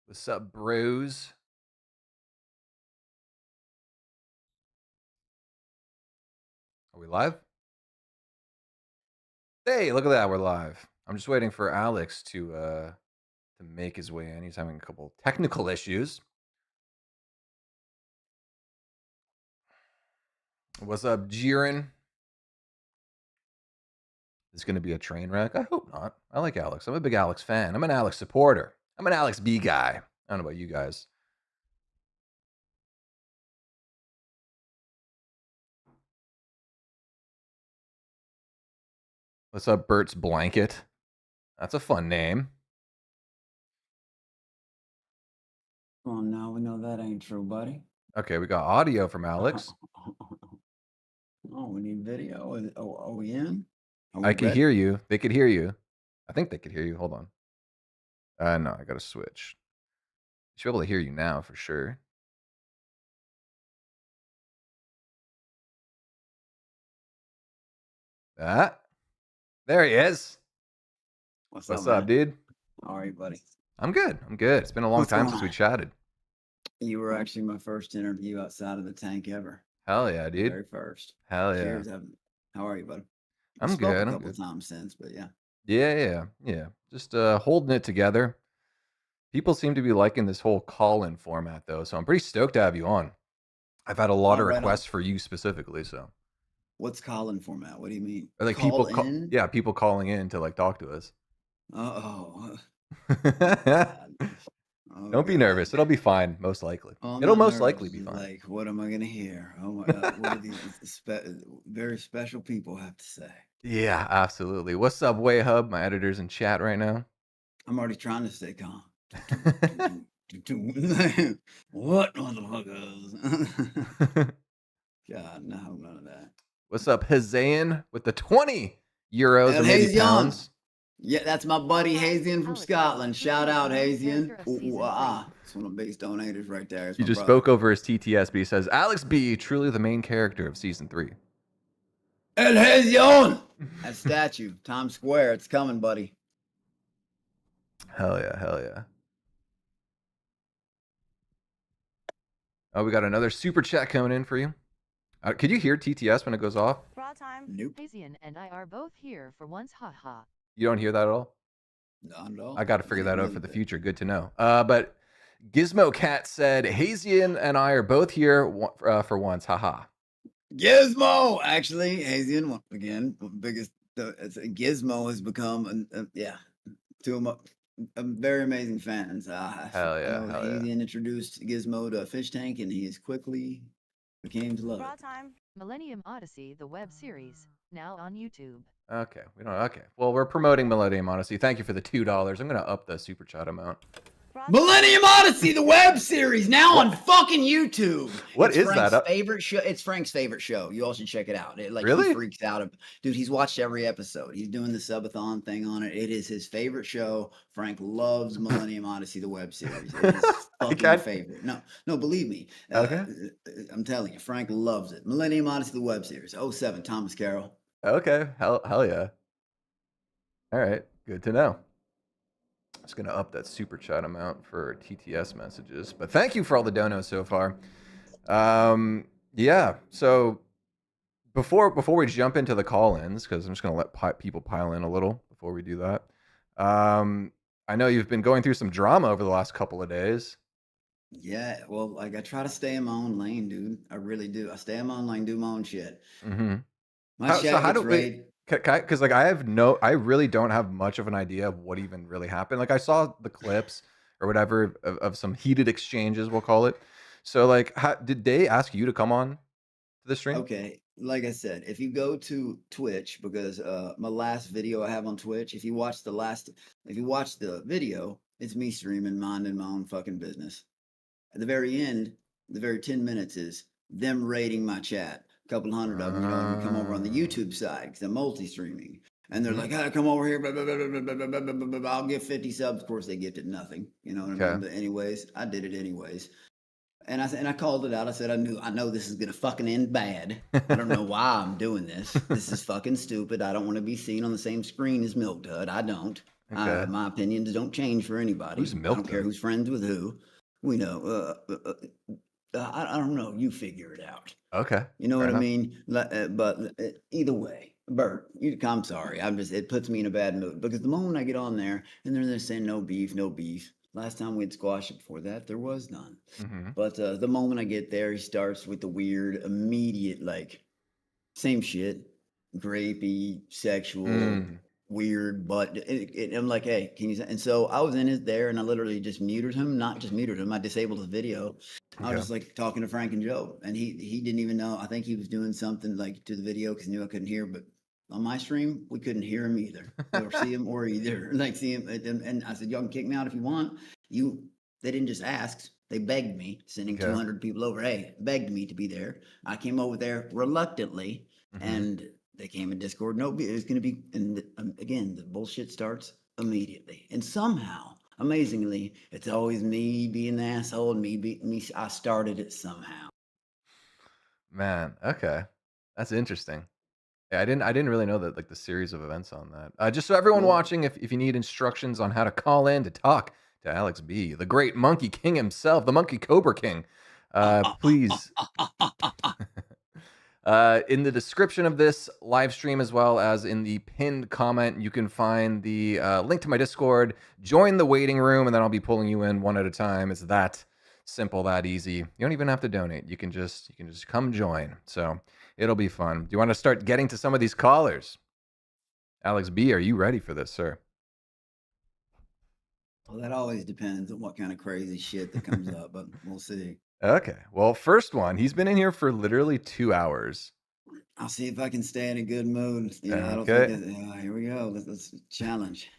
What's up, bros? Are we live? Hey, look at that, we're live. I'm just waiting for Alex to make his way in. He's having a couple technical issues. What's up, Jiren? This is gonna be a train wreck? I hope not. I like Alex. I'm a big Alex fan. I'm an Alex supporter. I'm an Alex B guy. I don't know about you guys. What's up, Bert's Blanket? That's a fun name. Oh, no, we know that ain't true, buddy. Okay, we got audio from Alex. Oh, we need video. Are we in? Are we I could ready? hear you. They could hear you. I think they could hear you. Hold on. No, I gotta switch. Should be able to hear you now for sure. There he is. What's What's up, up, dude? All right, buddy. I'm good. I'm good. It's been a long What's time going since we on? chatted. You were actually my first interview outside of the tank ever. Hell yeah, dude. Very first. Hell yeah. Cheers. How are you, buddy? I'm spoke good. a I'm couple good. times since, but yeah. Yeah. Just holding it together. People seem to be liking this whole call-in format though, so I'm pretty stoked to have you on. I've had a lot of right on. requests for you specifically, so. What's call-in format? What do you mean? Or like Call people in? yeah, people calling in to like talk to us. Oh, Don't be nervous. It'll be fine, most likely. Oh, It'll not most nervous. likely be fine. Like, what am I gonna hear? Oh my God, what do these very special people have to say? Yeah, absolutely. What's up, Wayhub? My editor's in chat right now. I'm already trying to stay calm. What motherfuckers? God, no, none of that. What's up, Hazayan with the 20 euros El or maybe Hazian. pounds? Yeah, that's my buddy Hazian from Alex, Scotland. Shout out Hazian. character of season 3. It's one of the biggest donators right there. It's He my just brother. spoke over his TTS, but he says, Alex B, truly the main character of season 3. El Hazian! That statue, Times Square, it's coming, buddy. Hell yeah. Oh, we got another super chat coming in for you. Could you hear TTS when it goes off? Bra time. Nope. Hazian and I are both here for once, haha. You don't hear that at all? Not at all. I got to figure that out for the future. Good to know. But Gizmo Cat said, Hazian and I are both here for once, haha. Gizmo, actually, Hazian, again, biggest. Gizmo has become, two of my very amazing fans. Hell yeah. Hazian introduced Gizmo to Fishtank, and he has quickly became to love it. Time. Millennium Odyssey, the web series, now on YouTube. Okay, well, we're promoting Millennium Odyssey. Thank you for the $2. I'm gonna up the super chat amount. Millennium Odyssey, the web series, now on fucking YouTube. What is Frank's that? Favorite show. It's Frank's favorite show. You all should check it out. Really? He freaks out. Dude, he's watched every episode. He's doing the subathon thing on it. It is his favorite show. Frank loves Millennium Odyssey, the web series. It is fucking favorite. No, believe me. Okay. I'm telling you, Frank loves it. Millennium Odyssey, the web series. 07, Thomas Carroll. Okay, hell yeah. All right, good to know. Just gonna up that super chat amount for TTS messages, but thank you for all the donos so far. Yeah. So before we jump into the call-ins, because I'm just gonna let people pile in a little before we do that. I know you've been going through some drama over the last couple of days. Yeah, well, like I try to stay in my own lane, dude. I really do. I stay in my own lane, do my own shit. Mm-hmm. My chat gets raid. Because like I really don't have much of an idea of what even really happened. Like I saw the clips or whatever of some heated exchanges, we'll call it. So like, did they ask you to come on to the stream? Okay, like I said, if you go to Twitch, because my last video I have on Twitch, if you watch the video, it's me streaming, minding my own fucking business. At the very end, the very 10 minutes is them raiding my chat. A couple hundred of them, come over on the YouTube side because I'm multi-streaming. And they're like, come over here, blah, blah, blah, blah, I'll give 50 subs. Of course, they gifted nothing. You know what I mean? But anyways, I did it anyways. And I called it out. I said, I know this is going to fucking end bad. I don't know why I'm doing this. This is fucking stupid. I don't want to be seen on the same screen as Milk Dud. I don't. Okay. My opinions don't change for anybody. Who's I don't Milton? care who's friends with who. We know. I don't know. You figure it out. Okay. You know Fair what enough. I mean? But either way, Bert, I'm sorry. it puts me in a bad mood because the moment I get on there and they're saying no beef, no beef. Last time we had squashed it before that, there was none. Mm-hmm. But the moment I get there, he starts with the weird, immediate, like, same shit, grapey, sexual, weird, but I'm like, hey, can you? And so I was in his there, and I literally just muted him. Not just muted him, I disabled his video. I was just like talking to Frank and Joe, and he didn't even know. I think he was doing something like to the video because he knew I couldn't hear. But on my stream, we couldn't hear him either, or see him, or either like see him. And I said, y'all can kick me out if you want. They didn't just ask. They begged me, sending 200 people over. Hey, begged me to be there. I came over there reluctantly, and they came in Discord. No, it was going to be. And again, the bullshit starts immediately. And somehow, amazingly, it's always me being the asshole and me. I started it somehow. Man, okay, that's interesting. Yeah, I didn't really know that, like, the series of events on that. Just so everyone watching, if you need instructions on how to call in to talk to Alex B, the great Monkey King himself, the Monkey Cobra King, please. In the description of this live stream, as well as in the pinned comment, you can find the link to my Discord. Join the waiting room, and then I'll be pulling you in one at a time. It's that simple, that easy. You don't even have to donate. You can just come join. So it'll be fun. Do you want to start getting to some of these callers? Alex B, are you ready for this, sir? Well, that always depends on what kind of crazy shit that comes up, but we'll see. Okay. Well, first one, he's been in here for literally 2 hours. I'll see if I can stay in a good mood. You know, I don't Okay. think here we go. Let's challenge.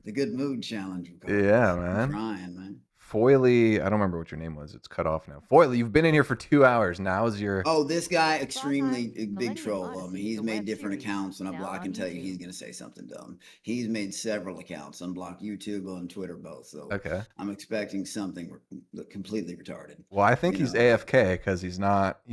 The good mood challenge. Yeah, I'm man. trying, man. Foily, I don't remember what your name was. It's cut off now. Foily, you've been in here for 2 hours. Now is your... Oh, this guy, extremely big Millennium troll. Odyssey, He's the made web different series, accounts, and now I can on tell you YouTube. he's going to say something dumb. He's made several accounts, unblocked YouTube and Twitter both. So Okay. I'm expecting something completely retarded. Well, I think he's AFK because he's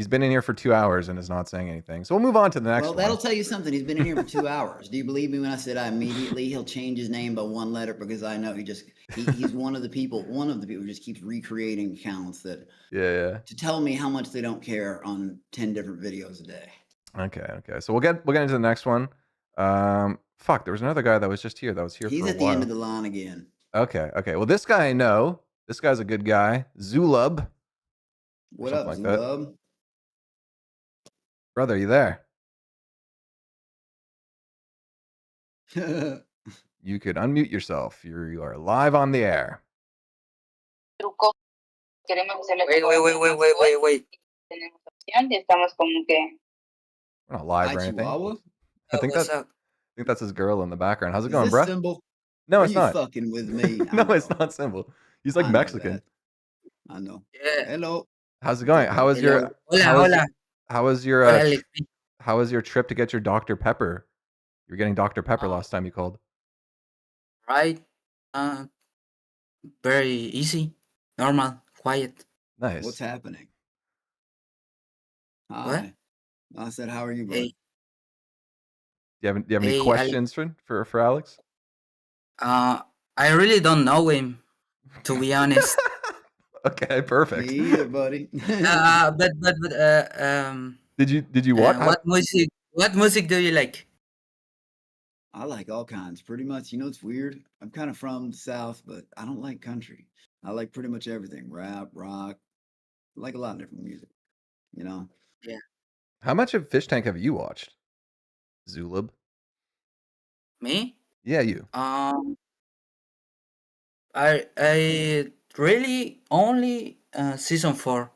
been in here for 2 hours and is not saying anything. So we'll move on to the next Well, that'll one. tell you something. He's been in here for 2 hours. Do you believe me when I said he'll change his name by one letter because I know he's one of the people who just keeps recreating accounts that to tell me how much they don't care on 10 different videos a day. Okay. So we'll get into the next one. Fuck, there was another guy that was just here. He's for a at while. the end of the line again. Okay. Well, this guy I know. This guy's a good guy. Zulub. What up, like Zulub? That. Brother, you there? You could unmute yourself. You are live on the air. Wait. We're not live or anything. Chihuahua? I think that's his girl in the background. How's it Is going, this bro? Symbol? No, Are it's you not. fucking with me? No, it's not Symbol. He's like Mexican. I know. Yeah. Hello. How's it going? How was your trip to get your Dr. Pepper? You were getting Dr. Pepper last time you called. Right. Very easy, normal, quiet. Nice. What's happening? Hi. What? I said, how are you, bud? Hey. Do you have any questions for Alex? I really don't know him, to be honest. Okay, perfect. Me either, buddy. But Did you what? What music do you like? I like all kinds, pretty much. You know, it's weird. I'm kind of from the South, but I don't like country. I like pretty much everything: rap, rock. I like a lot of different music. You know. Yeah. How much of Fishtank have you watched, Zulub? Me? Yeah, you. I really only season 4.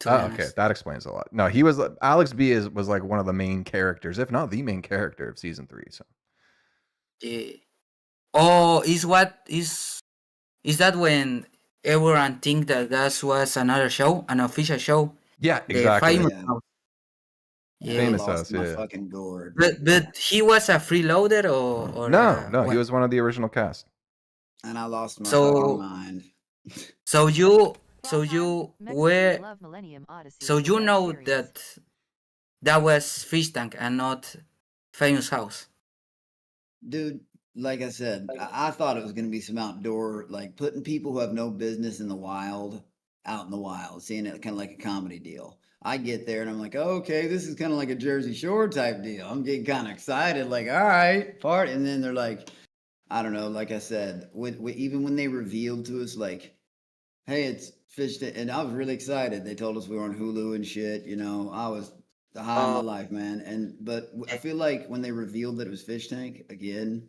Okay, that explains a lot. No, he was Alex B was like one of the main characters, if not the main character of season 3. So. Yeah. Oh, is that when everyone think that was another show, an official show? Yeah, exactly. The famous house. Yeah. Famous lost house, my yeah. fucking gourd. But he was a freeloader or No, what? he was one of the original cast. And I lost my fucking mind. So you Millennium Odyssey, so the you web know series. that was Fishtank and not Famous House. Dude, like I said, I thought it was going to be some outdoor, like putting people who have no business in the wild out in the wild, seeing it kind of like a comedy deal. I get there and I'm like, oh, okay, this is kind of like a Jersey Shore type deal. I'm getting kind of excited, like, all right, part. And then they're like, I don't know, like I said, even when they revealed to us, like, hey, it's Fishtank, and I was really excited. They told us we were on Hulu and shit. You know, I was the high of my life, man. But I feel like when they revealed that it was Fishtank again,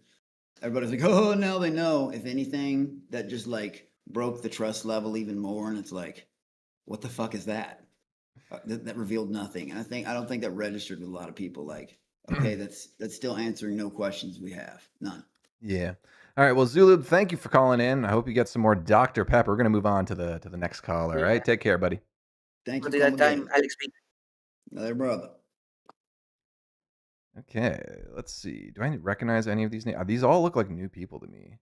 everybody's like, oh, now they know. If anything, that just like broke the trust level even more. And it's like, what the fuck is that? That revealed nothing. And I don't think that registered with a lot of people. Like, okay, that's still answering no questions we have. None. Yeah. All right. Well, Zulub, thank you for calling in. I hope you get some more Dr. Pepper. We're gonna move on to the next caller. All right. Take care, buddy. Thank you. Until that time, Again. Alex B. Another brother. Okay. Let's see. Do I recognize any of these names? These all look like new people to me.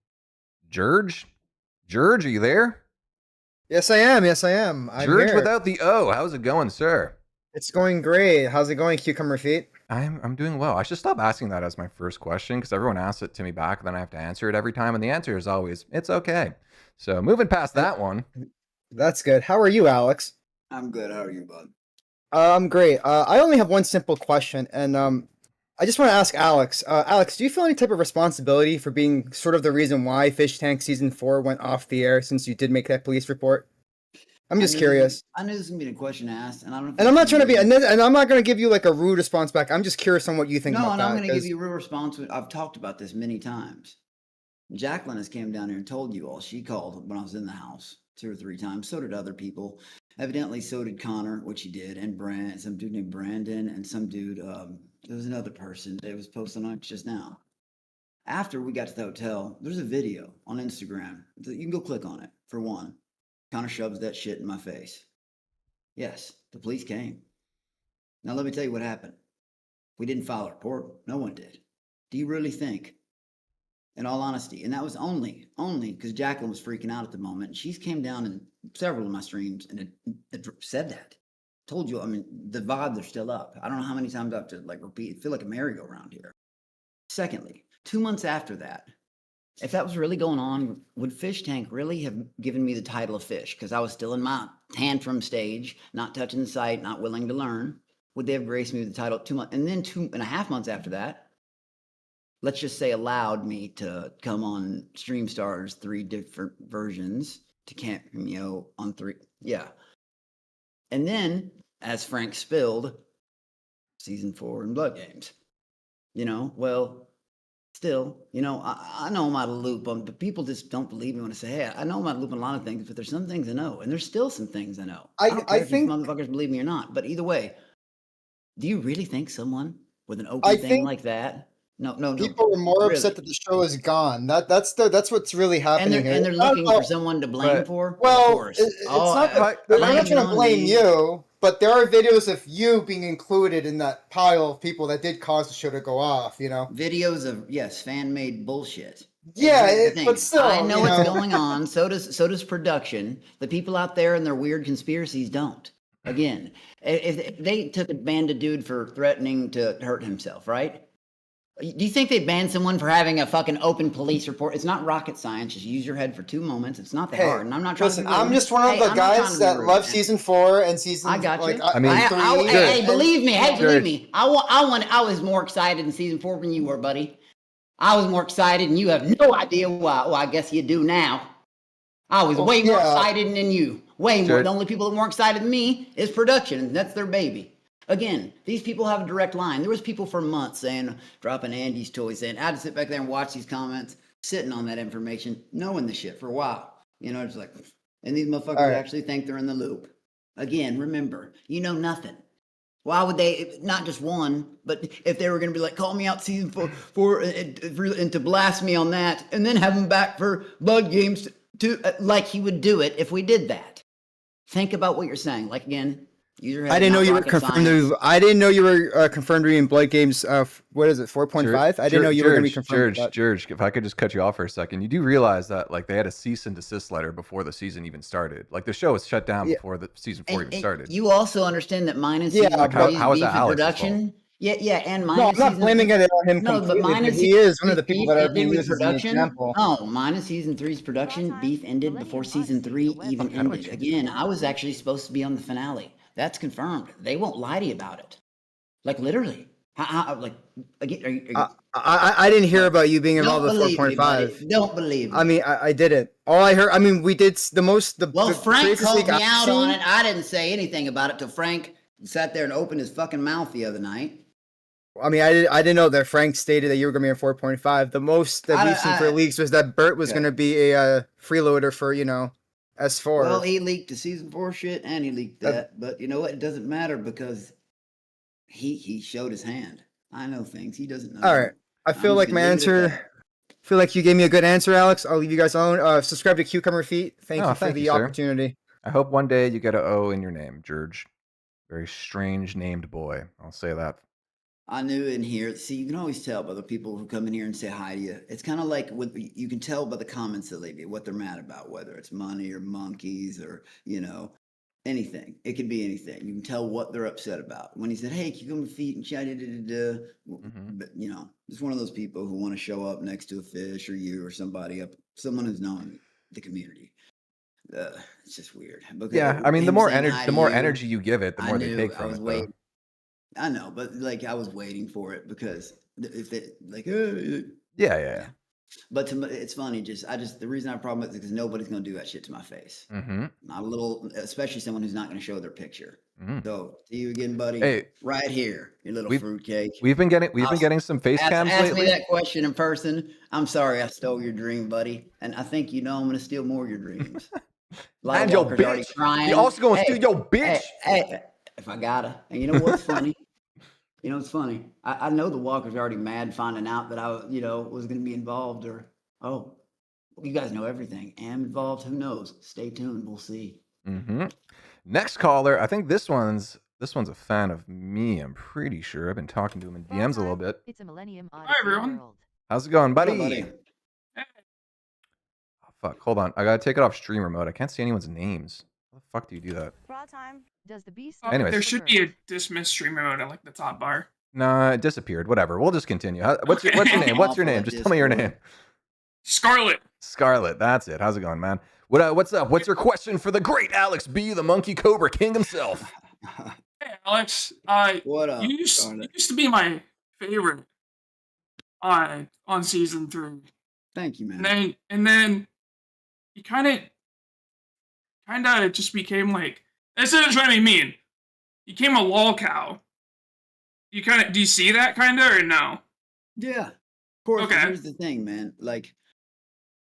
George, are you there? Yes, I am. I'm George here. without the O. How's it going, sir? It's going great. How's it going, Cucumber Feet? I'm doing well. I should stop asking that as my first question because everyone asks it to me back, and then I have to answer it every time, and the answer is always it's okay. So moving past that one. That's good. How are you, Alex? I'm good. How are you, bud? I'm great. I only have one simple question, and I just want to ask Alex. Alex, do you feel any type of responsibility for being sort of the reason why Fishtank season 4 went off the air since you did make that police report? I'm just curious. I knew this was gonna be a question asked, and I don't. And I'm not trying to be, and I'm not going to give you like a rude response back. I'm just curious on what you think No, about and that. I'm going to give you a real response. I've talked about this many times. Jacqueline has came down here and told you all. She called when I was in the house 2 or 3 times. So did other people. Evidently, so did Connor, which he did, and some dude named Brandon, and some dude. There was another person that was posting on it just now. After we got to the hotel, there's a video on Instagram. You can go click on it for one. Connor shoves that shit in my face. Yes, the police came. Now let me tell you what happened. We didn't file a report. No one did. Do you really think? In all honesty, and that was only because Jacqueline was freaking out at the moment. She's came down in several of my streams and it said that. Told you, I mean, the vibes are still up. I don't know how many times I have to like repeat. I feel like a merry-go-round here. Secondly, 2 months after that, if that was really going on, would Fishtank really have given me the title of fish? Because I was still in my tantrum stage, not touching the site, not willing to learn. Would they have graced me with the title 2 months? And then 2.5 months after that, let's just say allowed me to come on StreamStars 3 different versions to Cameo on 3. Yeah. And then, as Frank spilled, season 4 in Blood Games. You know, well, still, you know, I know I'm out of the loop, but people just don't believe me when I say, hey, I know I'm out of the loop on a lot of things, but there's some things I know, and there's still some things I know. I don't care if you motherfuckers believe me or not, but either way, do you really think someone with an open thing like that? No. People were more upset that the show is gone. That's what's really happening here. And they're looking for someone to blame for. Well, of course. it's not. I'm not trying to blame you, but there are videos of you being included in that pile of people that did cause the show to go off. You know, videos of fan-made bullshit. Yeah, but still, I know what's going on. So does production. The people out there and their weird conspiracies don't. Again, if they took a banned a dude for threatening to hurt himself, right? Do you think they banned someone for having a fucking open police report? It's not rocket science. Just use your head for 2 moments. It's not that hard. And I'm not trying to. Listen, I'm just one of the guys that love season 4 and season. I got you. I mean, hey, believe me. Hey, believe me. I was more excited in season 4 than you were, buddy. I was more excited, and you have no idea why. Well, I guess you do now. I was way more excited than you. Way more. The only people that are more excited than me is production, and that's their baby. Again, these people have a direct line. There was people for months saying, dropping Andy's toys, saying, I had to sit back there and watch these comments, sitting on that information, knowing the shit for a while. You know, it's like, and these motherfuckers actually think they're in the loop. Again, remember, you know nothing. Why would they, not just one, but if they were going to be like, call me out season 4 and to blast me on that, and then have them back for Blood Games to like he would do it if we did that. Think about what you're saying. Like, again, I didn't know you were confirmed. I didn't know you were confirmed to be in Blood Games. What is it, 4.5? I didn't know you were going to be confirmed. George, if I could just cut you off for a second, you do realize that like they had a cease and desist letter before the season even started. Like the show was shut down before the season 4 even started. You also understand that mine and season how is that Alex's production. Yeah, and No, minus I'm not season blaming it on him No, but completely, but minus he season is one of the three's people beef that are being ended with used as an production. example. No, minus season three's production, time, beef ended before Millennium season Odyssey, 3 the web even Fuck, how do I ended. change Again, that? I was actually supposed to be on the finale. That's confirmed. They won't lie to you about it. Like literally. Like again, are you, I didn't hear like, about you being involved don't with believe me, buddy. 4.5. Don't believe me. I mean, I didn't. All I heard, I mean, we did the most, Well, the Frank craziest called leak me I've out on seen. it. I didn't say anything about it till Frank sat there and opened his fucking mouth the other night. I mean, I didn't know that Frank stated that you were going to be in 4.5. The most that we've seen for leaks was that Bert was Okay. going to be a freeloader for, S4. Well, he leaked the season 4 shit and he leaked that. But you know what? It doesn't matter because he showed his hand. I know things. He doesn't know. All right. I feel like my answer. Feel like you gave me a good answer, Alex. I'll leave you guys alone. Subscribe to Cucumber Feet. Thank you for thank the you, sir. opportunity. I hope one day you get an O in your name, George. Very strange named boy. I'll say that. I knew in here. See, you can always tell by the people who come in here and say hi to you. It's kind of like you can tell by the comments that they leave, what they're mad about, whether it's money or monkeys or anything. It could be anything. You can tell what they're upset about. When he said, "Hey, cucumber feet," and but it's one of those people who want to show up next to a fish or you or someone who's known the community. It's just weird. Yeah, I mean, the more energy you give it, the more they take from it. Though. I know, but like I was waiting for it because if it like yeah. But it's funny. The reason I have a problem with it is because nobody's gonna do that shit to my face. Not a little, especially someone who's not gonna show their picture. So to you again, buddy. Hey, right here, you little fruitcake. We've been getting some face cams ask lately. me that question in person. I'm sorry I stole your dream, buddy, and I think I'm gonna steal more of your dreams. And your bitch. You also gonna steal your bitch. Hey, if I gotta. And you know what's funny? It's funny. I know the Walker's already mad finding out that I, was going to be involved you guys know everything. Am involved. Who knows? Stay tuned. We'll see. Next caller. I think this one's a fan of me. I'm pretty sure. I've been talking to him in DMs a little bit. It's a Millennium Odyssey. Hi, everyone. World. How's it going, buddy? Hello, buddy. Oh, fuck. Hold on. I gotta take it off streamer mode. I can't see anyone's names. How the fuck do you do that? Broad time. Does the beast? Anyways. There should be a dismiss streamer mode at like the top bar. No, it disappeared. Whatever. We'll just continue. What's your name? What's your name? Just tell me your name. Scarlet. Scarlet. That's it. How's it going, man? What's up? What's your question for the great Alex B, the Monkey Cobra King himself? Hey, Alex. What up? You used to be my favorite on season 3. Thank you, man. And then you kind of just became like, this isn't trying to be mean. You became a lol cow. Do you see that kind of or no? Yeah. Of course. Okay. Here's the thing, man. Like,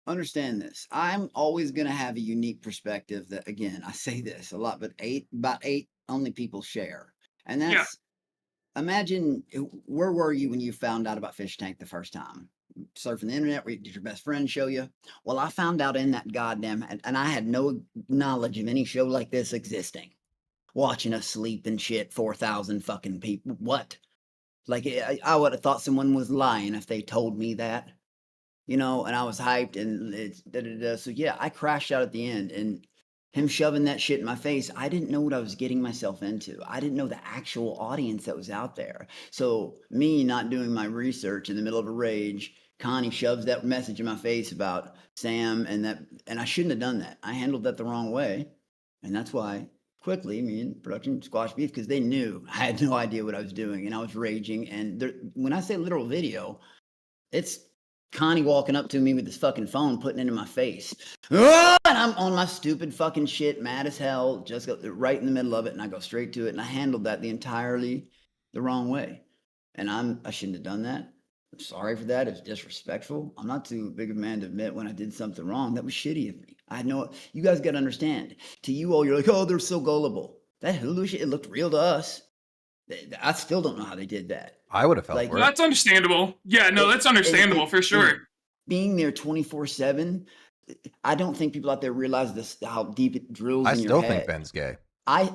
understand this. I'm always going to have a unique perspective that, again, I say this a lot, but about eight only people share. And that's, imagine, where were you when you found out about Fishtank the first time? Surfing the internet, did your best friend show you? Well, I found out in that goddamn, and I had no knowledge of any show like this existing. Watching us sleep and shit, 4,000 fucking people. What? Like, I would have thought someone was lying if they told me that. And I was hyped and it's da-da-da. So yeah, I crashed out at the end and him shoving that shit in my face. I didn't know what I was getting myself into. I didn't know the actual audience that was out there. So me not doing my research in the middle of a rage, Connie shoves that message in my face about Sam and I shouldn't have done that. I handled that the wrong way. And that's why quickly me and production squashed beef because they knew I had no idea what I was doing and I was raging. And when I say literal video, it's Connie walking up to me with this fucking phone, putting it in my face. And I'm on my stupid fucking shit, mad as hell, just go right in the middle of it. And I go straight to it. And I handled that the wrong way. And I shouldn't have done that. I'm sorry for that. It was disrespectful. I'm not too big of a man to admit when I did something wrong. That was shitty of me. You guys got to understand. To you all, you're like, oh, they're so gullible. That Hulu shit, it looked real to us. I still don't know how they did that. I would have felt for it. That's understandable. Yeah, no, that's understandable for sure. Being there 24/7, I don't think people out there realize this how deep it drills. I in still your head. think Ben's gay. I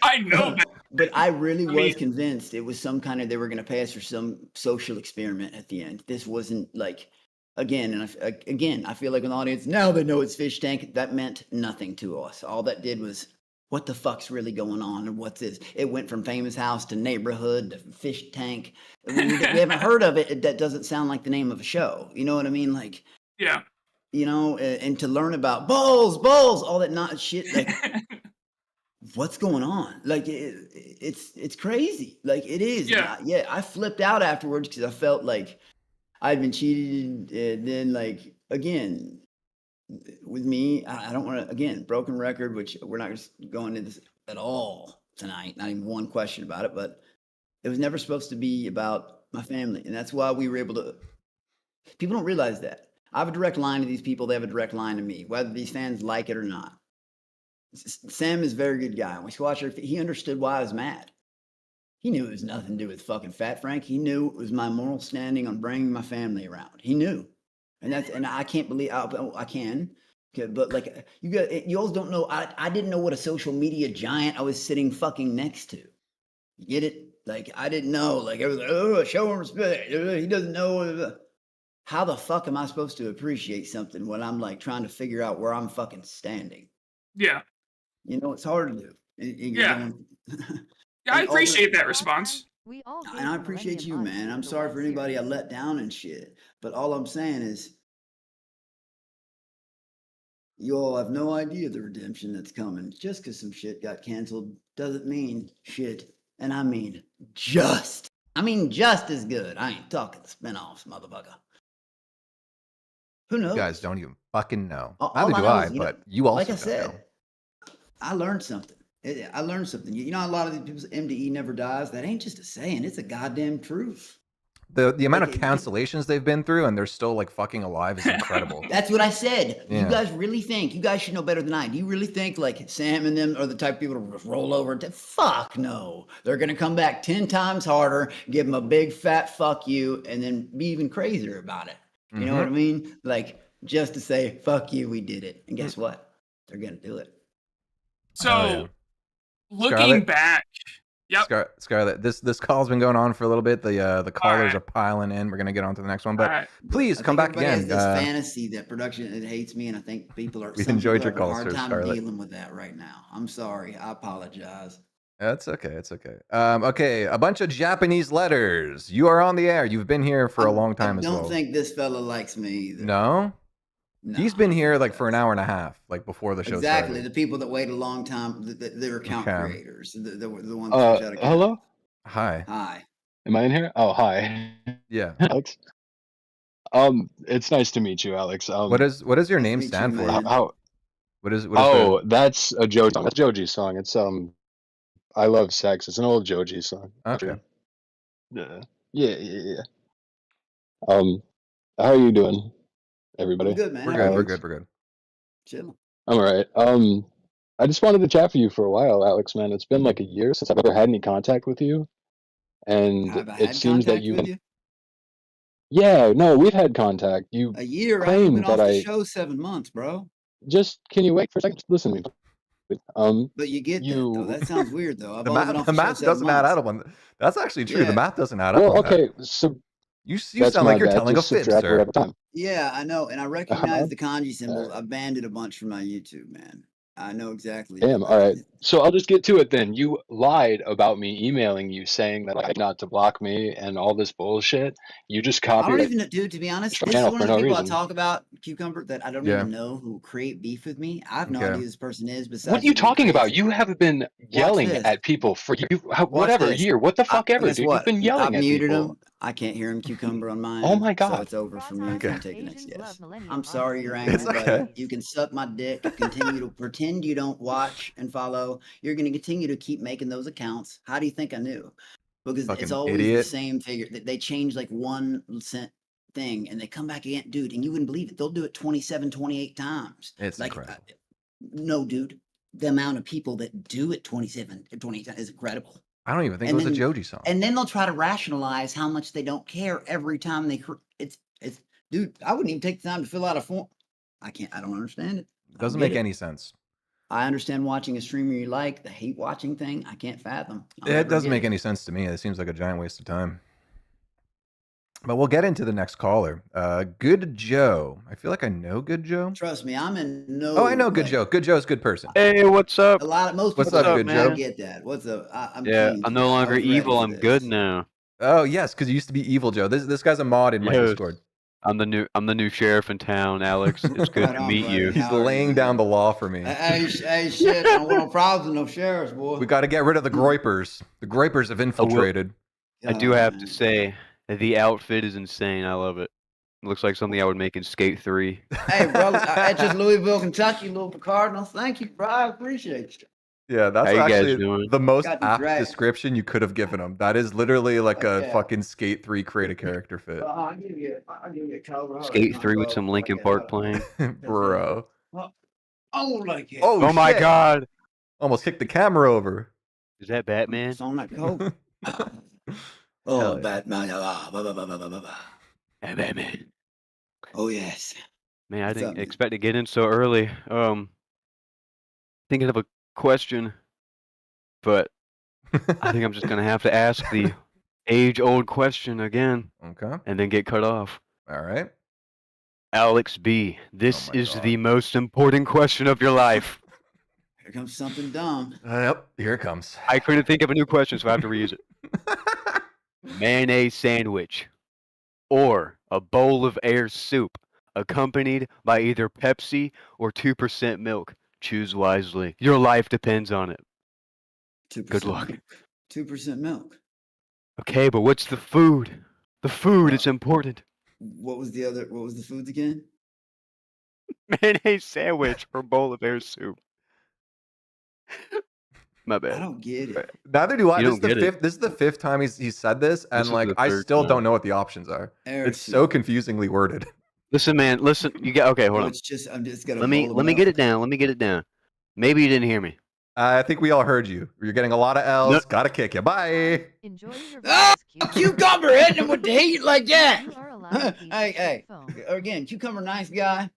I know, but I really was convinced it was some kind of they were going to pay us for some social experiment at the end. This wasn't like again, I feel like an audience now they know it's Fishtank. That meant nothing to us. All that did was what the fuck's really going on and what's this? It went from famous house to neighborhood to fish tank. We haven't heard of it. That doesn't sound like the name of a show. You know what I mean? Like, Yeah. you know, and to learn about balls, all that not shit. Like, what's going on? Like, it's crazy. Like, it is. Yeah. I flipped out afterwards because I felt like I'd been cheated. And then, like, again, with me, I don't want to, again, broken record, which we're not going into this at all tonight. Not even one question about it, but it was never supposed to be about my family. And that's why we were able to, people don't realize that. I have a direct line to these people. They have a direct line to me, whether these fans like it or not. Sam is a very good guy. When we watched her, he understood why I was mad. He knew it was nothing to do with fucking Fat Frank. He knew it was my moral standing on bringing my family around. He knew. And I can't believe I can, but like you all don't know. I didn't know what a social media giant I was sitting fucking next to. You get it? Like I didn't know. Like I was like, oh, show him respect. He doesn't know. How the fuck am I supposed to appreciate something when I'm like trying to figure out where I'm fucking standing? Yeah. You know, it's hard to do. Yeah, I appreciate that response. We all and I appreciate you, man. I'm sorry for anybody I let down and shit. But all I'm saying is, you all have no idea the redemption that's coming. Just because some shit got canceled doesn't mean shit. And I mean just as good. I ain't talking spinoffs, motherfucker. Who knows? You guys don't even fucking know. All Neither I do know I, is, but you also like I don't said, know. I learned something. I learned something. You know, a lot of these people's MDE never dies. That ain't just a saying. It's a goddamn truth. The amount of cancellations they've been through and they're still like fucking alive is incredible. That's what I said. Yeah. You guys really think, you guys should know better than I. Do you really think like Sam and them are the type of people to roll over? Fuck no. They're going to come back 10 times harder, give them a big fat fuck you, and then be even crazier about it. You know what I mean? Like just to say, fuck you, we did it. And guess what? They're going to do it. So looking Scarlett? back, yep. Scarlett, this call's been going on for a little bit. The callers are piling in. We're gonna get on to the next one, but please come back again. Has this fantasy that production it hates me, and I think people are. We enjoyed your calls, hard time Scarlett. dealing with that right now. I'm sorry. I apologize. That's okay. It's okay. Okay, a bunch of Japanese letters. You are on the air. You've been here for a long time as well. I don't think this fella likes me either. No? He's been here like for an hour and a half, like before the show started. Exactly. The people that wait a long time, they're account creators. The ones hello? Hi. Hi. Am I in here? Oh, hi. Yeah. Alex. It's nice to meet you, Alex. What does your name stand for? That's a Joji song. That's a Joji song. It's I Love Sex. It's an old Joji song. Okay. Yeah. How are you doing, everybody? I'm good, man. We're good. Chill. I'm all right. I just wanted to chat with you for a while, Alex, man. It's been like a year since I've ever had any contact with you. And it seems that you. Yeah, no, we've had contact. You a year. Claimed I've been off the show 7 months, bro. Just can you wait for a second? Listen to me. But you get that, though. That sounds weird, though. The math doesn't add up. That's actually true. The math doesn't add up. Well, okay, so you sound like you're telling a fib, sir. Yeah, I know, and I recognize the kanji symbols. I banned it a bunch from my YouTube, man. I know exactly. Damn, all right. So I'll just get to it then. You lied about me emailing you saying that like not to block me and all this bullshit. You just copied. I don't even, dude. To be honest, this is one of the people I talk about, Cucumber, that I don't even know who create beef with me. I have no idea who this person is. Besides, what are you talking about? You have been yelling at people for whatever year. What the fuck ever, dude? You've been yelling at people. I've muted him. I can't hear him, Cucumber, on mine. Oh my god. So it's over for me. Okay. Take the next guess. I'm sorry you're angry, buddy. You can suck my dick. Continue to pretend you don't watch and follow. You're going to continue to keep making those accounts. How do you think I knew? Because it's always the same figure. They change like 1 cent thing and they come back again, dude, and you wouldn't believe it. They'll do it 27, 28 times. It's like, incredible. No, dude. The amount of people that do it 27, 28 times is incredible. I don't even think it was a Joji song. And then they'll try to rationalize how much they don't care every time they. It's dude. I wouldn't even take the time to fill out a form. I don't understand it. It doesn't make any sense. I understand watching a streamer you like. The hate watching thing, I can't fathom. It doesn't make any sense to me. It seems like a giant waste of time. But we'll get into the next caller. Good Joe. I feel like I know Good Joe. Trust me, I'm in no. Oh, I know Good Joe. Good Joe's a good person. Hey, what's up? Most What's people up, Good Joe? get that. What's up? I'm Yeah, clean. I'm no longer I was ready evil. for I'm this. good now. Oh yes, because you used to be Evil Joe. This guy's a mod in my Yes. Discord. I'm the new sheriff in town, Alex. It's good Right to on, meet buddy. you. He's How are you, laying man? down the law for me. Hey, shit! I don't want no problems with no sheriffs, boy. We got to get rid of the Groypers. The Groypers have infiltrated. I do have to say, the outfit is insane. I love it. It looks like something I would make in Skate 3. Hey, bro, that's just Louisville, Kentucky, Louisville Cardinals. Thank you, bro. I appreciate you. Yeah, that's How you guys actually doing? the most Got the apt drag. description you could have given him. That is literally like a Yeah. fucking Skate 3 create a character fit. I'll give you a color. Skate 3 with some Linkin Park playing. Bro. Oh, like it. Oh, Oh my shit. god! Almost kicked the camera over. Is that Batman? It's on that coat. Hell Oh, yeah. Batman. Bah. Hey, Batman. Oh, yes. Man, I What's didn't up, man? expect to get in so early. Thinking of a question, but I think I'm just gonna have to ask the age-old question again, Okay. and then get cut off. All right. Alex B, this my is God. the most important question of your life. Here comes something dumb. Yep. Here it comes. I couldn't think of a new question, so I have to reuse it. Mayonnaise sandwich or a bowl of air soup accompanied by either Pepsi or 2% milk. Choose wisely. Your life depends on it. 2% Good luck. milk. 2% milk. Okay, but what's the food? The food is important. What was the foods again? Mayonnaise sandwich or bowl of air soup. My I bad. don't get it. Neither do I. You This is don't the get it. fifth. This is the fifth time he's said this, and is like the I third still time. don't know what the options are. Air It's soup. so confusingly worded. Listen, man. Listen. You got okay. Hold Oh, on. it's just I'm just gonna Let me get it down. Let me get it down. Maybe you didn't hear me. I think we all heard you. You're getting a lot of L's. No. Gotta kick you. Bye. Enjoy your Ah, videos, cucumber hitting him with the heat like that. You are allowed to keep Hey, your phone. Again, cucumber nice guy.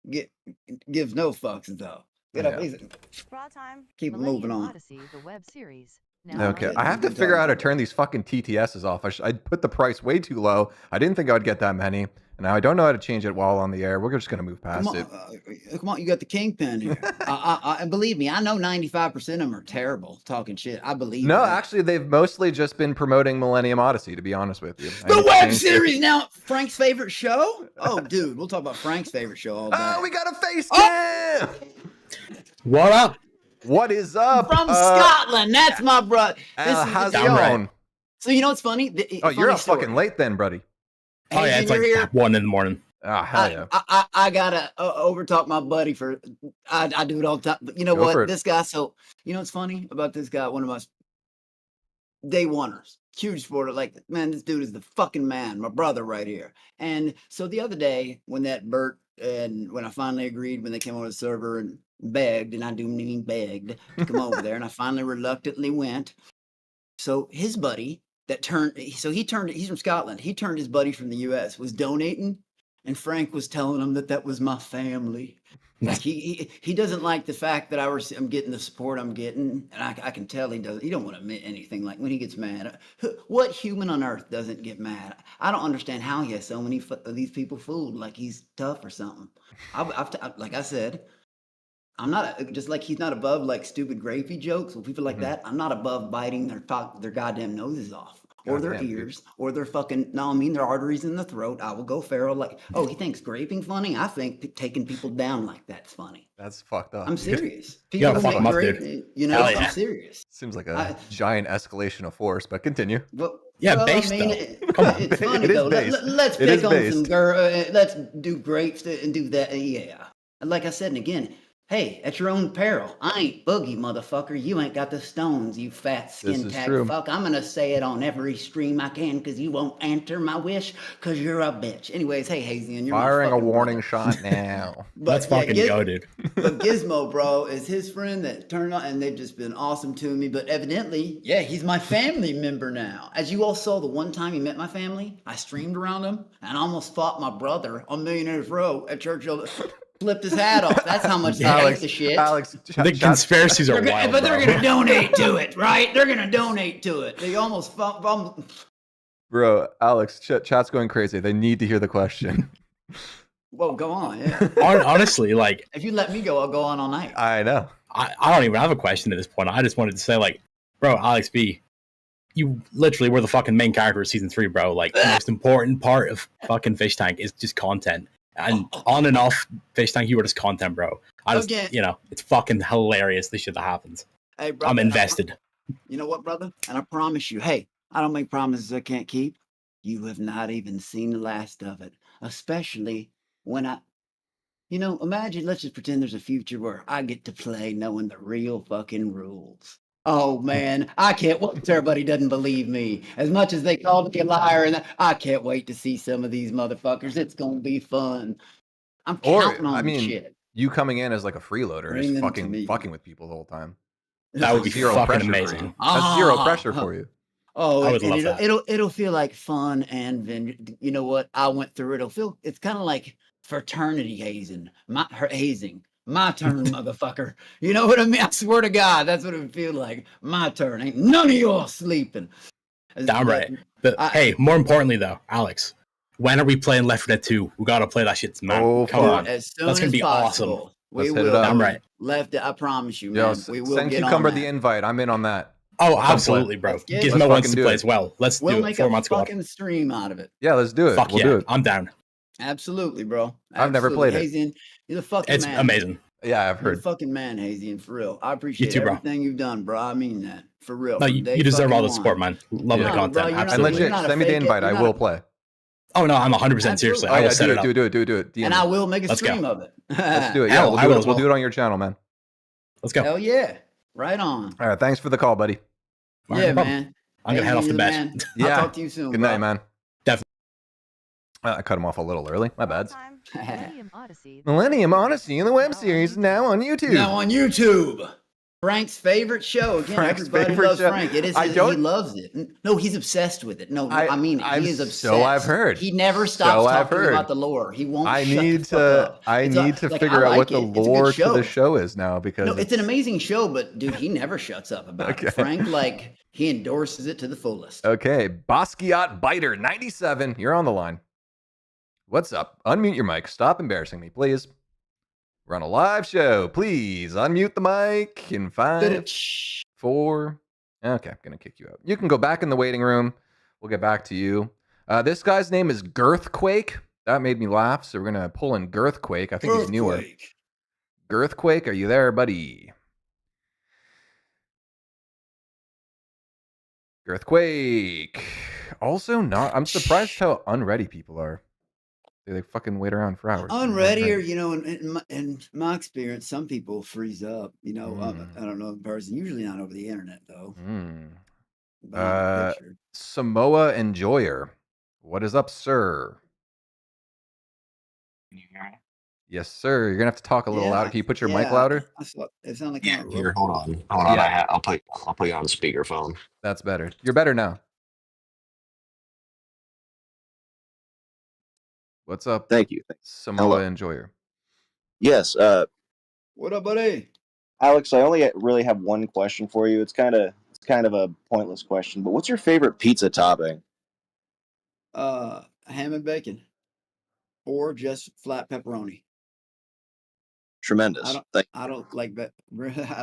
Gives no fucks though. Get up, Yeah. easy. Bra time. Keep Millennium moving on. Odyssey, the web series. Now Okay, on I have to Good figure talk. out how to turn these fucking TTSs off. I put the price way too low. I didn't think I would get that many. And now I don't know how to change it while on the air. We're just gonna move past Come on, it. come on, you got the kingpin here. And believe me, I know 95% of them are terrible talking shit. I believe No, that. actually, they've mostly just been promoting Millennium Odyssey. To be honest with you, I The need to web change it. series now, Frank's favorite show. Oh, dude, we'll talk about Frank's favorite show all day. Oh, we got a face Oh! cam. What up? What is up? From Scotland. That's my brother. How's it Down right. going? So you know what's funny? Oh, you're up fucking late then, buddy. Oh yeah, it's like here. 1 in the morning. Ah, hell yeah. I gotta overtalk my buddy for I do it all the time. But you know Go for what? it. This guy. So you know what's funny about this guy? One of my day oneers, huge supporter. Like, man, this dude is the fucking man. My brother right here. And so the other day when that Bert and when I finally agreed when they came over the server and begged, and I do mean begged to come over there, and I finally reluctantly went. So his buddy that he's from Scotland. He turned his buddy from the US, was donating, and Frank was telling him that was my family. Like he doesn't like the fact that I'm getting the support I'm getting, and I can tell he doesn't. He don't want to admit anything. Like when he gets mad, what human on earth doesn't get mad? I don't understand how he has so many of these people fooled. Like he's tough or something. Like I said, I'm not just like he's not above like stupid gravy jokes with people like that. I'm not above biting their goddamn noses off. Or their Goddamn, dude. ears, or their fucking, their arteries in the throat. I will go feral. Like, oh, he thinks graping funny? I think taking people down like that's funny. That's fucked up. I'm dude. serious. gotta People fuck think 'em up, grape, dude. I'm yeah. serious. Seems like a I- giant escalation of force, but continue. But, Yeah, based, though. Come on. It's funny It is though. based. Let's It is pick on some based. girl. Let's do grapes and do that. Yeah. And like I said, and again, hey, at your own peril. I ain't boogie, motherfucker. You ain't got the stones, you fat skin is tag true. fuck. I'm gonna say it on every stream I can because you won't answer my wish because you're a bitch. Anyways, hey, Hazy, and you're my Firing a fucking warning brother. shot now. But Let's fucking go, dude. But Gizmo, bro, is his friend that turned on, and they've just been awesome to me. But evidently, yeah, he's my family member now. As you all saw, the one time he met my family, I streamed around him and almost fought my brother on Millionaires Row at Churchill. Flipped his hat off. That's how much they hate the shit. Alex, The conspiracies are They're wild, but they're bro. gonna donate to it, right? They're gonna donate to it. They almost Bro, Alex, chat's going crazy. They need to hear the question. Well, go on. Yeah. Honestly, like, if you let me go, I'll go on all night. I know. I don't even have a question at this point. I just wanted to say, like, bro, Alex B, you literally were the fucking main character of season 3, bro. Like, the most important part of fucking Fishtank is just content. And on and off Fishtank, you were just content, bro. I just, you know, it's fucking hilarious the shit that happens. Hey, brother, I'm invested. You know what, brother? And I promise you, hey, I don't make promises I can't keep. You have not even seen the last of it, especially when imagine, let's just pretend there's a future where I get to play knowing the real fucking rules. Oh man, I can't wait until everybody doesn't believe me. As much as they called me a liar, and I can't wait to see some of these motherfuckers. It's gonna be fun. I'm counting on shit. You coming in as like a freeloader Bring is them to me. fucking with people the whole time. That would be Zero fucking pressure amazing. for you. That's zero pressure for you. Oh, I would love that. It'll feel like fun and you know what? I went through it. It's kind of like fraternity hazing. Hazing. My turn, motherfucker. You know what I mean? I swear to God, that's what it would feel like. My turn. Ain't none of y'all sleeping. Damn right. But hey, more importantly though, Alex, when are we playing Left 4 Dead 2? We gotta play that shit, man. Oh, come on. As soon That's gonna as be possible. awesome. We Let's hit will. it up. Damn right. Left it. I promise you, Yo, man. We will send get Cucumber on the that. invite. I'm in on that. Oh, absolutely, bro. Let's get it. Gizmo wants fucking to do play it. as well. Let's We'll do it. make a 4-month squad. fucking stream out of it. Yeah, let's do it. Fuck We'll yeah, do it. I'm down. Absolutely, bro. I've never played it. Hazian, you're the fucking It's man. amazing. Yeah, I've You're the heard. fucking man, Hazian, for real. I appreciate too, bro. everything you've done, bro. I mean that. For real. No, From you day deserve all fucking the support, one. man. Love Yeah. the No, content. bro, you're not- And Absolutely. you're legit, not a send me the fake it. invite. You're I not will a- play. Oh no, I'm 100% seriously. Oh I yeah, will set do it up. it. DM And me. I will make a Let's go. stream of it. Let's do it. Yeah, Hell, I will as We'll well. do it on your channel, man. Let's go. Hell yeah. Right on. All right, thanks for the call, buddy. All right, Yeah, no problem. man. I'm gonna head off you're to the bed. man. Yeah. I'll talk to you soon. Good night, bro. man. Definitely. I cut him off a little early. My bad. Millennium Odyssey. Millennium Odyssey in the web Now on series YouTube. now on YouTube. Now on YouTube. Frank's favorite show. Again, Frank's everybody favorite loves show. Frank. It is. I He don't- loves it. No, he's obsessed with it. No, I mean it. I'm He is obsessed. so I've heard. He never stops So I've talking heard. about the lore. He won't. I shut need the fuck to. up. I It's need to like, figure I out what like the it. It's a good lore to the show. show is now because No, it's an amazing show, but dude, he never shuts up about Okay. it. Frank, like, he endorses it to the fullest. Okay, Basquiat Biter 97. You're on the line. What's up? Unmute your mic. Stop embarrassing me, please. We're on a live show. Please unmute the mic in 5, 4. Okay, I'm gonna kick you out. You can go back in the waiting room. We'll get back to you. This guy's name is Girthquake. That made me laugh, so we're gonna pull in Girthquake. I think he's newer. Earthquake. Girthquake, are you there, buddy? Girthquake. Also not. I'm surprised how unready people are. They fucking wait around for hours. Unready, or in my experience, some people freeze up. I don't know in person. Usually not over the internet though. But on the picture. Samoa Enjoyer. What is up, sir? Can you hear me? Yes, sir. You're gonna have to talk a little louder. Can you put your mic yeah, louder? It sounded like Yeah, here, hold on. Yeah. I'll put you on speakerphone. That's better. You're better now. What's up? Thank you. Samoa Hello. Enjoyer. Yes, What up, buddy? Alex, I only really have one question for you. It's kind of a pointless question, but what's your favorite pizza topping? Ham and bacon, or just flat pepperoni. Tremendous. I don't like I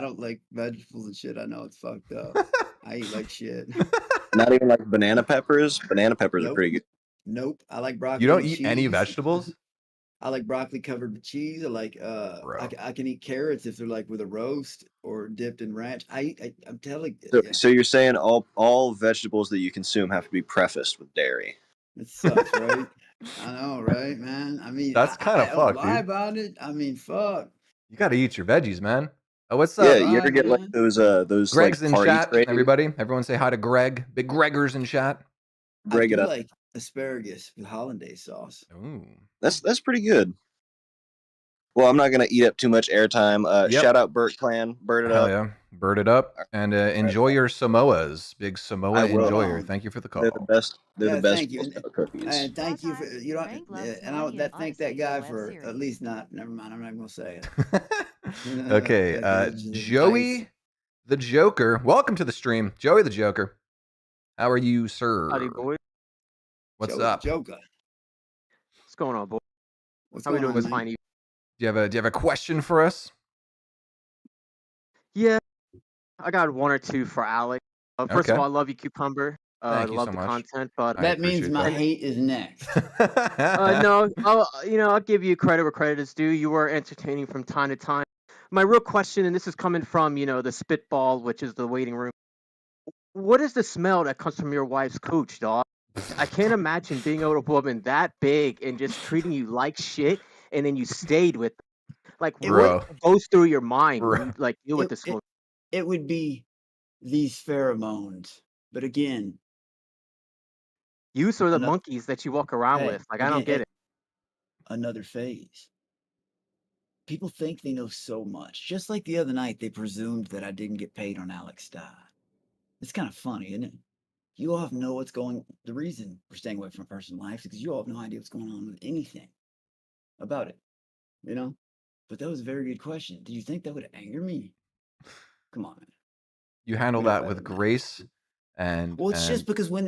don't like vegetables and shit. I know it's fucked up. I eat like shit. Not even like banana peppers. Banana peppers are Nope. pretty good. Nope. I like broccoli. You don't with eat any cheese. vegetables? I like broccoli covered with cheese. I like I can eat carrots if they're like with a roast or dipped in ranch. I'm telling you, So you're saying all vegetables that you consume have to be prefaced with dairy? it sucks, right? I know, right, man? I mean, That's kinda I don't fucked, lie dude. about it. I mean, fuck. You gotta eat your veggies, man. Oh, what's up? Yeah, you ever Alright, get like man. those Greg's like in party chat. trays? Everybody, everyone say hi to Greg. Big Gregor's in chat. Greg I it do up. like asparagus with hollandaise sauce. Ooh. That's pretty good. Well, I'm not gonna eat up too much airtime. Yep. Shout out Burt Clan, Bird it Hell up. yeah. Bird it up. And enjoy your Samoas. Big Samoa I will. Enjoyer. Thank you for the call. They're the best. They're Yeah, the best thank you. Boy Scout cookies. And thank you for you don't. Frank loves And I Millennium thank that Odyssey, guy the web for series. at least not. Never mind. I'm not gonna say it. Okay. That is Joey nice. the Joker. Welcome to the stream. Joey the Joker. How are you, sir? Howdy, boys. What's Joker, up? Joker. What's going on, boy? What's How we going doing on, this man? fine evening? Do you have a question for us? Yeah, I got one or two for Alex. First of Okay. all, I love you, Cucumber. Thank you Love so the much. content, but I That means appreciate my that. hate is next. no, I'll give you credit where credit is due. You were entertaining from time to time. My real question, and this is coming from the spitball, which is the waiting room. What is the smell that comes from your wife's cooch, dog? I can't imagine being with a woman that big and just treating you like shit, and then you stayed with. Like, Bro. what goes through your mind Bro. when you like deal with this woman? It would be these pheromones, but again, Use or the Ano- monkeys that you walk around hey, with. Like, I don't get it. another phase. People think they know so much. Just like the other night, they presumed that I didn't get paid on Alex Stein. It's kind of funny, isn't it? You all have know what's going. The reason we're staying away from personal life is because you all have no idea what's going on with anything about it. You know. But that was a very good question. Did you think that would anger me? Come on, man. You handle You're that better with than that. grace, and Well, it's and just because when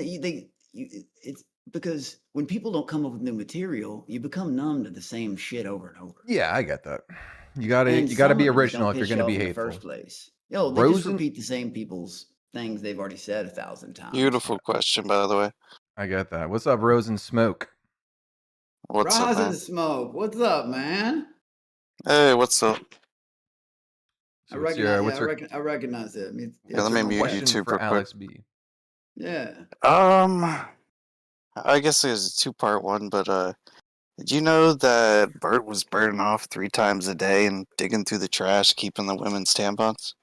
it's because when people don't come up with new material, you become numb to the same shit over and over. yeah, I get that. You And gotta some be of it just original don't if you're piss gonna you be off in the hateful. first place. Yo, they just Rosen, repeat the same people's things they've already said 1,000 times. Beautiful question, by the way. I get that. What's up, Rosen Smoke? What's up, Rise man? and smoke. What's up, man? Hey, what's up? I So what's recognize. your what's your I recognize it. I mean, Yeah, let what's me your mute question YouTube for real quick. Alex B? Yeah. I guess it was a two-part one, but did you know that Bert was burning off 3 times a day and digging through the trash, keeping the women's tampons?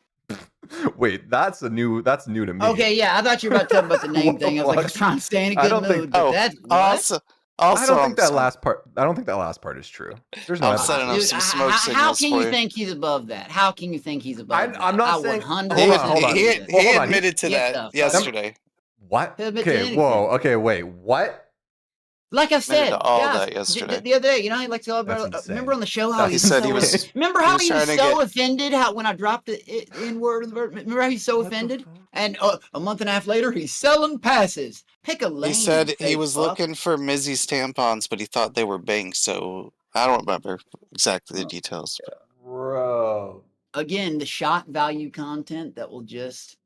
Wait, that's new to me. Okay, yeah, I thought you were about to talk about the name What the thing. I was like, I was fuck? trying to stay in a I good don't mood, think. but Oh, that's what? also, I don't think that I'm last part. I don't think that last part is true. There's no I'm evidence. setting up Dude, some smoke how signals can for you you. think he's above that? How can you think he's above that? I'm not I saying. 100% Hold on. He believe it. admitted to Get the that fuck yesterday. What? He'll admit to Okay. anything. Whoa. Okay. Wait. What? Like I Admitted said, to all guys, that yesterday. the other day, you know, he likes to go That's about. insane. Remember on the show how That's he's said he so. was- Remember he how was he was trying to so get- offended? How when I dropped the N word, remember how he's so offended? And a month and a half later, he's selling passes. Pick a lane. He said he fake was fuck. looking for Mizzy's tampons, but he thought they were banks, so I don't remember exactly the details. But Bro. Again, the shock value content that will just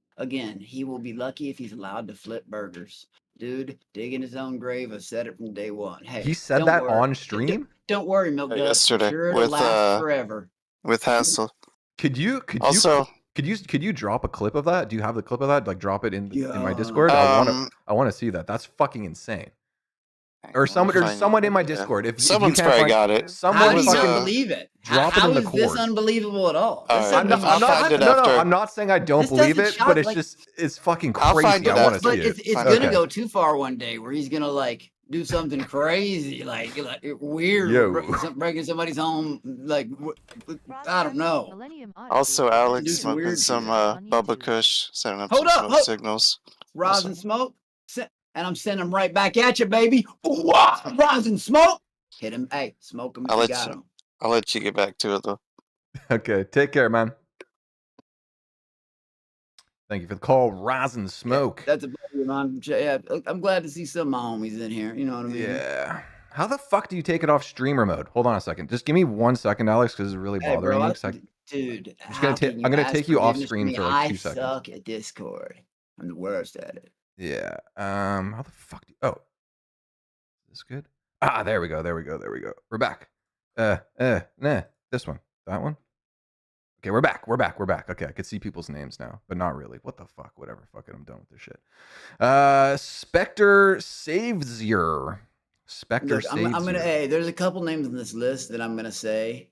he will be lucky if he's allowed to flip burgers. Dude, digging his own grave. I've said it from day one. Hey, He said don't that worry. on stream. Don't worry, Milk Duds. yesterday Sure, it'll with last forever. with Hassel. Could you Also, could you drop a clip of that? Do you have the clip of that? Like drop it in my Yeah. Discord. I want to see that. That's fucking insane. Or someone in my Discord. If someone's you can't probably find, got it. someone How do you fucking not believe it? drop it How in the is this cord. unbelievable at all? All This right, doesn't I'll find it after. I'm not saying I don't This believe doesn't it, shock, but it's like- just it's fucking I'll crazy. find it I want to after. see But it. it's Okay. gonna go too far one day where he's gonna like do something crazy, like weird, Yo. breaking somebody's home. Like I don't know. Millennium Also, Odyssey. Alex Do some smoking weird some shit. On Bubba YouTube. Kush, setting up Hold some up, smoke hold- signals. Rise and smoke, and I'm sending them right back at you, baby. Ooh, rise and smoke. Hit him, hey, smoke him if I'll you let got you- him. I'll let you get back to it though. Okay. Take care, man. Thank you for the call, Rise and Smoke. That's a buddy of mine. Yeah, I'm glad to see some of my homies in here. You know what I mean? Yeah. How the fuck do you take it off streamer mode? Hold on a second. Just give me 1 second, Alex, because it's really Hey, bothering bro, me. 'Cause dude, I'm gonna take you off screen for like 2 seconds. I suck at Discord. I'm the worst at it. Yeah. How the fuck do is this good? Ah, there we go. We're back. Nah. This one. That one. Okay, we're back. Okay, I could see people's names now, but not really. What the fuck? Whatever. Fuck it. I'm done with this shit. Spectre Savior. Look, I'm gonna. Hey, there's a couple names on this list that I'm gonna say.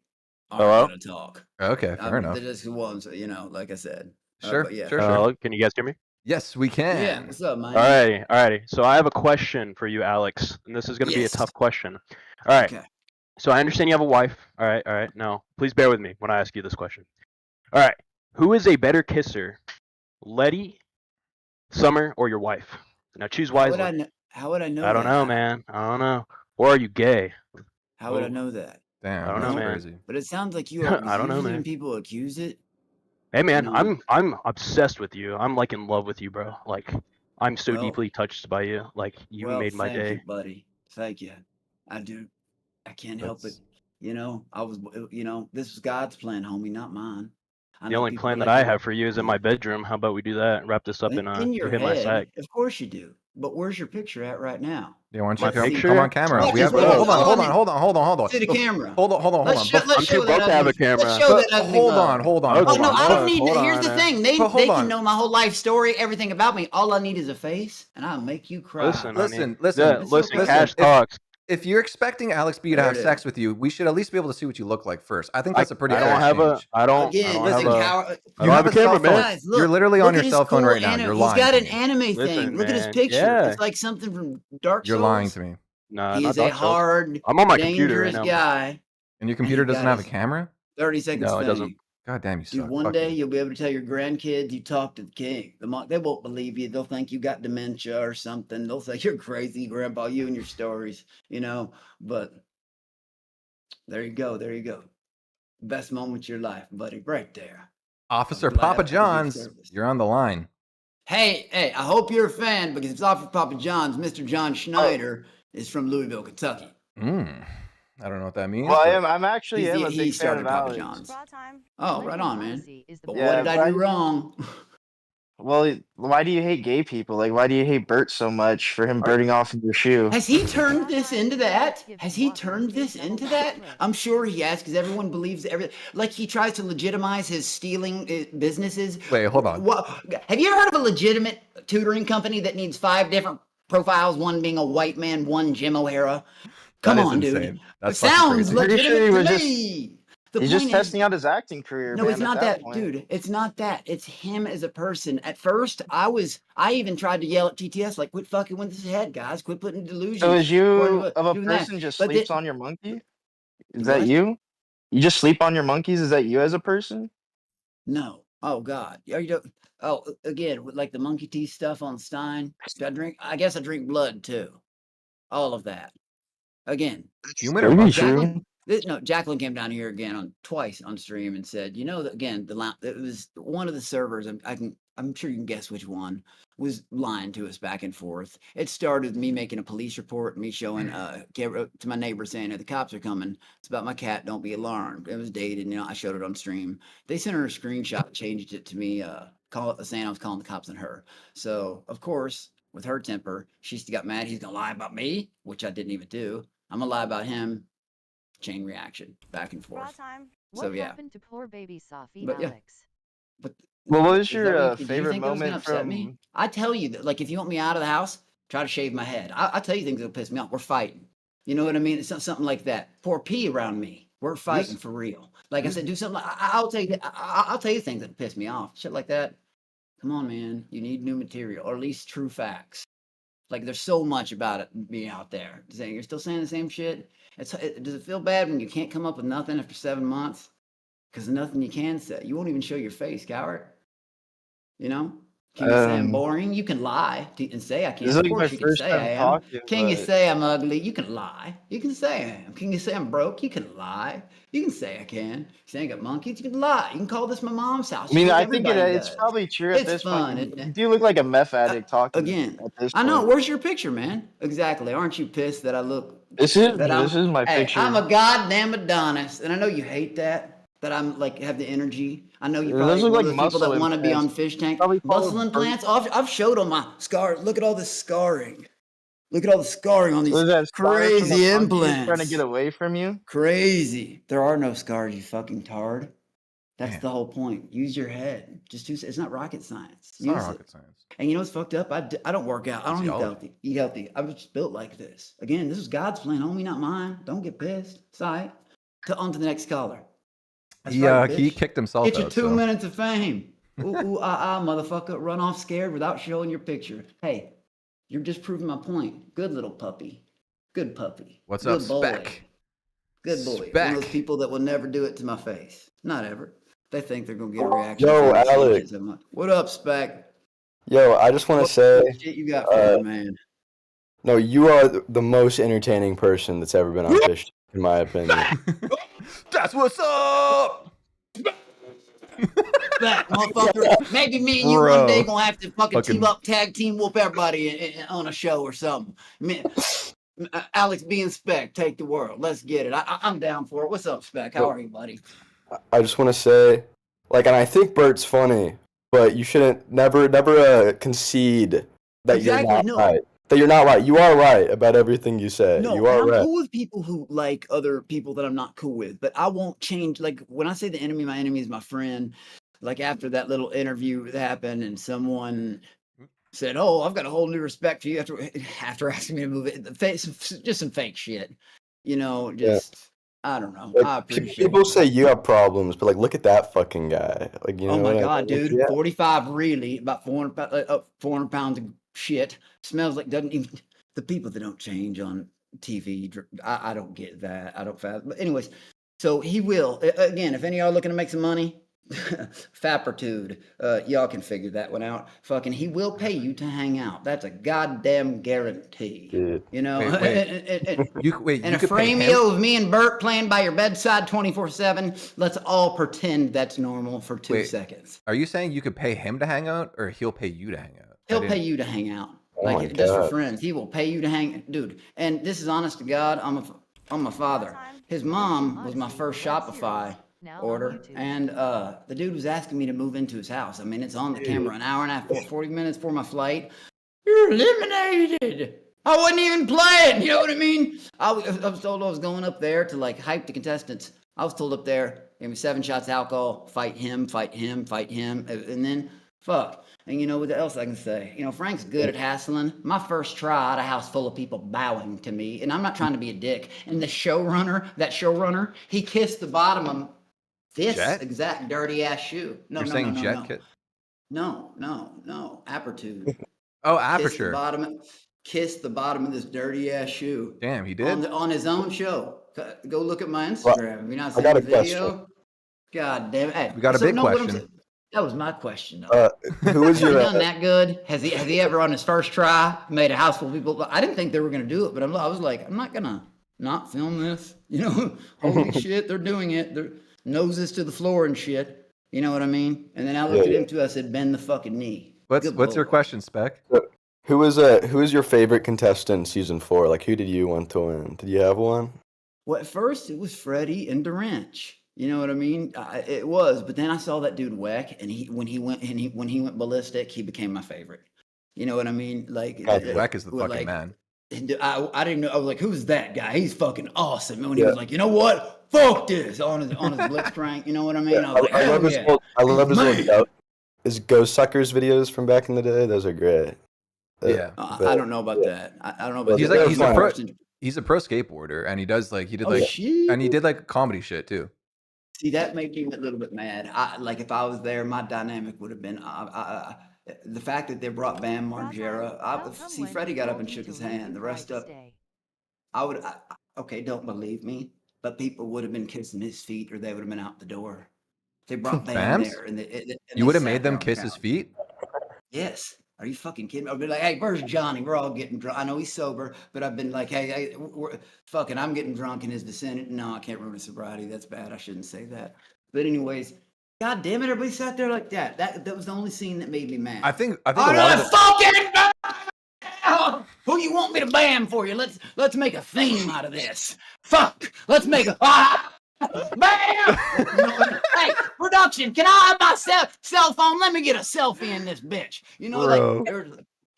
Hello? I'm gonna talk. Okay, fair enough. They're just ones, like I said. Sure, but yeah. sure. Hello? Can you guys hear me? Yes, we can. Yeah. What's up, man? Alrighty. So I have a question for you, Alex, and this is going to be a Yes. tough question. All right. Okay. So I understand you have a wife. All right. No, please bear with me when I ask you this question. All right. Who is a better kisser, Letty, Summer, or your wife? Now choose wisely. How would I know? I don't know, man. I don't know. Or are you gay? How would I know that? Damn, I don't know, that's man. crazy. But it sounds like you are. I don't know, usually man. When people accuse it. Hey, man, No. I'm obsessed with you. I'm like in love with you, bro. Like, I'm so Well, deeply touched by you. Like you well, made my thank day. you, buddy. Thank you. I do. I can't help it. That's You know, this was God's plan, homie, not mine. I The know only people plan that like I you. have for you is in my bedroom. How about we do that? Wrap this up and In you your hit my sack. head, of course you do. But where's your picture at right now? Yeah, why don't My you come picture? on camera? Let's We just have. wait. Hold on, All I need- hold on. To the camera. Hold on. Let's show I'm too that broke to have a ugly. camera. Let's show that But ugly hold mug. on. Oh no, I don't on, need. hold Here's on, the thing. They But hold can on. know my whole life story, everything about me. All I need is a face, and I'll make you cry. Listen, honey. Listen. Yeah, listen. okay. Cash talks. If you're expecting Alex B to There have it sex is. with you, we should at least be able to see what you look like first. I think that's a pretty I fair don't have a. exchange. I don't. Again, I listen, don't have a. Coward. I You don't have have a camera, cell phone. man. Guys, look, You're literally on look your at his cell phone cool right now. anime. You're He's lying got to an me. anime thing. Listen, Look at his man. picture. Yeah. It's like something from Dark You're Souls. lying to me. Nah, He not is a Dark Souls. hard, I'm on my computer right dangerous now. guy. And your computer he got doesn't have a his camera? 30 seconds No, it fame. doesn't. God damn, you Dude, suck. one Fuck day you. you'll be able to tell your grandkids you talked to the king. They won't believe you. They'll think you got dementia or something. They'll say you're crazy, Grandpa. You and your stories, But there you go. There you go. Best moment of your life, buddy. Right there. Officer I'm glad Papa I could be of John's, service. you're on the line. Hey, I hope you're a fan because it's off of Papa John's. Mr. John Schneider is from Louisville, Kentucky. I don't know what that means. Well, but I'm actually He's am the- a he big fan started of Papa Alex. John's. Bra time. Oh, right Millennial on, man. Odyssey is the But best. what Yeah, did I but do wrong? Well, why do you hate gay people? Like, why do you hate Bert so much for him birding off of your shoe? Has he turned this into that? Has he turned this into that? I'm sure he has, because everyone believes everything. Like he tries to legitimize his stealing businesses. Wait, hold on. What? Have you ever heard of a legitimate tutoring company that needs 5 different profiles? One being a white man, one Jim O'Hara. Come That is on, dude. insane. That's It fucking sounds crazy. Pretty sure legitimate he to was just- me. The He's just point is, testing out his acting career. no, man, it's at not that, point. dude. It's not that. It's him as a person. At first, I even tried to yell at TTS, like, quit fucking with his head, guys. Quit putting delusions. So is you Quit of a doing that. person just But sleeps then- on your monkey? Is that What? you? You just sleep on your monkeys? Is that you as a person? No. Oh God. Are you don't? Oh, again, with like the monkey teeth stuff on Stein. I guess I drink blood too. All of that. Again. Human or Maybe monkey? true. Jacqueline came down here again twice on stream and said, again, it was one of the servers. I'm sure you can guess which one was lying to us back and forth. It started with me making a police report, me showing to my neighbor saying, the cops are coming. It's about my cat. Don't be alarmed. It was dated. I showed it on stream. They sent her a screenshot, changed it to me, saying I was calling the cops on her. So of course, with her temper, she got mad. He's gonna lie about me, which I didn't even do. I'm gonna lie about him. Chain reaction, back and Bra forth. time. So What yeah. happened to poor baby Sophie But, yeah. Alex? But Well, what was is that your what do you favorite think that was gonna moment upset me? from? I tell you that, like, if you want me out of the house, try to shave my head. I tell you things that'll piss me off. We're fighting. You know what I mean? It's something like that. Pour pee around me. We're fighting for real. Like I said, do something. I'll tell you. I'll tell you things that piss me off. Shit like that. Come on, man. You need new material, or at least true facts. Like there's so much about it being out there. Saying you're still saying the same shit. Does it feel bad when you can't come up with nothing after 7 months? Because nothing you can say. You won't even show your face, coward. Can you say I'm boring? You can lie and say I can't. This is Of like my course you can first say I time am. talking. Can you but- say I'm ugly? You can lie. You can say I am. Can you say I'm broke? You can lie. You can say I can. You say I got monkeys? You can lie. You can call this my mom's house. I mean, Shit, I think everybody it's does. probably true at It's this fun, point. isn't You it? do look like a meth addict talking Again, at this I point. know. Where's your picture, man? Exactly. Aren't you pissed that I look? This is that I'm- this is my Hey, picture. I'm a goddamn Adonis, and I know you hate that. That I'm like have the energy. I know you Those probably look one like of those people muscle that want to be on implants. Fish Tank. Probably Muscle follow implants. I've showed on my scar. Look at all this scarring. Look at all the scarring on these Was that scars from crazy the monkey implants. trying to get away from you? Crazy. There are no scars, you fucking tard. That's Man. the whole point. Use your head. It's not rocket science. It's not Use it. rocket science. And you know what's fucked up? I don't work out. I don't Physiology. eat healthy. I was just built like this. Again, this is God's plan, homie, not mine. Don't get pissed. It's all right. On to the next caller. That's He right, he bitch. kicked himself Get your out. 2 so. minutes of fame. Ooh, motherfucker. Run off scared without showing your picture. Hey, you're just proving my point. Good little puppy. Good puppy. What's Good up, boy. Spec? Good boy. One Spec. of those people that will never do it to my face. Not ever. They think they're gonna get a reaction. Yo, if I change it Alex. so much. What up, Spec? Yo, I just want What to say, shit you got for me, man? no, you are the most entertaining person that's ever been on Fish, in my opinion. That's what's up. respect, motherfucker. Maybe me and you one day gonna have to fucking team Fucking- up, tag team, whoop everybody on a show or something. Alex B and Spec, take the world. Let's get it. I'm down for it. What's up, Spec? How are you, buddy? I just want to say, like, and I think Bert's funny, but you shouldn't never concede that you're not right. That you're not right. You are right about everything you say. No, you are I'm right. cool with people who like other people that I'm not cool with, but I won't change. Like when I say the enemy, my enemy is my friend. Like after that little interview that happened, and someone said, "Oh, I've got a whole new respect for you," after asking me to move it, just some fake shit, you know. Just I don't know. Like, I appreciate people it. say you have problems, but like, look at that fucking guy. Like, you know Oh my what god, I mean? dude, Yeah. 45 really, about 400 pounds of shit. Smells like doesn't even. The people that don't change on TV, I don't get that. I don't fast. But anyways, so he will again. If any of y'all looking to make some money, Fappertude, y'all can figure that one out. Fucking, he will pay you to hang out. That's a goddamn guarantee. Dude. You know, Wait, and you a could pay him? frameo of me and Bert playing by your bedside 24/7. Let's all pretend that's normal for 2 seconds. Are you saying you could pay him to hang out, or he'll pay you to hang out? He'll pay you to hang out. Oh my Like just for God. friends. He will pay you to hang, dude. And this is honest to God. I'm a father. His mom was my first Shopify order, and the dude was asking me to move into his house. I mean, it's on the camera. An hour and a half, 40 minutes for my flight. You're eliminated. I wasn't even playing. You know what I mean? I was told I was going up there to like hype the contestants. I was told up there, give me 7 shots of alcohol, fight him, fight him, fight him, and then fuck. And you know what else I can say? You know, Frank's good at hassling. My first try, I had a house full of people bowing to me, and I'm not trying to be a dick. And the showrunner, he kissed the bottom of this exact dirty ass shoe. No, You're no, saying no, Jet no, kit? no. Apertude. Oh, Kissed the Aperture. kissed the bottom of this dirty ass shoe. Damn, he did. On his own show. Go look at my Instagram. Have you not I seen got the a question. video? God damn it. Hey, We got a so, big no, what I'm question. saying- That was my question. Though. Who was Has he your? done that good? Has he ever on his first try made a house full of people? I didn't think they were gonna do it, but I was like, I'm not gonna not film this. You know, holy shit, they're doing it. Their noses to the floor and shit. You know what I mean? And then I looked at him too. I said, bend the fucking knee. What's your question, Spec? Who was your favorite contestant in season 4? Like, who did you want to win? Did you have one? Well, at first it was Freddie and Durant. You know what I mean? It was, but then I saw that dude Weck, and when he went ballistic, he became my favorite. You know what I mean? Like Weck is the fucking like, man. And I didn't know. I was like, "Who's that guy? He's fucking awesome." And when he was like, "You know what? Fuck this!" on his blitz crank. You know what I mean? I was like, I love his yeah. I love his ghost suckers videos from back in the day. Those are great. Yeah. I don't know about that. I don't know about He's that. like he's a pro skateboarder, and he does like he did like comedy shit too. See, that made me a little bit mad. Like if I was there, my dynamic would have been the fact that they brought Bam Margera. See, Freddie got up and shook his hand. The rest of okay, don't believe me, but people would have been kissing his feet, or they would have been out the door. They brought Bam there, and you would have made them kiss his feet. Yes. Are you fucking kidding me? I'd be like, hey, where's Johnny? We're all getting drunk. I know he's sober, but I've been like, hey, I'm getting drunk in his vicinity. No, I can't ruin his sobriety. That's bad. I shouldn't say that. But anyways, God damn it, everybody sat there like that. That was the only scene that made me mad. I think a lot of who you want me to ban for you? Let's make a theme out of this. Fuck. Let's make a bam! Hey, production, can I have my cell phone? Let me get a selfie in this bitch. You know, like,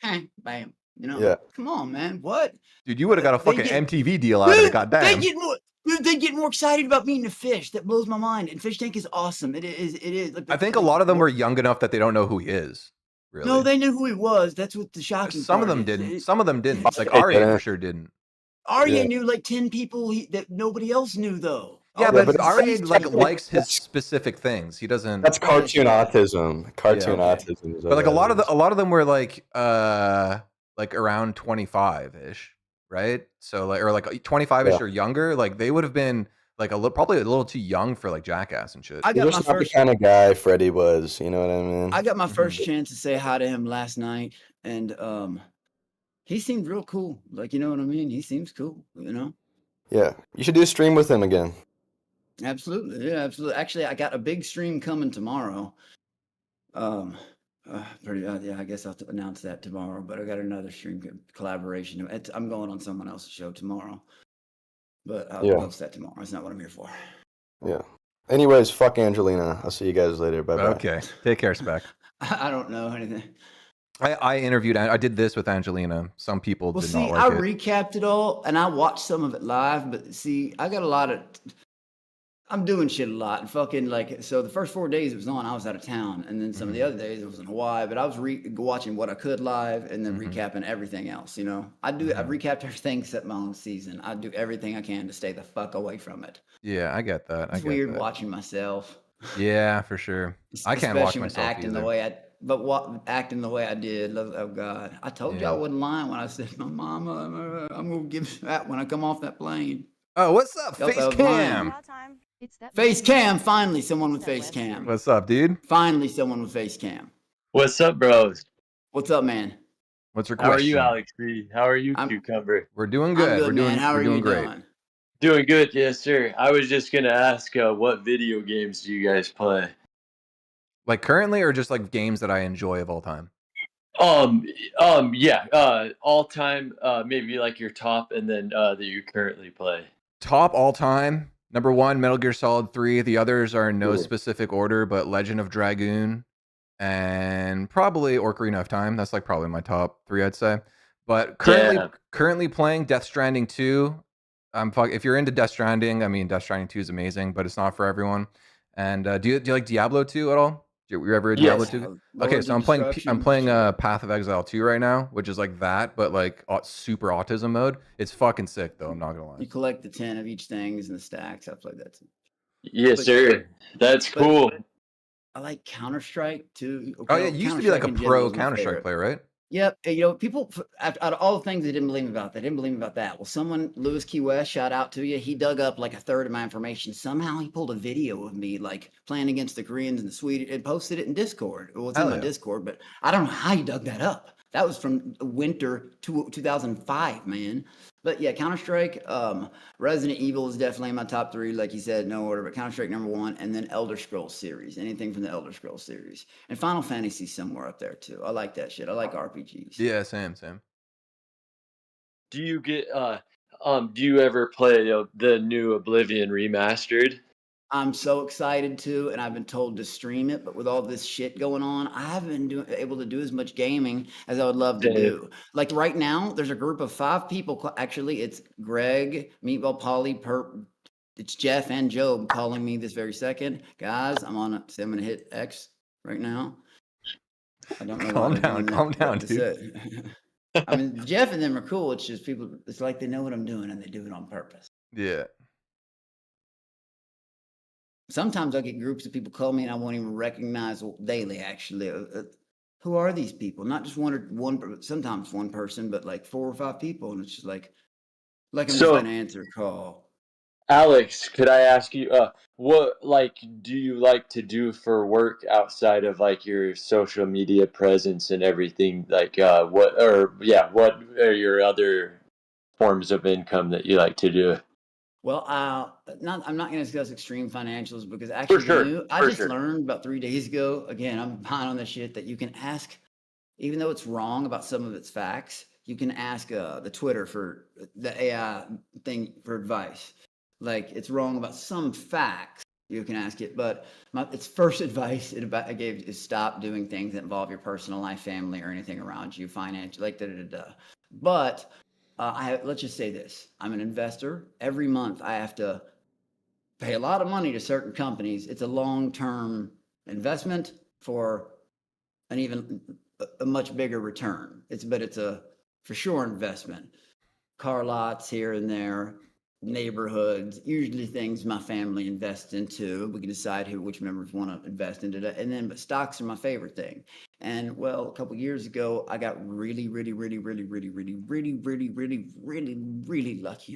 hey, bam. You know, come on, man. What? Dude, you would have got a fucking MTV deal out of it, goddamn. They get more excited about meeting a fish. That blows my mind. And Fishtank is awesome. It is. Like, I think a lot of them were young enough that they don't know who he is. Really. No, they knew who he was. That's what the shocking Some of them didn't. Some of them didn't. Like Arya for sure didn't. Arya knew like 10 people that nobody else knew though. Yeah, but Arya likes his specific things. He doesn't. That's cartoon autism. Cartoon autism. But like a lot of them were like around 25-ish, right? So like 25-ish or younger. Like they would have been like probably a little too young for like Jackass and shit. I got my not the kind of guy Freddie was. You know what I mean? I got my first chance to say hi to him last night, and he seemed real cool. Like, you know what I mean? He seems cool. You know? Yeah, you should do a stream with him again. Absolutely, yeah, absolutely. Actually, I got a big stream coming tomorrow. Yeah, I guess I'll announce that tomorrow. But I got another stream collaboration. I'm going on someone else's show tomorrow, but I'll Yeah. post that tomorrow. That's not what I'm here for. Yeah. Anyways, fuck Angelina. I'll see you guys later. Bye bye. Okay. Take care, Spec. I don't know anything. I interviewed. I did this with Angelina. Some people did not like I it. recapped it all, and I watched some of it live. But see, I got a lot of. I'm doing shit a lot, and fucking like. So the first 4 days it was on, I was out of town, and then some of the other days it was in Hawaii. But I was watching what I could live, and then recapping everything else. You know, I've recapped everything except my own season. I do everything I can to stay the fuck away from it. Yeah, I get that. It's weird watching myself. Yeah, for sure. I can't watch Especially when myself acting either. the way acting the way I did. Oh God, I told you I wasn't lying when I said my mama. I'm gonna give that when I come off that plane. Oh, what's up, Yep, Face Cam? Face Cam. Finally, someone with Face Cam. What's up, dude? Finally, someone with Face Cam. What's up, bros? What's up, man? What's your How question? are you, Alex B? How are you, Cucumber? We're doing good. I'm good, man. How are you great. Doing good, yes, sir. I was just gonna ask, what video games do you guys play? Like currently, or just like games that I enjoy of all time? Yeah. All time, maybe like your top, and then that you currently play. Top all time. Number 1, Metal Gear Solid 3. The others are in no Cool. specific order, but Legend of Dragoon and probably Ocarina of Time. That's like probably my top 3, I'd say. But currently playing Death Stranding 2. If you're into Death Stranding, I mean Death Stranding 2 is amazing, but it's not for everyone. And do you like Diablo 2 at all? You ever Diablo 2? Okay, so I'm playing Path of Exile 2 right now, which is like that, but like super autism mode. It's fucking sick though. I'm not gonna lie. You collect the 10 of each things and the stacks. I played that too. Yes, sir. That's cool. I like Counter-Strike too. Oh yeah, you used to be like a pro Counter-Strike player, right? Yep. You know, people, out of all the things they didn't believe me about, that. Well, Lewis Key West, shout out to you. He dug up like a third of my information. Somehow he pulled a video of me like playing against the Koreans and the Swedes and posted it in Discord. Well, it's in my Discord, but I don't know how he dug that up. That was from winter 2005, man. But yeah, Counter-Strike, Resident Evil is definitely in my top 3, like you said, no order, but Counter-Strike number 1, and then Elder Scrolls series, anything from the Elder Scrolls series. And Final Fantasy somewhere up there too. I like that shit. I like RPGs. Yeah, same. Do you get do you ever play the new Oblivion remastered? I'm so excited to, and I've been told to stream it, but with all this shit going on, I haven't been able to do as much gaming as I would love to do. Like right now, there's a group of 5 people. Actually, it's Greg, Meatball, Polly, Perp. It's Jeff and Job calling me this very second. Guys, I'm going to hit X right now. I don't know. Calm down, dude. I mean, Jeff and them are cool. It's just people, it's like they know what I'm doing and they do it on purpose. Yeah. Sometimes I get groups of people call me and I won't even recognize daily, actually. Who are these people? Not just sometimes one person, but like 4 or 5 people. And it's just like I'm just going to answer a call. Alex, could I ask you, what do you like to do for work outside of like your social media presence and everything? Like, what are your other forms of income that you like to do? Well, I'm not going to discuss extreme financials because actually, I just learned about 3 days ago. Again, I'm behind on this shit that you can ask, even though it's wrong about some of its facts. You can ask the Twitter for the AI thing for advice. Like it's wrong about some facts. You can ask it, but its first advice I gave is stop doing things that involve your personal life, family, or anything around you, financial, like But let's just say this: I'm an investor. Every month, I have to pay a lot of money to certain companies. It's a long-term investment for a much bigger return. But it's a for sure investment. Car lots here and there. Neighborhoods, usually things my family invests into. We can decide which members want to invest into that. And then, but stocks are my favorite thing. And well, a couple years ago, I got really lucky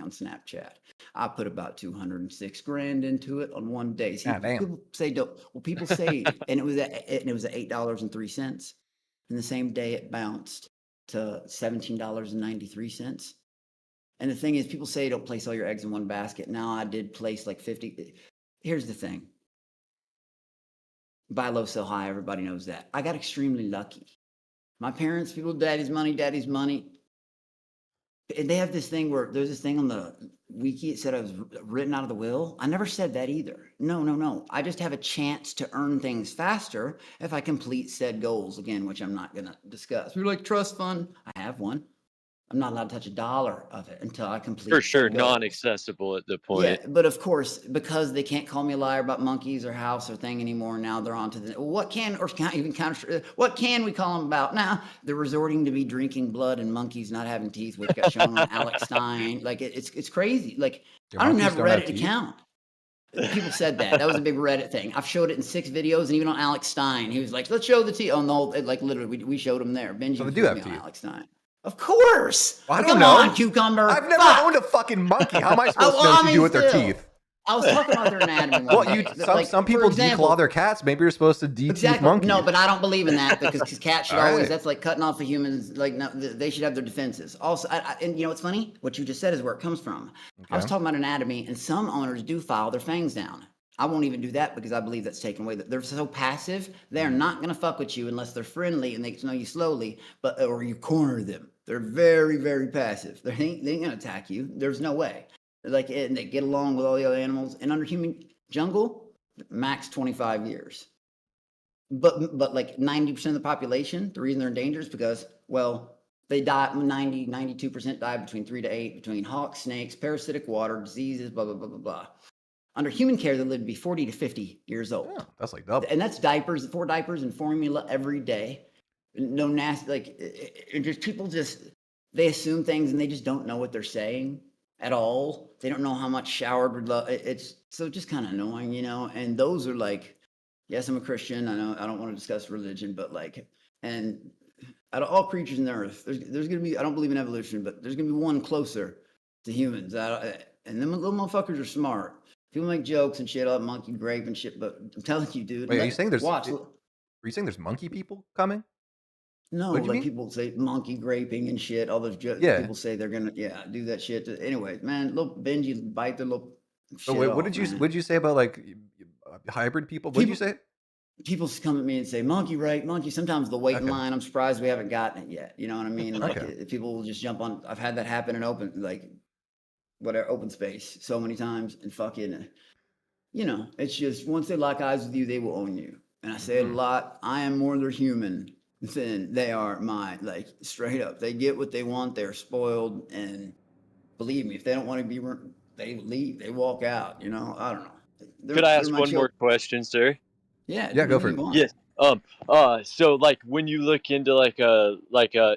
on Snapchat. I put about 206 grand into it on one day. See, people say people say, and it was at $8.03. And the same day it bounced to $17.93. And the thing is, people say don't place all your eggs in one basket. Now I did place like 50. Here's the thing. Buy low, sell high. Everybody knows that. I got extremely lucky. My parents, people, daddy's money. And they have this thing where there's this thing on the wiki. It said I was written out of the will. I never said that either. No. I just have a chance to earn things faster if I complete said goals again, which I'm not going to discuss. We're like trust fund. I have one. I'm not allowed to touch a dollar of it until I complete. For sure, said goals. non-accessible at the point. Yeah, but of course, because they can't call me a liar about monkeys or house or thing anymore, now they're on to the what can we call them about now? They're resorting to me drinking blood and monkeys not having teeth, which got shown on Alex Stein. Like it's crazy. Like Your I don't monkeys have don't have Reddit teeth? account. People said that. That was a big Reddit thing. I've showed it in 6 videos, and even on Alex Stein, he was like, "Let's show the teeth." Oh no, like literally, we showed him there. Benji So they was do with have me on teeth. Alex Stein. Of course. I don't Come know. on, cucumber. I've never Fuck. owned a fucking monkey. How am I supposed to know Well, what I to mean, do with their still. teeth? I was talking about their anatomy. Well, one day. some for people example, declaw their cats. Maybe you're supposed to de-teeth Exactly. monkeys. No, but I don't believe in that because cats should All always. right. That's like cutting off a human's. Like no, they should have their defenses. Also, and you know what's funny? What you just said is where it comes from. I was Okay. talking about anatomy, and some owners do file their fangs down. I won't even do that because I believe that's taken away. They're so passive. They're not going to fuck with you unless they're friendly and they get to know you slowly, or you corner them. They're very, very passive. They ain't going to attack you. There's no way. Like, and they get along with all the other animals. And under human jungle, max 25 years. But like 90% of the population, the reason they're endangered is because, well, they die 92% die between 3 to 8 between hawks, snakes, parasitic water, diseases, blah, blah, blah, blah, blah. Under human care, they live to be 40 to 50 years old. Yeah, that's like double. And that's 4 diapers and formula every day. No nasty, like, just people they assume things and they just don't know what they're saying at all. They don't know how much showered with love. It's so just kind of annoying, you know? And those are like, yes, I'm a Christian. I know I don't want to discuss religion, but like, and out of all creatures in the earth, there's going to be, I don't believe in evolution, but there's going to be one closer to humans. And them little motherfuckers are smart. People make jokes and shit about monkey grape and shit, but I'm telling you, dude. Wait, are you saying there's? Watch. Are you saying there's monkey people coming? No, What do you like mean? people say monkey graping and shit. All those jokes. Yeah. People say they're gonna do that shit. Anyway, man, little Benji bite their little So shit wait, off, what did you man. what did you say about like hybrid people? What did you say? People come at me and say monkey rape, monkey. Sometimes the wait in Okay. line. I'm surprised we haven't gotten it yet. You know what I mean? Like Okay. people will just jump on. I've had that happen in open space so many times and fucking. You know, it's just once they lock eyes with you, they will own you. And I say it a lot. I am more their human than they are mine. Like straight up, they get what they want. They're spoiled, and believe me, if they don't want to be, they leave. They walk out. You know, I don't know. Could I ask one more question, sir? Yeah, Yeah, go for it. Yes. So like when you look into like a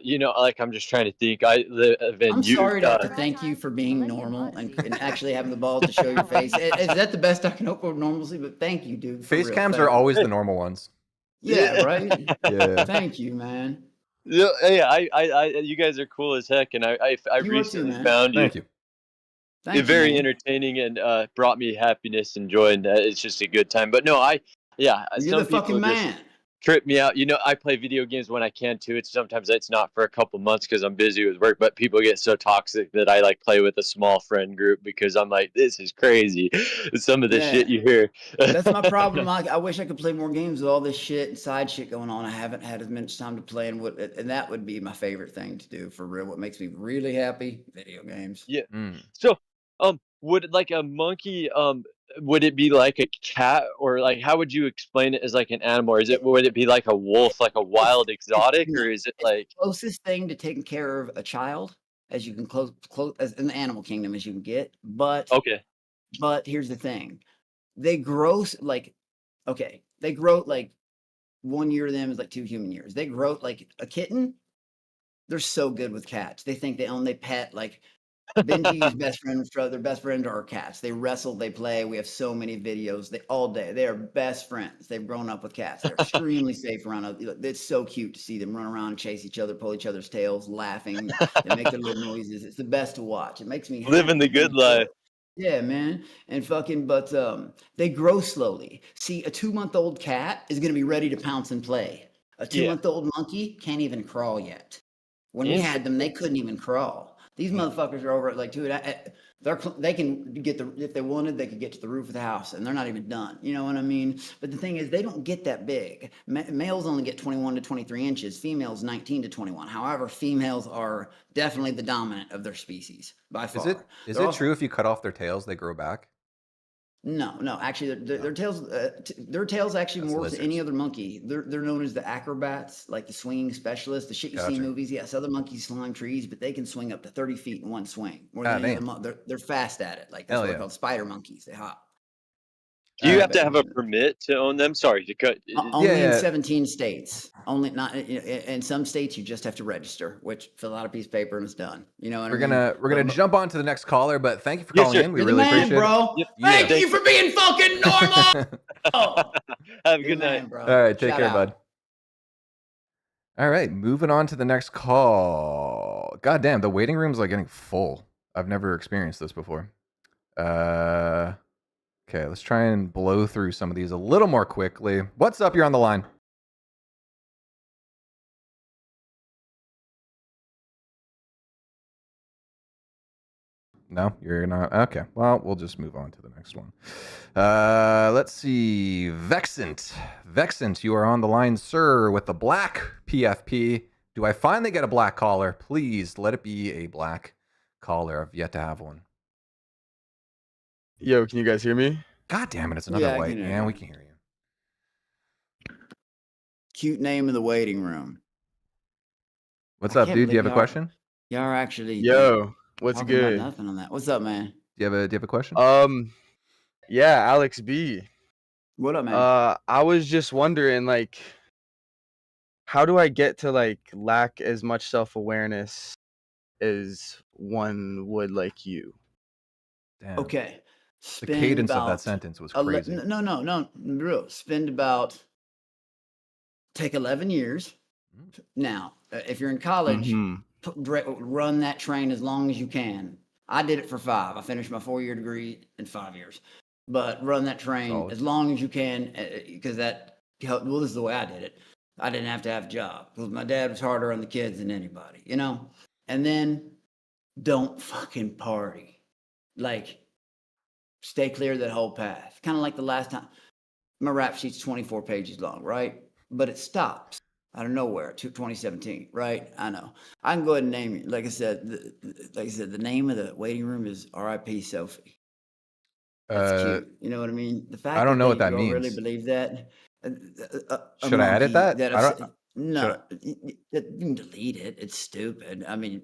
you know, like I'm just trying to think. I live in I'm Utah. sorry to have to thank you for being normal and actually having the balls to show your face. Is that the best I can hope for normalcy? But thank you, dude. for Face real. cams Thank are you. always the normal ones. Yeah, right. Yeah. Thank you, man. Yeah, you guys are cool as heck, and I You are too, recently man. found you. Thank you. Thank you, Very man. entertaining and brought me happiness and joy, and it's just a good time. But no, You're some the fucking people just man. trip me out. You know, I play video games when I can too. Sometimes it's not for a couple months because I'm busy with work, but people get so toxic that I like play with a small friend group because I'm like, this is crazy. Some of the shit you hear. That's my problem. I wish I could play more games with all this shit and side shit going on. I haven't had as much time to play, and that would be my favorite thing to do for real. What makes me really happy? Video games. Yeah. So, would like a monkey, would it be like a cat, or like how would you explain it as like an animal? Or would it be like a wolf, like a wild exotic, or is it like closest thing to taking care of a child as you can close as in the animal kingdom as you can get? But okay? But here's the thing: they grow like 1 year to them is like 2 human years. They grow like a kitten. They're so good with cats. They think they pet like. Benji's best friends, their best friends are cats. They wrestle, they play. We have so many videos. All day. They are best friends. They've grown up with cats. They're extremely safe around. It's so cute to see them run around, chase each other, pull each other's tails, laughing. They make their little noises. It's the best to watch. It makes me Living the good life. Yeah, man. And but they grow slowly. See, a 2-month-old cat is gonna be ready to pounce and play. A 2-month-old monkey can't even crawl yet. When we had them, they couldn't even crawl. These motherfuckers are over at like they can get if they wanted, they could get to the roof of the house, and they're not even done. You know what I mean? But the thing is, they don't get that big. Males only get 21 to 23 inches. Females 19 to 21. However, females are definitely the dominant of their species by far. Is it true if you cut off their tails, they grow back? No. Actually, their tails actually That's more lizards. to any other monkey. They're known as the acrobats, like the swinging specialists. The shit you see in movies. Yes, other monkeys climb trees, but they can swing up to 30 feet in one swing. More than any other they're fast at it. Like that's what they're called, spider monkeys. They hop. Do you have to have a permit to own them? Sorry to cut. Only in 17 states. Only not in some states. You just have to register, which fill out a piece of paper and it's done. You know what We're I mean? we're gonna jump on to the next caller, but thank you for calling in. We You're really the man, appreciate bro. it. Thank you for being fucking normal. Have a good night, bro. All right, take Shout care, out. bud. All right, moving on to the next call. God damn, the waiting room's like getting full. I've never experienced this before. Okay, let's try and blow through some of these a little more quickly. What's up? You're on the line. No, you're not. Okay, well, we'll just move on to the next one. Let's see. Vexant, you are on the line, sir, with the black PFP. Do I finally get a black caller? Please let it be a black caller. I've yet to have one. Yo, can you guys hear me? God damn it, it's another white. Yeah, we can hear you. Cute name of the waiting room. What's up, dude? Do you have a question? Y'all are actually What's talking about good? nothing on that. What's up, man? Do you have a question? Yeah, Alex B. What up, man? I was just wondering, like, how do I get to like lack as much self-awareness as one would like you? Damn. Okay. The cadence of that sentence was crazy. No, real. Take 11 years. Now, if you're in college, run that train as long as you can. I did it for 5. I finished my 4-year degree in 5 years. But run that train as long as you can, because that helped. Well, this is the way I did it. I didn't have to have a job because my dad was harder on the kids than anybody, you know? And then don't fucking party. Like, stay clear of that whole path. Kind of like the last time. My rap sheet's 24 pages long, right? But it stops out of nowhere to 2017, right? I know. I can go ahead and name you. Like I said, the name of the waiting room is R.I.P. Sophie. That's cute. You know what I mean? The fact I don't know what that you means. Really believe that? Should I edit that? No, you can delete it. It's stupid. I mean,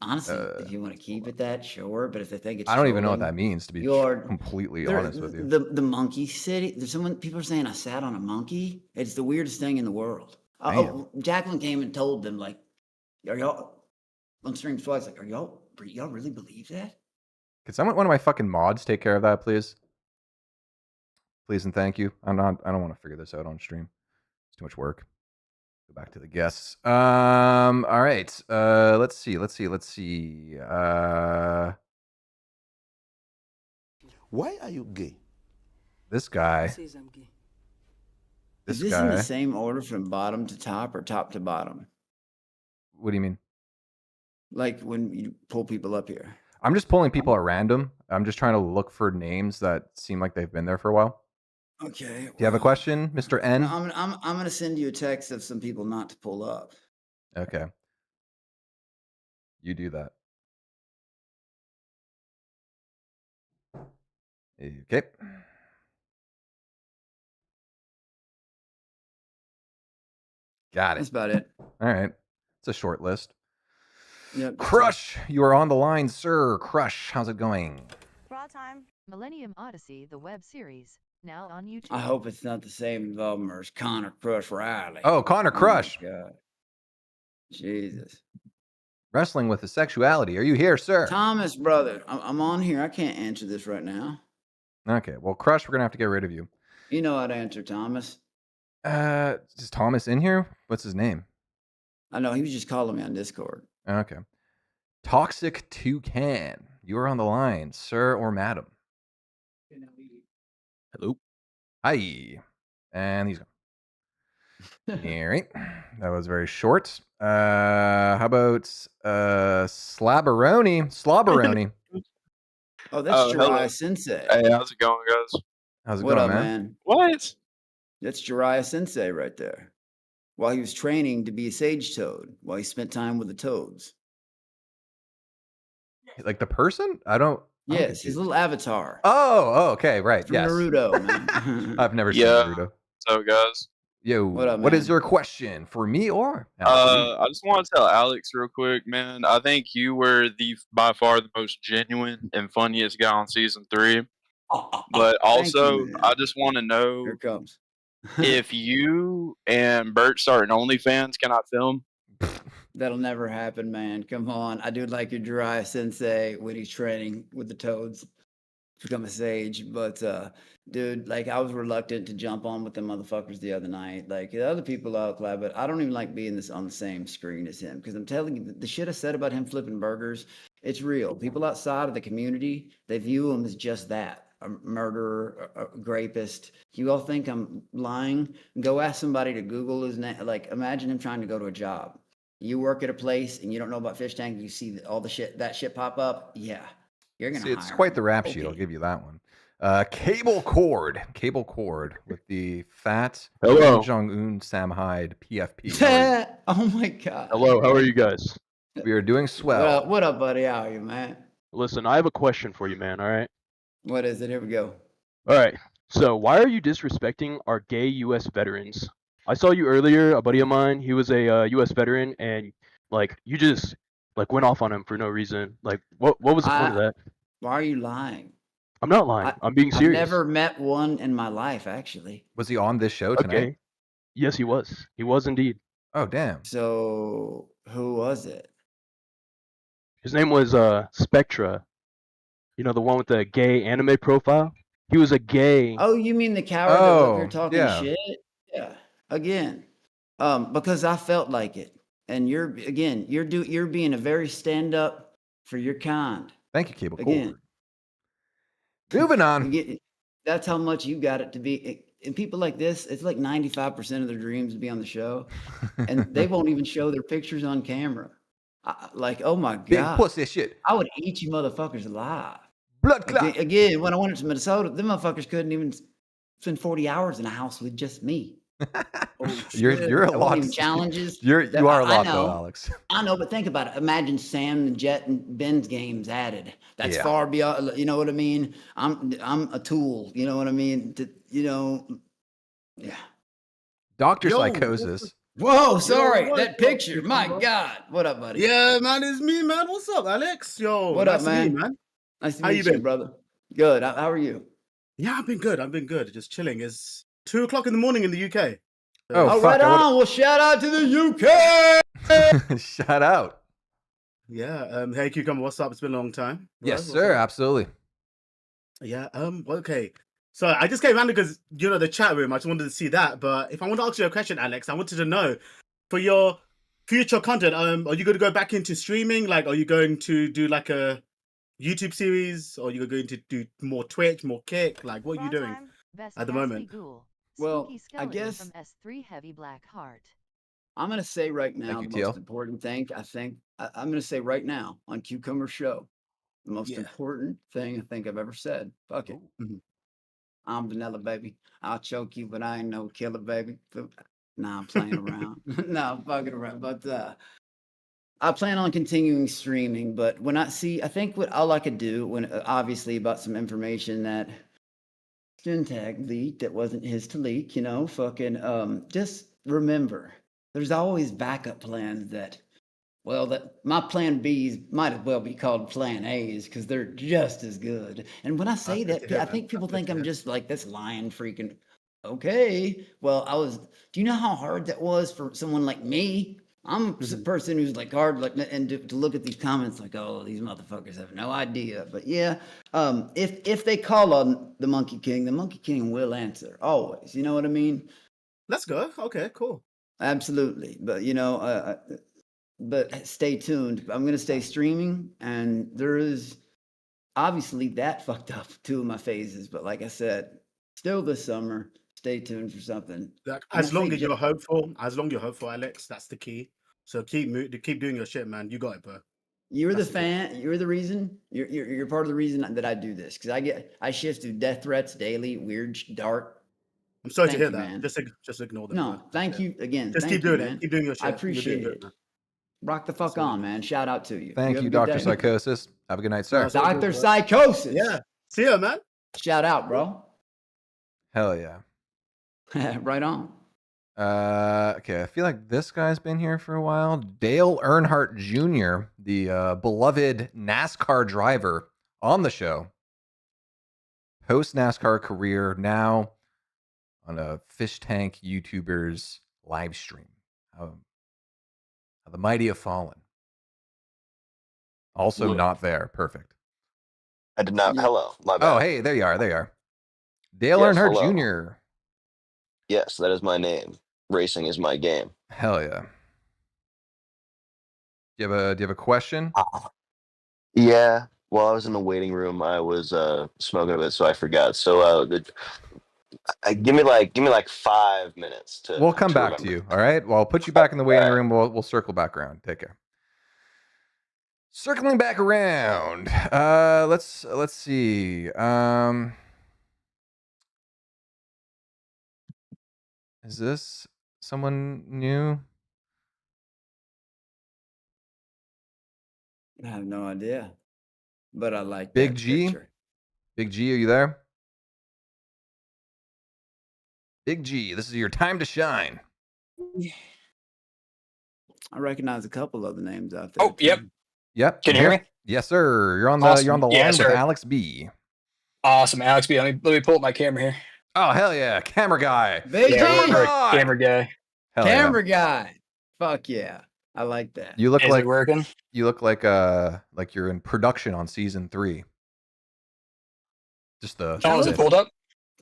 honestly, if you want to keep it that, sure. But if they think it's, I don't even know what that means, to be you're completely honest with you. The monkey city. There's people are saying I sat on a monkey. It's the weirdest thing in the world. Jacqueline came and told them, like, are y'all on stream twice? Like, y'all really believe that? Could one of my fucking mods take care of that, please? Please and thank you. I don't want to figure this out on stream. It's too much work. Go back to the guests. All right. Let's see. Why are you gay? This guy. Is this in the same order from bottom to top or top to bottom? What do you mean? Like when you pull people up here. I'm just pulling people at random. I'm just trying to look for names that seem like they've been there for a while. Okay. Do you have a question, Mr. N? No, I'm gonna send you a text of some people not to pull up. Okay. You do that. Okay. Got it. That's about it. All right. It's a short list. Yep. Crush, you are on the line, sir. Crush, how's it going? Raw time. Millennium Odyssey, the web series, now on YouTube. I hope it's not the same involvement as Connor Crush Riley. Oh, Connor Crush. Oh, God. Jesus. Wrestling with the sexuality. Are you here, sir? Thomas, brother. I'm on here. I can't answer this right now. Okay. Well, Crush, we're going to have to get rid of you. You know how to answer, Thomas. Is Thomas in here? What's his name? I know. He was just calling me on Discord. Okay. Toxic Toucan. You are on the line, sir or madam. Hello. Hi. And he's gone. All right. That was very short. How about Slobberoni? Oh, that's hello. Jiraiya Sensei. Hey, how's it going, guys? How's it What going, up, man? man? What? That's Jiraiya Sensei right there. While he was training to be a sage toad, while he spent time with the toads. Like the person? I don't. I'm Yes, his confused. little avatar. Oh, okay, right. From Yes. Naruto, man. I've never seen Yeah. Naruto. So, guys. Yo, What up, what is man? your question for me or Alex? I just want to tell Alex real quick, man. I think you were by far the most genuine and funniest guy on season 3. But also, man. I just want to know Here it comes. if you and Bert start an OnlyFans, can I film? That'll never happen, man. Come on. I do like your Jiraiya Sensei when he's training with the toads to become a sage. But dude, like I was reluctant to jump on with the motherfuckers the other night. Like the other people out glad, but I don't even like being on the same screen as him. Because I'm telling you, the shit I said about him flipping burgers, it's real. People outside of the community, they view him as just that. A murderer, a rapist. You all think I'm lying? Go ask somebody to Google his name. Like imagine him trying to go to a job. You work at a place and you don't know about Fishtank, you see all the shit pop up. Yeah, you're gonna. See, it's hire quite him. the rap sheet. I'll give you that one. Cable cord with the fat Hello. Kim Jong-un Sam Hyde PFP. Oh my god. Hello, how are you guys? We are doing swell. What up, buddy? How are you, man? Listen, I have a question for you, man, all right? What is it? Here we go. All right. So, why are you disrespecting our gay US veterans? I saw you earlier, a buddy of mine, he was a US veteran, and like you just like went off on him for no reason. Like what was the point of that? Why are you lying? I'm not lying. I'm being serious. I've never met one in my life, actually. Was he on this show tonight? Okay. Yes, he was. He was indeed. Oh, damn. So, who was it? His name was Spectra. You know, the one with the gay anime profile? He was a gay. Oh, you mean the coward that was up here talking shit? Yeah. Again. Because I felt like it. And you're being a very stand up for your kind. Thank you, Cable Again. Cord. Moving on. That's how much you got it to be. And people like this, it's like 95% of their dreams to be on the show. And they won't even show their pictures on camera. Like, oh my God. Big pussy shit. I would eat you motherfuckers alive. Blood clot. Again, when I went to Minnesota, them motherfuckers couldn't even spend 40 hours in a house with just me. You're a lot. Challenges. You are a lot know, though, Alex. I know, but think about it. Imagine Sam and Jet and Ben's games added. That's Yeah. far beyond. You know what I mean? I'm a tool. You know what I mean? Yeah. Dr. Psychosis. Whoa, sorry. what- That picture. My God. What up, buddy? Yeah, man, it's me, man. What's up, Alex? Yo, What nice up, to meet man? you, man. Nice to How meet you you, been? brother. Good. How are you? Yeah, I've been good. Just chilling. It's 2:00 in the morning in the UK. Oh, fuck. Right on. Well, shout out to the UK. Shout out. Yeah. Hey, Cucumber, what's up? It's been a long time. Yes, What's sir. up? Absolutely. Yeah. Okay. So I just came around because the chat room. I just wanted to see that. But if I want to ask you a question, Alex, I wanted to know for your future content. Are you going to go back into streaming? Like, are you going to do like a YouTube series, or are you going to do more Twitch, more Kick? Like, what are you doing at the moment? Well, I guess from S3 Heavy Black Heart. I'm going to say right now, Thank the you, most TL. important thing, I'm going to say right now on Cucumber Show, the most important thing I think I've ever said. Fuck it. I'm vanilla, baby. I'll choke you, but I ain't no killer, baby. Nah, I'm playing around. No, I'm fucking around. But I plan on continuing streaming. But I think what all I could do when obviously about some information that Fishtank leaked that wasn't his to leak, just remember there's always backup plans that my plan B's might as well be called plan A's because they're just as good. And when I say that, I think people think I'm just like this lion freaking. Okay, well, do you know how hard that was for someone like me? I'm a person who's like hard, like, and to look at these comments like, oh, these motherfuckers have no idea. But yeah, if they call on the Monkey King will answer always. You know what I mean? Let's go. Okay, cool. Absolutely. But but stay tuned. I'm gonna stay streaming, and there is obviously that fucked up 2 of my phases. But like I said, still this summer. Stay tuned for something. As long as you're hopeful, Alex, that's the key. So keep doing your shit, man. You got it, bro. You're the fan. You're the reason. You're part of the reason that I do this because I shift through death threats daily, weird, dark. I'm sorry to hear you, that. man. Just ignore them. No, bro. thank you again. Just Thank keep doing man. it. Keep doing your shit. I You're doing appreciate good, it. man. Rock the fuck on, man. Shout out to you. Thank have you, a good Dr. day. Psychosis. Have a good night, sir. Dr. Psychosis. Yeah. See ya, man. Shout out, bro. Hell yeah. Right on. Okay, I feel like this guy's been here for a while. Dale Earnhardt Jr., the beloved NASCAR driver on the show. Post NASCAR career now on a Fishtank YouTuber's live stream. How the mighty have fallen. Also not there. Perfect. I did not. Hello, my bad. Oh, hey, there you are. There you are. Dale Yes, Earnhardt hello. Jr. Yes, that is my name. Racing is my game. Hell yeah. Do you have a question? Yeah. While I was in the waiting room, I was smoking a bit, so I forgot. So give me like 5 minutes to. We'll come to back remember. to you. All right. Well, I'll put you back in the waiting room. We'll circle back around. Take care. Circling back around. Let's see. Is this someone new? I have no idea, but I like Big that G. picture. Big G, are you there? Big G, this is your time to shine. I recognize a couple of the names out there. Oh, yep. Yep. Can you hear me? Yes, sir. You're on the Awesome. line Yes, with sir. Alex B. Awesome, Alex B. Let me pull up my camera here. Oh, hell yeah. Camera guy. Big G. Camera guy. Hell Camera guy. Fuck yeah. I like that. You look Is like it working? You look like you're in production on season 3. Just the Oh, is it pulled up?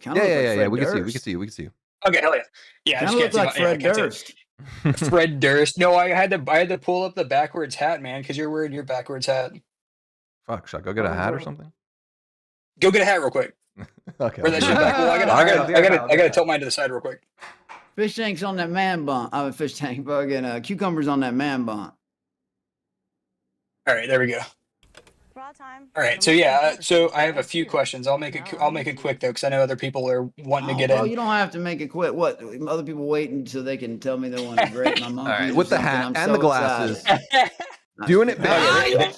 Yeah. We can see you. Okay, hell yeah. Yeah, I Kinda just look can't see like my- yeah, I Fred can't see it. Durst. Fred Durst. No, I had to pull up the backwards hat, man, because you're wearing your backwards hat. Fuck, should I go get a hat or something? Go get a hat real quick. Okay. Wear that shit back. Well, I gotta tilt mine to the side real quick. Fish tank's on that man bun. I'm a fish tank. Fucking cucumbers on that man bun. All right, there we go. All right, so yeah, so I have a few questions. I'll make it quick though, because I know other people are wanting to get bro, in. you don't have to make it quick. What? Other people waiting so they can tell me they want to grate my monkey. All right, with the hat and the glasses. Doing it big.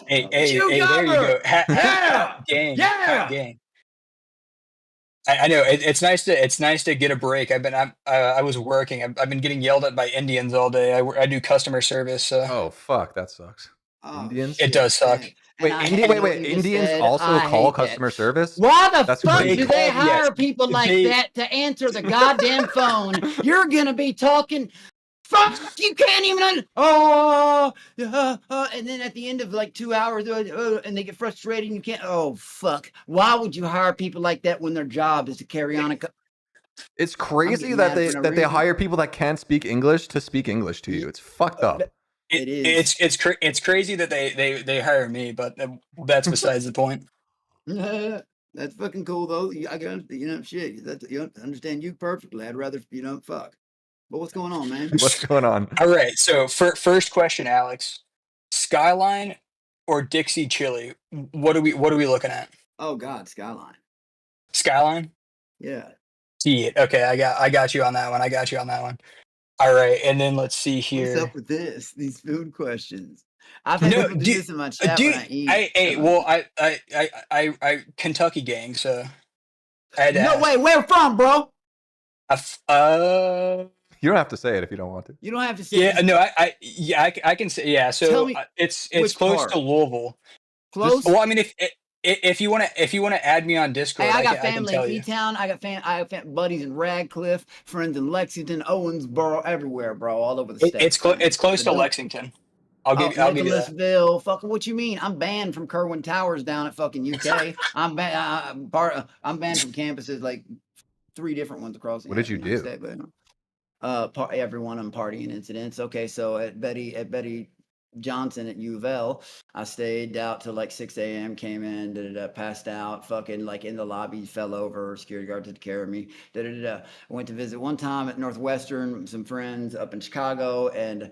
Hey, there you go. Hat gang. Hat gang. I know it's nice to get a break. I was working. I've been getting yelled at by Indians all day. I do customer service. Oh fuck, that sucks. Indians. It does suck. Wait, Indians also call customer service? Why the That's fuck crazy. do they hire people like that to answer the goddamn phone? You're gonna be talking. Fuck, you can't even. And then at the end of like 2 hours, and they get frustrated, and you can't. Oh fuck! Why would you hire people like that when their job is to carry on a? It's crazy that they hire people that can't speak English to speak English to you. It's fucked up. It is. It's crazy that they hire me, but that's besides the point. That's fucking cool though. I got shit. You understand you perfectly. I'd rather fuck. But what's going on, man? What's going on? All right. So first question, Alex: Skyline or Dixie Chili? What are we looking at? Oh God, Skyline. Skyline. Yeah. See it. Okay, I got you on that one. All right, and then let's see here. What's up with this? These food questions. I've had people do this in my chat when I eat. I Kentucky gang, so I had to No ask. way, where from, bro? You don't have to say it if you don't want to. You don't have to say Yeah, it. no, I can say yeah. Tell So me it's which close part. to Louisville. Close? Well, I mean, if you want to add me on Discord, Hey, I got I can family tell in you. E-Town. I got buddies in Radcliffe, friends in Lexington, Owensboro, everywhere, bro, all over the state. It's close to Lexington. I'll give you that. Nicholasville. Fucking what you mean? I'm banned from Kerwin Towers down at fucking UK. I'm banned from campuses like 3 different ones across. What did you do? State, but, every one of them partying incidents. Okay, so at Betty Johnson at U of L, I stayed out till like 6 a.m. Came in, passed out, fucking like in the lobby, fell over. Security guard took care of me. Went to visit one time at Northwestern, some friends up in Chicago, and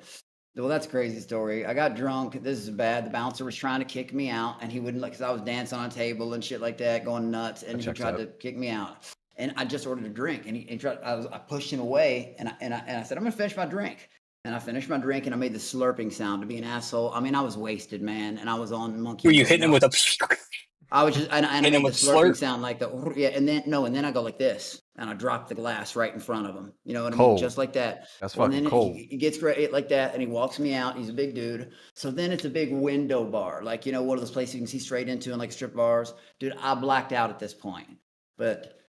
Well, that's a crazy story. I got drunk. This is bad. The bouncer was trying to kick me out, and he wouldn't because I was dancing on a table and shit like that, going nuts. And he tried to kick me out. And I just ordered a drink, and he tried. I pushed him away, and I said, "I'm gonna finish my drink." And I finished my drink, and I made the slurping sound to be an asshole. I mean, I was wasted, man, and I was on monkey. Were you hitting him with a? I was just, and I Hitting made him the with slurping slurp? sound like the, yeah, and then I go like this, and I drop the glass right in front of him. You know what I mean? Cold. Just like that. That's Well, fucking then cold. he gets great like that, and he walks me out. He's a big dude. So then it's a big window bar, like, you know, one of those places you can see straight into in like strip bars. Dude, I blacked out at this point, but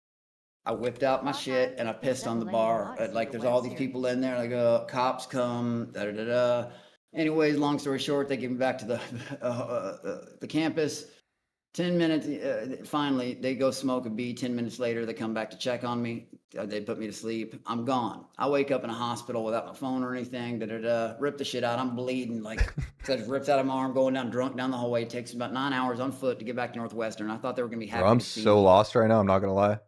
I whipped out my shit and I pissed on the bar. Like, there's all these people in there. Like, cops come. Da da da da. Anyways, long story short, they get me back to the campus. 10 minutes, finally, they go smoke a bee. 10 minutes later, they come back to check on me. They put me to sleep. I'm gone. I wake up in a hospital without my phone or anything. Rip the shit out. I'm bleeding. Like, I just ripped out of my arm, going down drunk down the hallway. It takes about 9 hours on foot to get back to Northwestern. I thought they were going to be happy Bro, I'm to see so me. lost right now. I'm not gonna lie.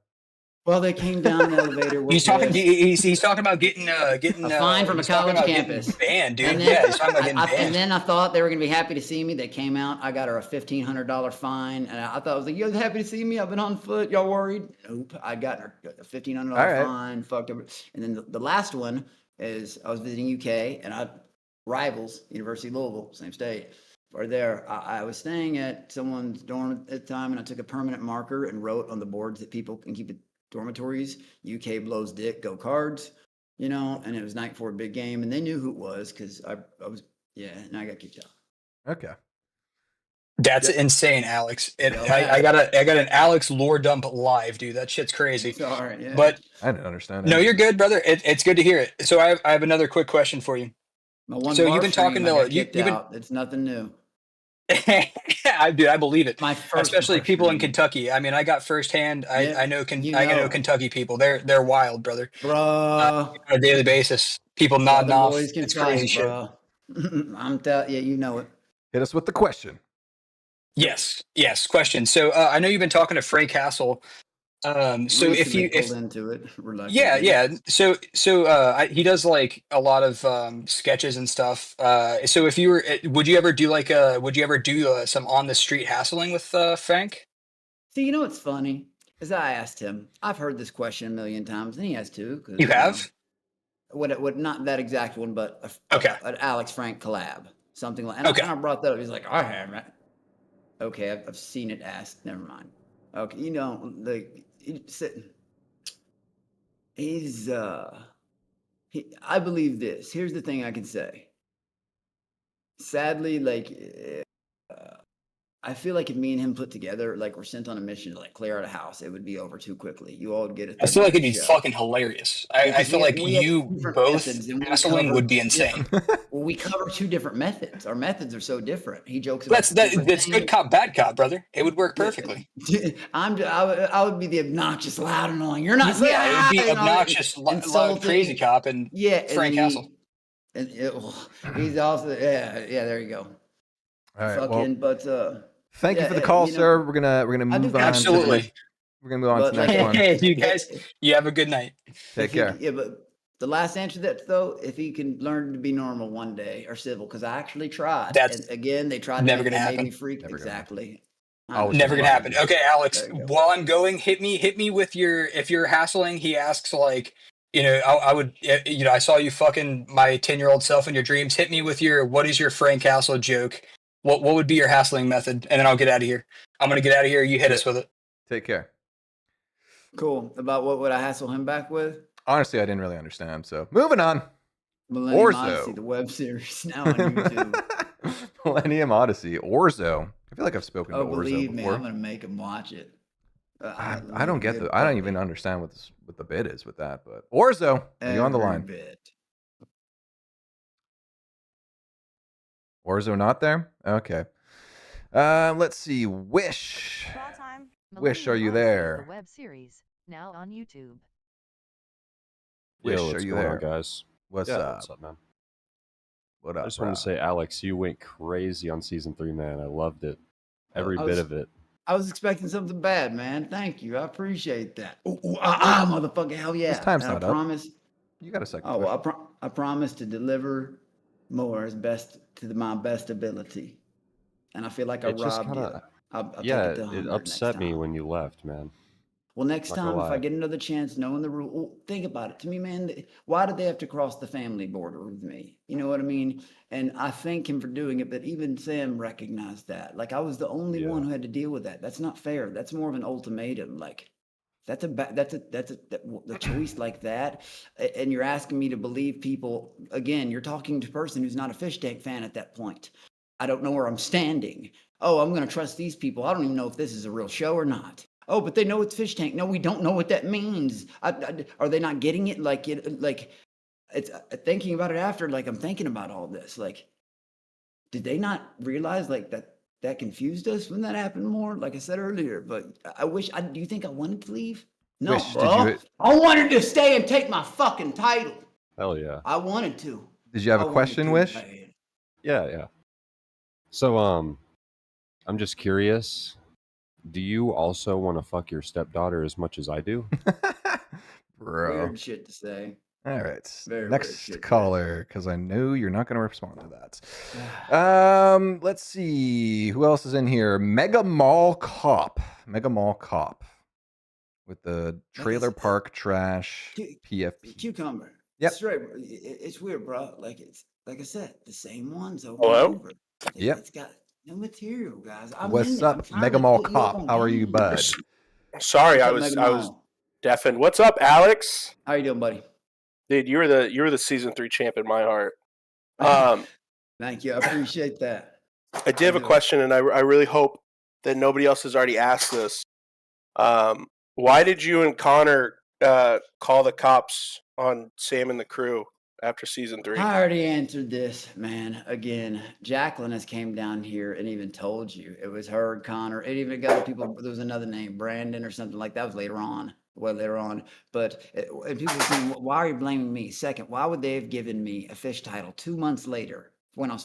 Well, they came down in the elevator. He's talking. He's talking about getting a fine from a college campus. Banned, dude. And Yeah, he's talking about getting and banned. then I thought they were going to be happy to see me. They came out. I got her a $1,500 fine. And I thought, I was like, you guys happy to see me? I've been on foot. Y'all worried? Nope. I got her a $1,500 right. fine. Fucked over. And then the last one is I was visiting UK and rivals, University of Louisville, same state. Or there, I was staying at someone's dorm at the time, and I took a permanent marker and wrote on the boards that people can keep it dormitories, UK blows dick, go Cards, you know, and it was night for a big game, and they knew who it was because I was, and I got kicked out. Okay. That's insane, Alex. I got an Alex lore dump live, dude. That shit's crazy. Sorry, yeah. But I didn't understand it. no, you're good, brother. It's good to hear it. So I have another quick question for you. My one So bar you've been stream, talking I got to kicked you've been. out. It's nothing new. Dude, I believe it. My first Especially bar people in stream. Kentucky. I mean, I got firsthand. Yeah, I know. you I know know. Kentucky people. They're wild, brother. Bruh. On a daily basis, people nodding Southern off. boys can It's crazy fight, shit. bro. I'm telling you, you know it. Hit us with the question. Yes. Question. So I know you've been talking to Frank Castle. So if Recently you pulled into it, yeah. So he does like a lot of sketches and stuff. So if you were, would you ever do some on the street hassling with Frank? See, you know what's funny? Is I asked him. I've heard this question a million times, and he has too. You have? What? Not that exact one, but an Alex Frank collab, something like. And I brought that up. He's like, I haven't. Okay, I've seen it asked. Never mind. Okay, you know, like he's I believe this. Here's the thing I can say. Sadly, like I feel like if me and him put together, like we're sent on a mission to like clear out a house, it would be over too quickly. You all would get it. I feel like it'd be fucking hilarious. I feel like you both hassling would be insane. Well, we cover two different methods. Our methods are so different. He jokes about That's good cop, bad cop, brother. It would work perfectly. I would be the obnoxious, loud, annoying. You're not. Yeah, it would be obnoxious, loud, crazy cop, and Frank Castle. And he's also there you go. All right. Fucking, Well, but thank you for the call, sir. We're gonna move on. Absolutely. We're gonna move on to the next one. Hey, you guys, you have a good night. Take care. Yeah, but the last answer to that though, if he can learn to be normal one day or civil, because I actually tried. That's and again, they tried. never to gonna make happen. me freak. Exactly. Never gonna happen. Okay, Alex. While I'm going, hit me with if you're hassling. He asks like, I would, I saw you fucking my 10-year-old self in your dreams. Hit me with what is your Frank Castle joke? What would be your hassling method? And then I'll get out of here. I'm gonna get out of here. You hit us with it. Take care. Cool. About what would I hassle him back with? Honestly, I didn't really understand. So moving on. Millennium Odyssey, the web series now on YouTube. Millennium Odyssey, Orzo. I feel like I've spoken to Orzo believe me, before. I'm gonna make him watch it. I don't get I don't even understand what the bit is with that. But Orzo, are you on the line? Orzo not there? Okay. Let's see. Wish. Wish, are you there? The web series now on YouTube. Wish, Yo, are what's you going there? on, guys? What's Yeah, up? what's up, man? What up? I just wanted to say, Alex, you went crazy on season 3, man. I loved it, every bit of it. I was expecting something bad, man. Thank you. I appreciate that. Motherfucker, hell yeah! This time's And not I up. promise. You got a second. Oh, well, I promise to deliver more as best to my best ability, and I feel like I It just robbed you. kind of, I'll take yeah, it to it 100 next upset me time. when you left, man. Well, next Not gonna time, if I lie. get another chance, knowing the rule, well, think about it. To me, man, why did they have to cross the family border with me? You know what I mean? And I thank him for doing it, but even Sam recognized that. Like, I was the only one who had to deal with that. That's not fair. That's more of an ultimatum. Like, the choice like that, and you're asking me to believe people again. You're talking to a person who's not a Fishtank fan at that point. I don't know where I'm standing. Oh, I'm going to trust these people. I don't even know if this is a real show or not. Oh, but they know it's Fishtank. No, we don't know what that means. Are they not getting it? Like it's thinking about it after. Like I'm thinking about all this. Like, did they not realize like that confused us when that happened more? Like I said earlier. But I wish. Do you think I wanted to leave? No, Wish, did bro. you? I wanted to stay and take my fucking title. Hell yeah. I wanted to. Did you have I a wanted question, to Wish? bad. Yeah. So, I'm just curious. Do you also want to fuck your stepdaughter as much as I do? Bro. Weird shit to say. All right. Very weird Next shit. caller, because I know you're not going to respond to that. Let's see. Who else is in here? Mega Mall Cop. Mega Mall Cop. With the trailer park trash PFP. Cucumber. Yep. Straight. It's weird, bro. Like it's like I said, the same ones over Hello? and over. Yep. It's got no material, guys. I'm in What's there. I'm up, trying Mega to Mall put you up Cop? on How are you, game. bud? Sorry, What's I up, was Mega I was Mall? deafened. What's up, Alex? How you doing, buddy? Dude, you were the season 3 champ in my heart. Thank you. I appreciate that. I did have a question, and I really hope that nobody else has already asked this. Why did you and Connor call the cops on Sam and the crew after season 3? I already answered this, man. Again, Jacqueline has came down here and even told you it was her, Connor. It even got people. There was another name, Brandon or something like that. Was later on. Well, later on. But and people were saying, why are you blaming me? Second, why would they have given me a fish title 2 months later when I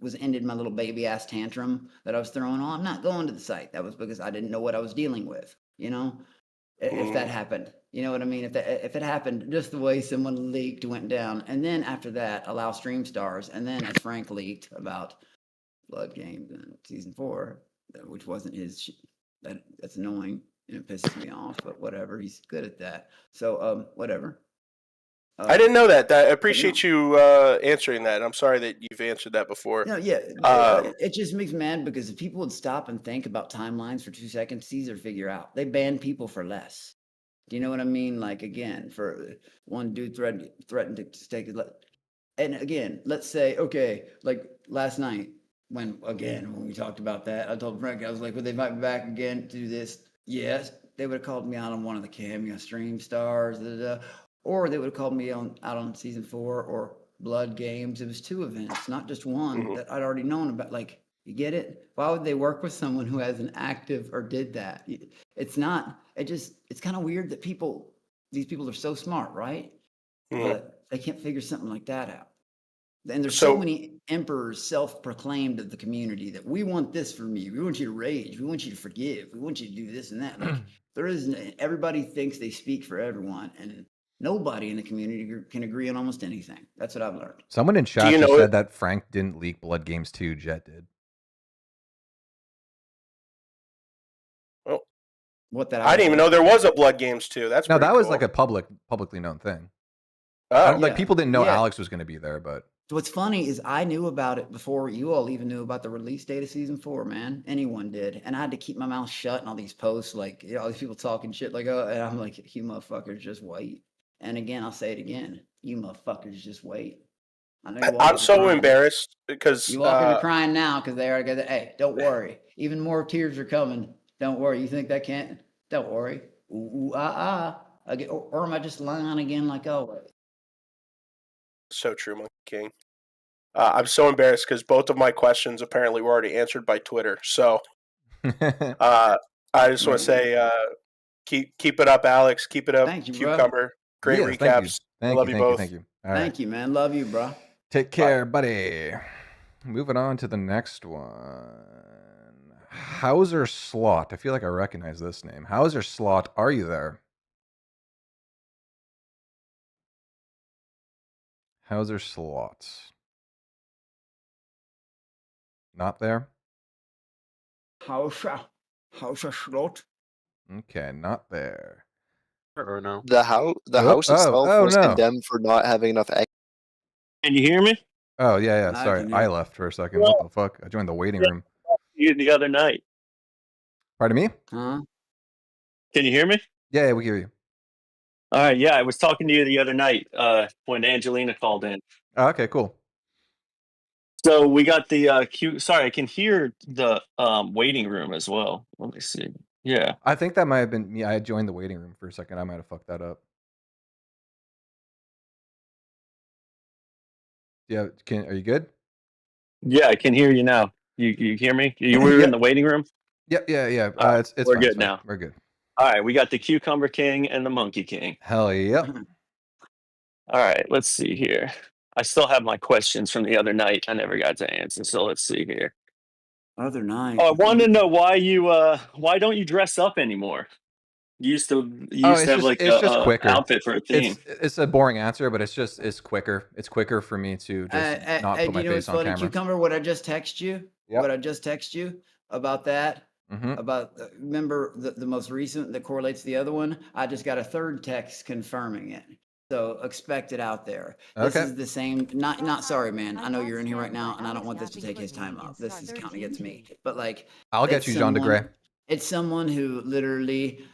was ended my little baby ass tantrum that I was throwing on? I'm not going to the site. That was because I didn't know what I was dealing with. You know. If that happened, you know what I mean? If it happened just the way someone leaked went down, and then after that, allow stream stars, and then as Frank leaked about Blood Games in season 4, which wasn't his, that's annoying and it pisses me off. But whatever, he's good at that. So whatever. I didn't know that. I appreciate you answering that. I'm sorry that you've answered that before. No, yeah, it just makes me mad because if people would stop and think about timelines for 2 seconds, it's easier to figure out. They ban people for less. Do you know what I mean? Like again, for one dude threatened to take his and again, let's say, okay, like last night when we talked about that, I told Frank, I was like, would they invite me back again to do this? Yes, they would have called me out on one of the Cameo stream stars, or they would have called me out on season 4 or Blood Games. It was 2 events, not just one that I'd already known about. Like, you get it? Why would they work with someone who has an active or did that? It's not. It's kind of weird that these people are so smart, right? But they can't figure something like that out. And there's so many emperors self-proclaimed of the community that we want this from you. We want you to rage. We want you to forgive. We want you to do this and that. Like there isn't. Everybody thinks they speak for everyone, and nobody in the community can agree on almost anything. That's what I've learned. Someone in chat just said that Frank didn't leak Blood Games 2. Jet did. Oh, what that? I didn't even know there was a Blood Games 2. That's no, that cool. was like a publicly known thing. Oh, like people didn't know Alex was going to be there, but. So what's funny is I knew about it before you all even knew about the release date of season 4, man. Anyone did. And I had to keep my mouth shut and all these posts, like, all these people talking shit like, oh, and I'm like, you motherfuckers just wait. And again, I'll say it again. You motherfuckers just wait. I'm so embarrassed because you walk into crying now because they are going. Hey, don't worry. Even more tears are coming. Don't worry. You think that can't? Don't worry. Ooh, Again, or am I just lying again like always? So true, Monkey King. I'm so embarrassed because both of my questions apparently were already answered by Twitter. So I just want to say, keep it up, Alex. Keep it up, Thank you, Cucumber. Bro. Great recaps. Thank you both. Thank you. All Thank you, man. Love you, bro. Take care, buddy. Moving on to the next one. Hauser Slot. I feel like I recognize this name. Hauser Slot, are you there? Hauser Slot. not there. How's a slot? Okay, not there. Or no. The house itself was no. condemned for not having enough. Can you hear me? Oh yeah. I Sorry, can hear I you. left for a second. What the fuck? I joined the waiting room. You the other night. Pardon me? Huh? Can you hear me? Yeah, we hear you. All right. Yeah, I was talking to you the other night when Angelina called in. Oh, okay, cool. So we got the Sorry, I can hear the waiting room as well. Let me see. Yeah. I think that might have been me. I joined the waiting room for a second. I might have fucked that up. Yeah, are you good? Yeah, I can hear you now. You hear me? You were in the waiting room? Yeah. All right, It's we're fine, good it's fine. now. We're good. All right, we got the Cucumber King and the Monkey King. Hell yep. All right, let's see here. I still have my questions from the other night. I never got to answer, so let's see here. Other night. Oh, I wanted to know why don't you dress up anymore? You used to have like it's just a quicker. outfit for a theme. It's a boring answer, but it's quicker. It's quicker for me to just not Hey, put do my you know face what's on funny, camera. Cucumber? What I just text you? Yep. What I just text you about that? Mhm. About remember the most recent that correlates to the other one? I just got a third text confirming it. So expect it out there. This Okay. is the same. Not sorry, man. I know you're in here right now, and I don't want this to take his time up. This is counting against me. But like, I'll get it's you, Jean de someone- Grey. It's someone who literally,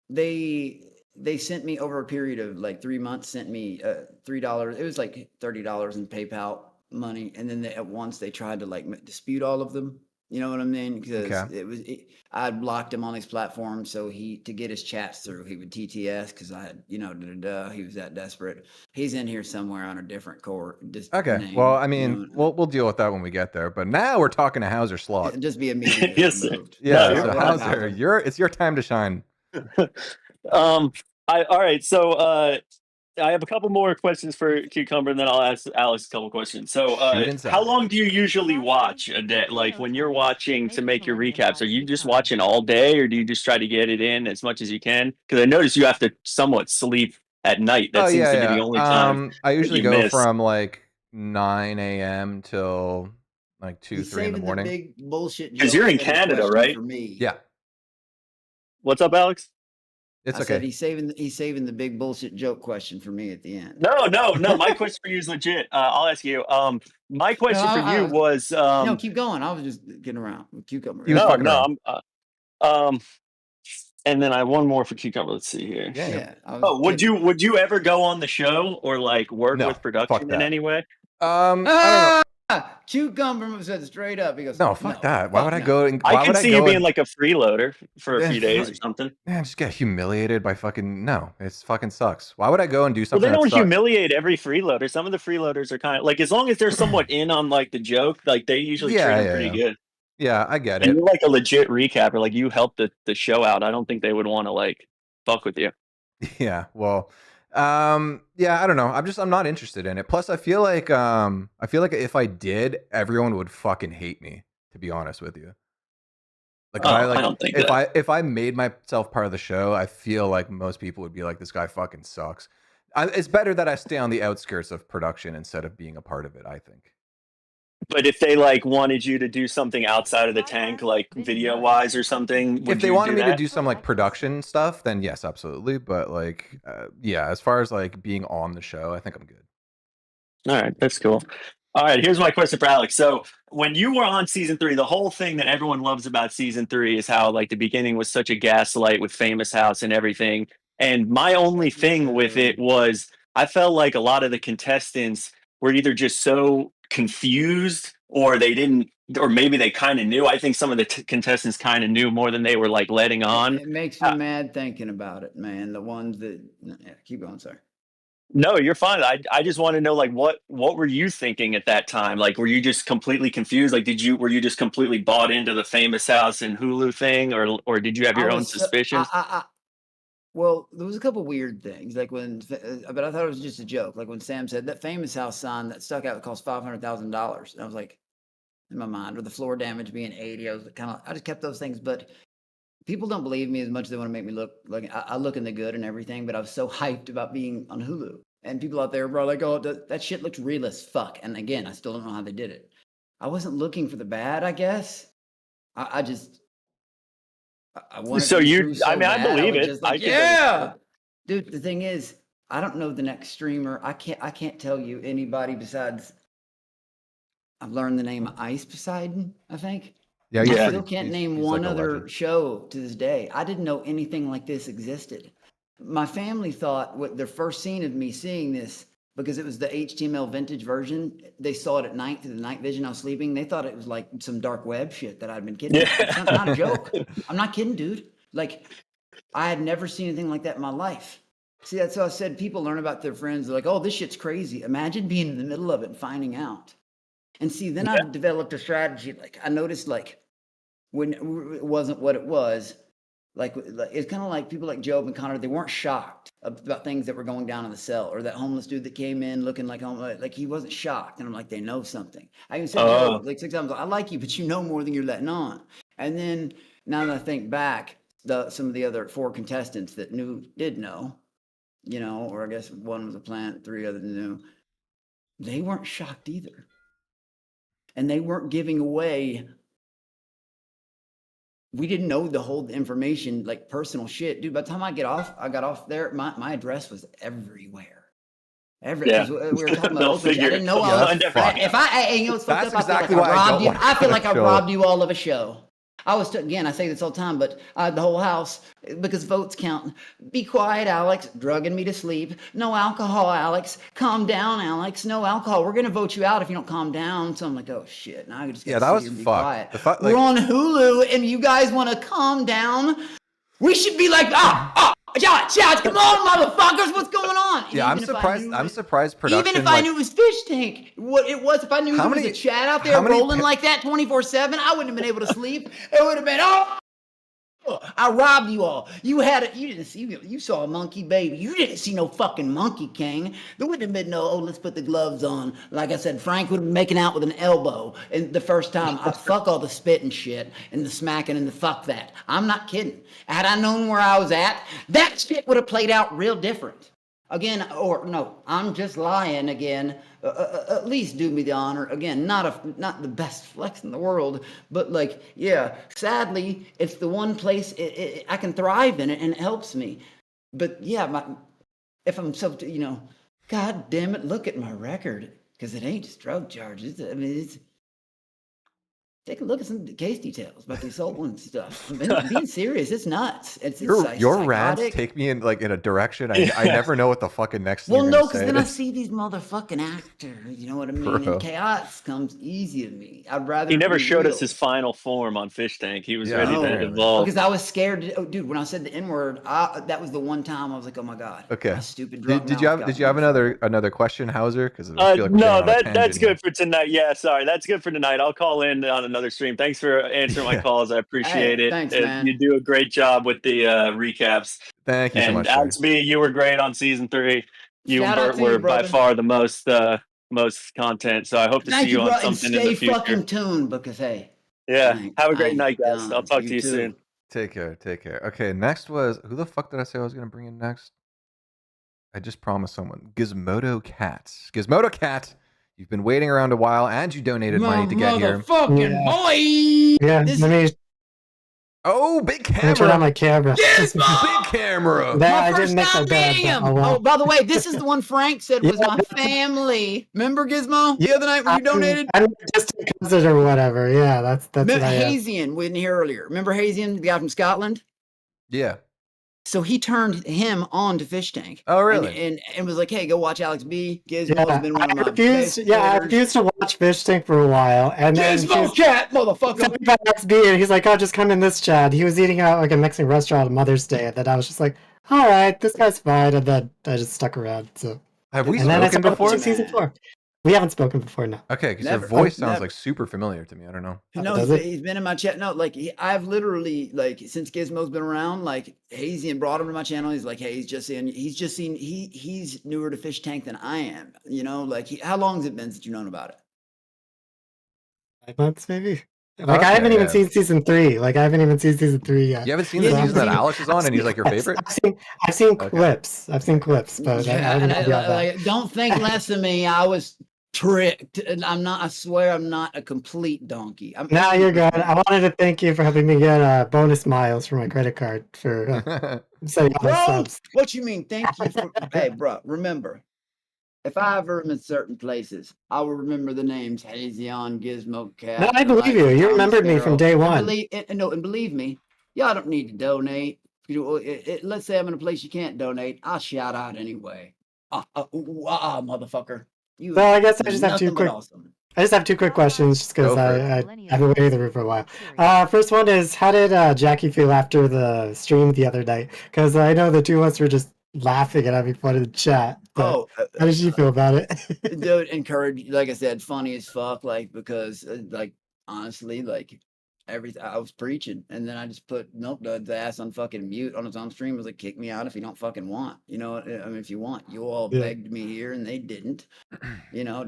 they sent me over a period of like 3 months. Sent me $3. It was like $30 in PayPal money, and then at once they tried to like dispute all of them. You know what I mean? Because Okay. I blocked him on these platforms, so to get his chats through, he would TTS because I had, he was that desperate. He's in here somewhere on a different core. Okay. Name, Well, I mean, we'll deal with that when we get there. But now we're talking to Hauser Slot. just be immediately Yes, sir. removed. Yeah. No, So you're Hauser, it's your time to shine. All right. So I have a couple more questions for Cucumber, and then I'll ask Alex a couple questions. So Shoot inside. how long do you usually watch a day? Like when you're watching to make your recaps, are you just watching all day, or do you just try to get it in as much as you can? Because I notice you have to somewhat sleep at night. That seems to be the only time I usually you go miss. from like 9 a.m. till like 2, He's 3 in the saving morning. big bullshit. 'Cause you're in jokes for his Canada, question right? For me. Yeah. What's up, Alex? It's I okay. said he's saving the big bullshit joke question for me at the end. No. My question for you is legit. I'll ask you. My question for you was. No, keep going. I was just getting around with Cucumber. And then I have one more for Cucumber. Let's see here. Yeah. Would you ever go on the show or like work with production in that. any way? I don't know. Cucumber said straight up. He goes, No, fuck that. Why would I go? I could see you being like a freeloader for a few days or something. Man, just get humiliated by fucking it fucking sucks. Why would I go and do Well, something? they don't that sucks? humiliate every freeloader. Some of the freeloaders are kind of like, as long as they're somewhat in on like the joke, like they usually treat them pretty good. Yeah, I get And it. you're like a legit recapper. Like you helped the show out. I don't think they would want to like fuck with you. Yeah, well, yeah, I don't know. I'm not interested in it. Plus, I feel like if I did, everyone would fucking hate me. To be honest with you, like I don't think if I made myself part of the show, I feel like most people would be like, this guy fucking sucks. It's better that I stay on the outskirts of production instead of being a part of it, I think. But if they like wanted you to do something outside of the tank, like video wise or something, If they wanted me to do some like production stuff, then yes, absolutely. But like, yeah, as far as like being on the show, I think I'm good. All right, that's cool. All right, here's my question for Alex. So when you were on season 3, the whole thing that everyone loves about season 3 is how like the beginning was such a gaslight with Famous House and everything. And my only thing with it was I felt like a lot of the contestants were either just so confused or they didn't, or maybe they kind of knew. I think some of the contestants kind of knew more than they were like letting on. It makes me mad thinking about it, man. The ones that keep going, sorry. No, you're fine. I just want to know, like, what were you thinking at that time? Like, were you just completely confused? Like, were you just completely bought into the Famous House and Hulu thing, or did you have your own suspicions? Well, there was a couple weird things, like but I thought it was just a joke. Like when Sam said that Famous House sign that stuck out cost $500,000, and I was like, in my mind, with the floor damage being 80, I was I just kept those things, but. People don't believe me as much as they want to make me look like I look in the good and everything, but I was so hyped about being on Hulu. And people out there were like, oh, that shit looks real as fuck. And again, I still don't know how they did it. I wasn't looking for the bad, I guess. I wanted So to be you, true so I mean, I bad. I believe was it. just I like, could yeah, dude. The thing is, I don't know the next streamer. I can't tell you anybody besides. I've learned the name Ice Poseidon, I think. Yeah, I he's still pretty. can't name He's one like a other legend. show to this day. I didn't know anything like this existed. My family thought what their first scene of me seeing this, because it was the HTML vintage version, they saw it at night through the night vision. I was sleeping. They thought it was like some dark web shit that I'd been kidding. Yeah. It's not a joke. I'm not kidding, dude. Like, I had never seen anything like that in my life. See, that's how I said people learn about their friends. They're like, oh, this shit's crazy. Imagine being in the middle of it and finding out. And see, then I developed a strategy. Like, I noticed, like, when it wasn't what it was, like it's kind of like people like Job and Connor, they weren't shocked about things that were going down in the cell, or that homeless dude that came in looking like he wasn't shocked. And I'm like, they know something. I even said Job like 6 times, I like you, but you know more than you're letting on. And then now that I think back, some of the other 4 contestants that did know, you know, or I guess one was a plant, 3 others knew, they weren't shocked either. And they weren't giving away. We didn't know the whole information, like personal shit. Dude, by the time I got off there, my address was everywhere. Because we were talking about open. I didn't know I was. You know what's fucked up? Exactly why I feel like I robbed you all of a show. I was, again, I say this all the time, but the whole house, because votes count. Be quiet, Alex, drugging me to sleep. No alcohol, Alex. Calm down, Alex. No alcohol. We're going to vote you out if you don't calm down. So I'm like, oh, shit. Now I just Yeah, that was fucked. We're on Hulu, and you guys want to calm down? We should be like, shots, come on, motherfuckers, what's going on? Yeah, I'm surprised. I'm surprised production. Even if I knew it was Fishtank, what it was, if I knew there was a chat out there rolling like that 24/7, I wouldn't have been able to sleep. It would have been, I robbed you all. You didn't see, you saw a monkey baby. You didn't see no fucking monkey king. There wouldn't have been no, let's put the gloves on. Like I said, Frank would have been making out with an elbow. And the first time, fuck all the spit and shit and the smacking and the fuck that. I'm not kidding. Had I known where I was at, that shit would have played out real different. Again, or no, I'm just lying again. At least do me the honor. Again, not the best flex in the world, but like, yeah, sadly, it's the one place I can thrive in it and it helps me. But yeah, if I'm so, you know, God damn it, look at my record, because it ain't just drug charges. I mean, it's. Take a look at some of the case details about the assault and stuff. Being serious, it's nuts. Your rants take me in a direction I never know what the fucking next thing. Well, no, because then I see these motherfucking actors. You know what I mean? Bro. And chaos comes easy to me. I'd rather. He never showed real. us his final form on Fishtank. He was ready to evolve. Because I was scared. Dude, when I said the N word, that was the one time I was like, oh my god. Okay. Stupid. Did you have another question, Hauser? Because I feel like no, that's good for tonight. Yeah, sorry, that's good for tonight. I'll call in on another stream. Thanks for answering my calls. I appreciate it. Thanks, man. You do a great job with the recaps. Thank you so much. And Alex B, you were great on season 3. You and Bert were by far the most content. So I hope to see you on something in the future. Stay fucking tuned, because hey. Yeah. Have a great night, guys. I'll talk to you soon. Take care. Okay, next was, who the fuck did I say I was gonna bring in next? I just promised someone. Gizmodo Cat. Gizmodo Cat. You've been waiting around a while, and you donated money to get here. Motherfucking boy! Yeah, let me. Oh, big camera! Turn on my camera. Big camera! I didn't make that bad. Oh, by the way, this is the one Frank said was my family. Remember Gizmo? The other night when you donated? I just cousin or whatever. Yeah, that's what I am. Hazian, we didn't hear earlier. Remember Hazian, the guy from Scotland? Yeah. So he turned him on to Fishtank. Oh, really? And was like, hey, go watch Alex B. Gizmo's been one of my I refused to watch Fishtank for a while. And then Gizmo chat, motherfucker. About Alex B, and he's like, oh, just come in this chat. He was eating out like a Mexican restaurant on Mother's Day. And then I was just like, all right, this guy's fine. And then I just stuck around. So have we spoken before? Season 4. We haven't spoken before, no. Okay, because your voice sounds like super familiar to me. I don't know. No, he's been in my chat. No, like I've literally since Gizmo's been around, like Hazy brought him to my channel. He's like, hey, he's newer to Fishtank than I am. You know, like how long has it been since you've known about it? 5 months, maybe. Like I haven't even seen season 3. Like I haven't even seen season 3 yet. You haven't seen the season that Alex is on, and he's like your favorite. I've seen clips. I've seen clips, but I don't think less of me. tricked, and I'm not. I swear, I'm not a complete donkey. I'm Nah, you're good. 80%. I wanted to thank you for helping me get bonus miles for my credit card for setting all those Bro, subs. what you mean? Thank you for. Hey, bro, remember, if I ever am in certain places, I will remember the names Hazion, Gizmo, Cat. No, I believe you. You remembered me from day one. And believe me, y'all don't need to donate. Let's say I'm in a place you can't donate. I'll shout out anyway. Motherfucker. You So I guess I been just have two nothing but quick. awesome. I just have two quick questions, just because Go for I've been waiting the room for a while. First one is, how did Jackie feel after the stream the other night? Because I know the two of us were just laughing and having fun in the chat. But how did you feel about it? Dude, encourage, like I said, funny as fuck. Like, because, honestly, like, I was preaching, and then I just put Milk Duds' ass on fucking mute on his own stream. I was like, kick me out if you don't fucking want. You know, I mean, if you want, you all begged me here, and they didn't. You know,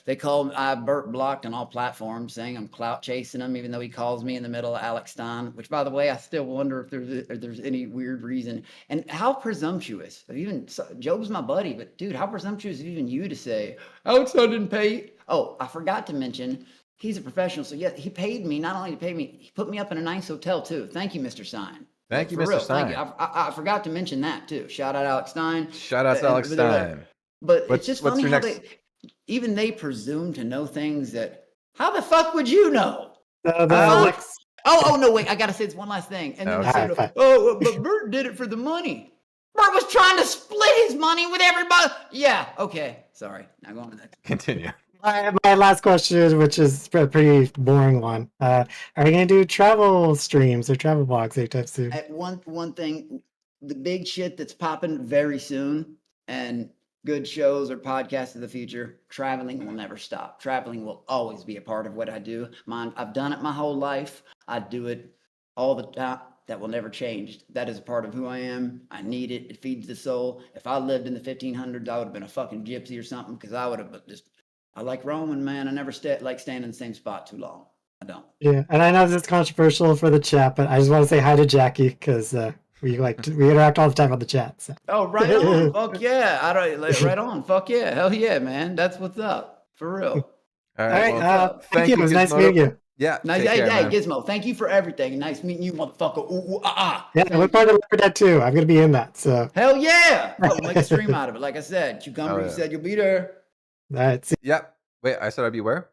They called Bert blocked on all platforms, saying I'm clout chasing him, even though he calls me in the middle of Alex Stein. Which, by the way, I still wonder if there's any weird reason. And how presumptuous of even Job's my buddy, but dude, how presumptuous of even you to say Alex Stein didn't pay? Oh, I forgot to mention. He's a professional, so yeah, he paid me. Not only to pay me, he put me up in a nice hotel too. Thank you, Mr. Stein. Thank you, For Mr. real, Stein. thank you. I forgot to mention that too. Shout out Alex Stein. Shout out to Alex Stein. But it's just funny how they presume to know things that. How the fuck would you know? Alex. Oh no, wait! I gotta say this one last thing, and then they said, but Bert did it for the money. Bert was trying to split his money with everybody. Yeah, okay. Sorry. Now go on to the next. Continue. My last question, which is a pretty boring one. Are you going to do travel streams or travel vlogs anytime soon? One thing, the big shit that's popping very soon, and good shows or podcasts of the future, traveling will never stop. Traveling will always be a part of what I do. I've done it my whole life. I do it all the time. That will never change. That is a part of who I am. I need it. It feeds the soul. If I lived in the 1500s, I would have been a fucking gypsy or something, because I would have just. I like roaming, man. I never like staying in the same spot too long. I don't. Yeah, and I know this is controversial for the chat, but I just want to say hi to Jackie, because we interact all the time on the chat. So. Oh, right on. Fuck yeah. Right on. Fuck yeah. Hell yeah, man. That's what's up. For real. All right. Well, thank you. It was nice meeting you. Yeah. Nice. Hey, Gizmo. Thank you for everything. Nice meeting you, motherfucker. Yeah, we're part of Left 4 Dead 2. I'm going to be in that. So. Hell yeah. We'll make a stream out of it. Like I said, Cucumber, you said you'll be there. All right. Yep. Wait, I said I'd be where?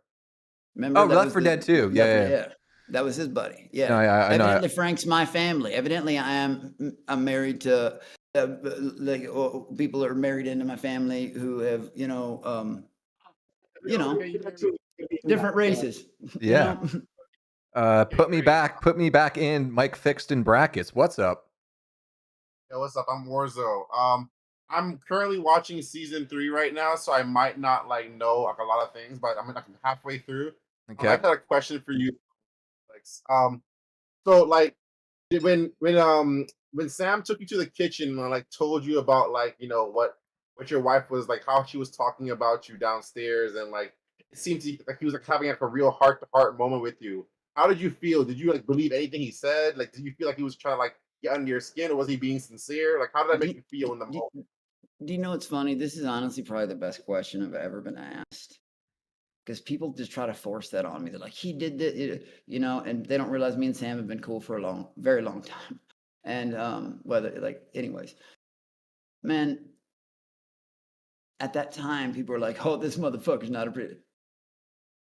Remember? Left 4 Dead 2. Yeah. That was his buddy. Yeah. No, I know. Evidently, Frank's my family. Evidently, I'm married to people that are married into my family who have, different races. Yeah. Put me back in Mike Fixed in brackets. What's up? Yo, what's up? I'm Warzo. I'm currently watching season 3 right now, so I might not know a lot of things, but I'm halfway through. Okay. I had a question for you. So when Sam took you to the kitchen and told you about what your wife was how she was talking about you downstairs, and it seemed like he was having a real heart-to-heart moment with you. How did you feel? Did you believe anything he said? Did you feel like he was trying to get under your skin, or was he being sincere? How did that make you feel in the moment? Do you know what's funny? This is honestly probably the best question I've ever been asked. Because people just try to force that on me. They're like, he did this, and they don't realize me and Sam have been cool for a very long time. And anyways, man, at that time, people were like, oh, this motherfucker's not a pretty.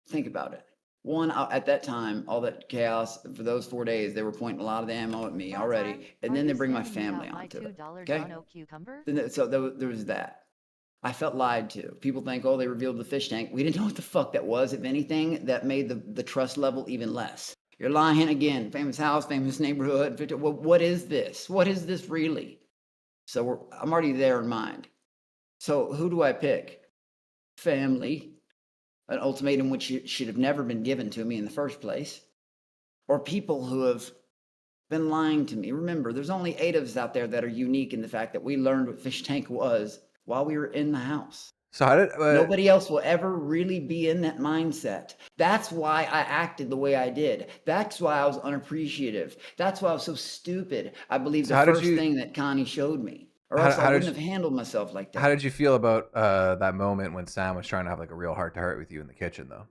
Think about it. One, at that time, all that chaos for those 4 days, they were pointing a lot of the ammo at me already. And then they bring my family onto it. Okay? So there was that. I felt lied to. People think, oh, they revealed the fish tank. We didn't know what the fuck that was. If anything, that made the trust level even less. You're lying again. Famous house, famous neighborhood. Well, what is this? What is this really? So I'm already there in mind. So who do I pick? Family. An ultimatum which should have never been given to me in the first place. Or people who have been lying to me. Remember, there's only 8 of us out there that are unique in the fact that we learned what Fishtank was while we were in the house. So how did nobody else will ever really be in that mindset? That's why I acted the way I did. That's why I was unappreciative. That's why I was so stupid. I believe the first thing that Connie showed me. or else I wouldn't have handled myself like that. How did you feel about that moment when Sam was trying to have like a real heart to heart with you in the kitchen, though?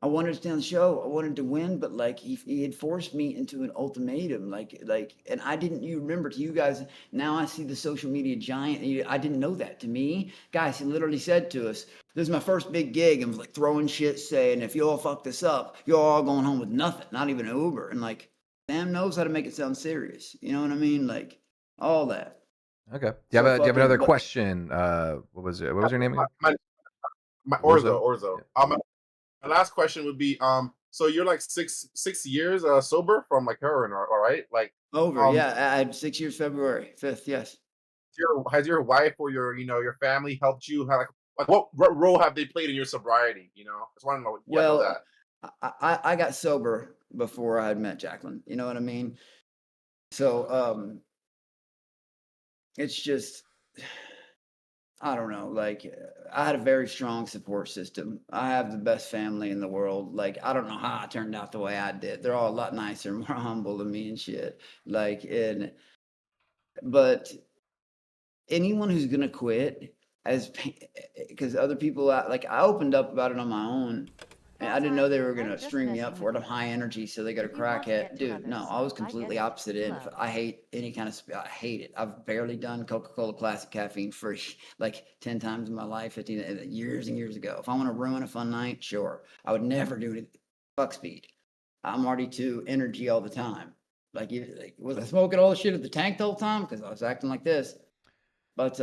I wanted to stay on the show. I wanted to win, but like he had forced me into an ultimatum. And I didn't. You remember, to you guys, now I see the social media giant. I didn't know that. To me, guys, he literally said to us, "This is my first big gig," and was like throwing shit, saying, "If you all fuck this up, you're all going home with nothing, not even an Uber." And like, Sam knows how to make it sound serious. You know what I mean? Like all that. Okay. Do you have another question? What was it? What was your name again? My Orzo. My last question would be, so you're like six years sober from like heroin, all right? Like over, yeah. I had 6 years, February 5th. Yes. Has your wife or your family helped you? Like what role have they played in your sobriety? You know, I just want to know. Well, I got sober before I had met Jacqueline. You know what I mean? So it's just, I don't know. Like, I had a very strong support system. I have the best family in the world. Like, I don't know how I turned out the way I did. They're all a lot nicer, more humble than me and shit. Like, but anyone who's gonna quit, because other people, like, I opened up about it on my own. And I didn't know they were gonna string me up for it. I'm high energy, so they got a crackhead. Dude, no, I was completely opposite end. I hate any kind of, I hate it. I've barely done Coca-Cola Classic caffeine free like 10 times in my life, 15 years and years ago. If I want to ruin a fun night, sure. I would never do it. Fuck speed. I'm already too energy all the time. Like, was I smoking all the shit at the tank the whole time? Because I was acting like this. But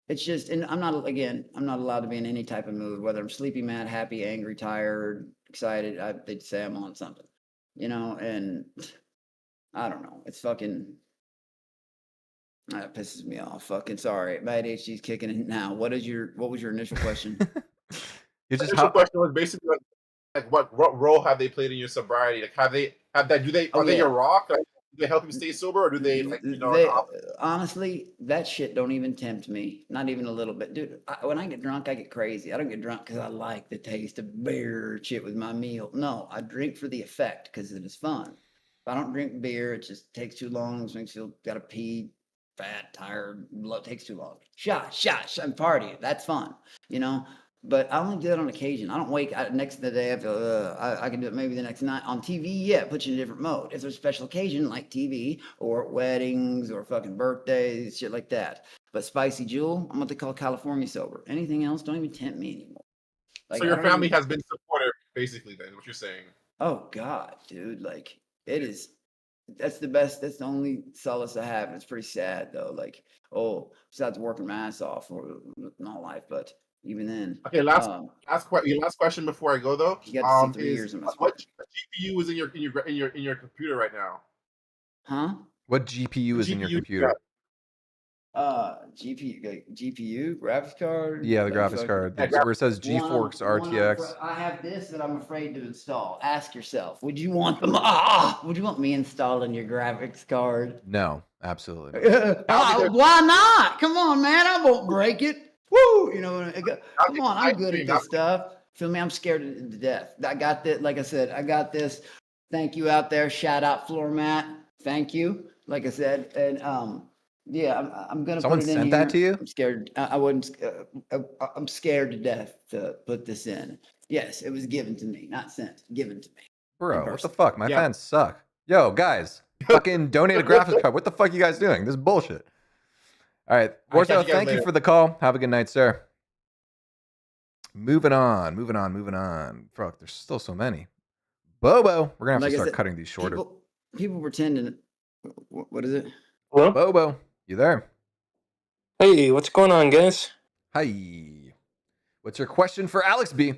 it's just, and I'm not allowed to be in any type of mood, whether I'm sleepy, mad, happy, angry, tired, excited. They'd say I'm on something, you know, and I don't know. It's fucking, that pisses me off. Fucking sorry. My ADHD's kicking in now. What was your initial question? Initial question was basically like what role have they played in your sobriety? Like, are they your rock? Like, do they help you stay sober, or do they like, you know? Honestly, that shit don't even tempt me, not even a little bit, dude. When I get drunk, I get crazy. I don't get drunk because I like the taste of beer or shit with my meal. No, I drink for the effect because it is fun. If I don't drink beer, it just takes too long. It makes you feel gotta pee, fat, tired. Blood takes too long. Shot, I'm partying. That's fun, you know. But I only do that on occasion. I don't wake next the day. I feel I can do it maybe the next night on TV. Yeah, it puts you in a different mode. If there's a special occasion like TV or weddings or fucking birthdays, shit like that. But Spicy Jewel, I'm what they call California sober. Anything else don't even tempt me anymore. Like, so your family has been supportive, basically. Then what you're saying? Oh God, dude! Like, it is. That's the best. That's the only solace I have. And it's pretty sad though. Like, besides working my ass off for my life, but even then. Okay, last question before I go though. You got to see 3 years in my what GPU is in your computer right now? Huh? What GPU is in your computer? GPU, graphics card. Yeah, the graphics card. Where it says GeForce RTX. I have this that I'm afraid to install. Ask yourself, would you want would you want me installing your graphics card? No, absolutely. Why not? Come on, man. I won't break it. Woo! You know, come on. I'm good at this stuff. Feel me? I'm scared to death. I got this. Like I said, I got this. Thank you out there. Shout out floor mat. Thank you. Like I said, and yeah, I'm gonna. Someone put it in sent here. that to you? I'm scared. I wouldn't. I'm scared to death to put this in. Yes, it was given to me, not sent. Given to me. Bro, what the fuck? My fans suck. Yo, guys, fucking donate a graphics card. What the fuck are you guys doing? This is bullshit. All right, Warzo, thank you for the call. Have a good night, sir. Moving on. Fuck, there's still so many. Bobo, we're gonna have to start cutting these shorter. People pretending. What is it? Hello? Bobo, you there? Hey, what's going on, guys? Hi. What's your question for Alex B?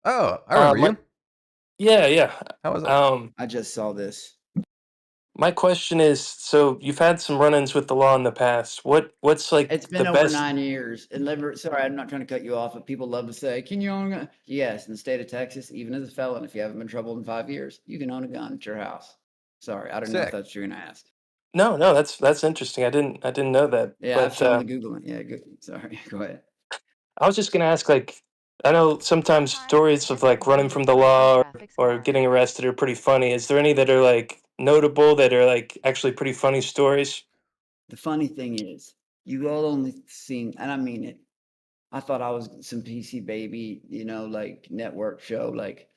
Oh, I remember you. Yeah. How was it? I just saw this. My question is, so you've had some run-ins with the law in the past. What's like It's been the over best? 9 years. Sorry, I'm not trying to cut you off, but people love to say, "Can you own a gun?" Yes, in the state of Texas, even as a felon, if you haven't been in trouble in 5 years, you can own a gun at your house. Sorry, I don't know if that's what you're gonna ask. No, that's interesting. I didn't know that. Yeah, I've shown the Googling. Yeah, good. Sorry, go ahead. I was just gonna ask, like, I know sometimes stories of like running from the law or getting arrested are pretty funny. Is there any that are like notable that are like actually pretty funny stories? The funny thing is, you all only seen, and I mean it. I thought I was some PC baby, like network show. Like,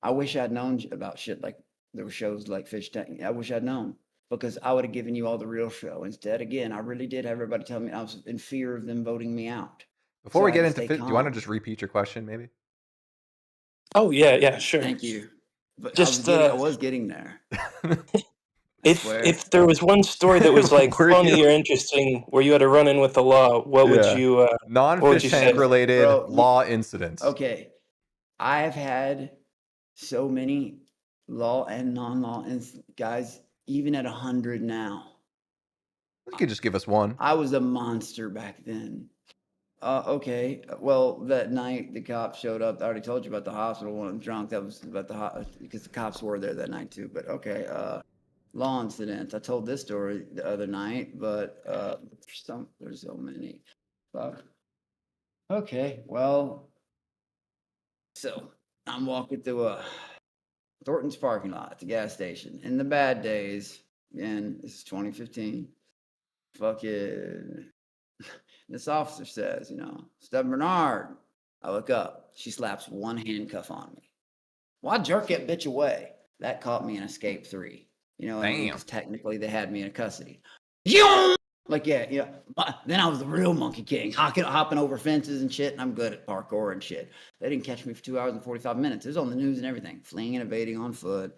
I wish I'd known about shit like there were shows like Fishtank. I wish I'd known because I would have given you all the real show. Instead, again, I really did have everybody tell me I was in fear of them voting me out. Before So we I had get to into stay fit, do you want to calm. just repeat your question, maybe? Oh yeah, sure. Thank you. But Just I was getting there. if there was one story that was like Were funny you- or interesting where you had a run in with the law, what would you what would you non-fish say? tank related Bro, law incidents? Okay, I've had so many law and non-law guys, even at 100 now. You could just give us one. I was a monster back then. Okay. Well, that night the cops showed up. I already told you about the hospital when I'm drunk. That was about because the cops were there that night too. But okay. Law incidents. I told this story the other night, but there's so many. Fuck. Okay. Well, so I'm walking through a Thornton's parking lot at the gas station in the bad days. Again, this is 2015. Fucking. This officer says, Stub Bernard. I look up. She slaps one handcuff on me. Why jerk that bitch away? That caught me in escape 3. You know what I mean? Because technically they had me in custody. Like, yeah. Then I was the real Monkey King, hopping over fences and shit, and I'm good at parkour and shit. They didn't catch me for 2 hours and 45 minutes. It was on the news and everything. Fleeing and evading on foot.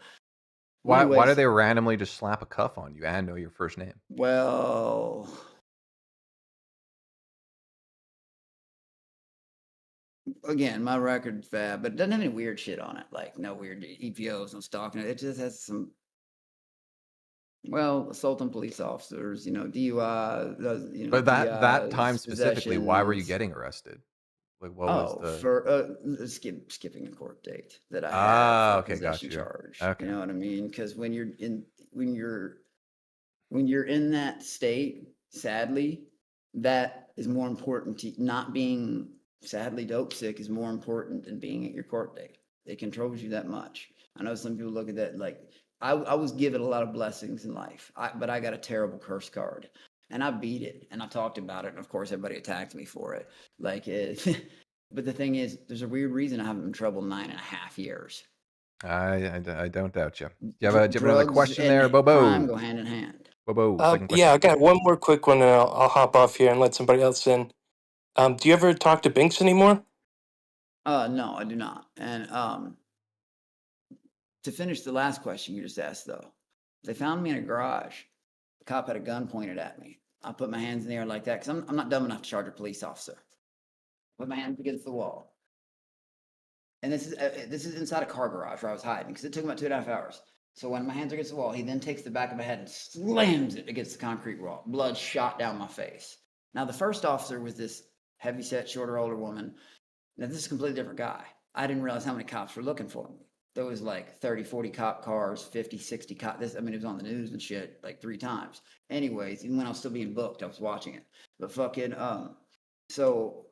Why Anyways, do they randomly just slap a cuff on you and know your first name? Well, again, my record's bad, but it doesn't have any weird shit on it. Like no weird EPOs, no stalking. It just has some, assault on police officers, DUI. But that DIs, time specifically, why were you possessions. getting arrested? Like what was the? For skipping a court date that I had for okay, got possession you. charge. Okay. You know what I mean? Because when you're in that state, sadly, that is more important to not being sadly dope sick is more important than being at your court date. It controls you that much. I know some people look at that like I was given a lot of blessings in life, but I got a terrible curse card. And I beat it, and I talked about it, and of course, everybody attacked me for it. Like, but the thing is, there's a weird reason I haven't been in trouble 9.5 years. I don't doubt you. Do you have another question there, Bobo? Crime go hand in hand. Bobo, second question. Yeah, I got one more quick one, and I'll hop off here and let somebody else in. Do you ever talk to Binks anymore? No, I do not. And to finish the last question you just asked, though, they found me in a garage. The cop had a gun pointed at me. I put my hands in the air like that because I'm not dumb enough to charge a police officer. Put my hands against the wall. And this is inside a car garage where I was hiding because it took about 2.5 hours. So when my hands are against the wall, he then takes the back of my head and slams it against the concrete wall. Blood shot down my face. Now, the first officer was this heavy-set, shorter, older woman. Now, this is a completely different guy. I didn't realize how many cops were looking for me. There was like 30, 40 cop cars, 50, 60 cops. It was on the news and shit like 3 times. Anyways, even when I was still being booked, I was watching it. But fucking, so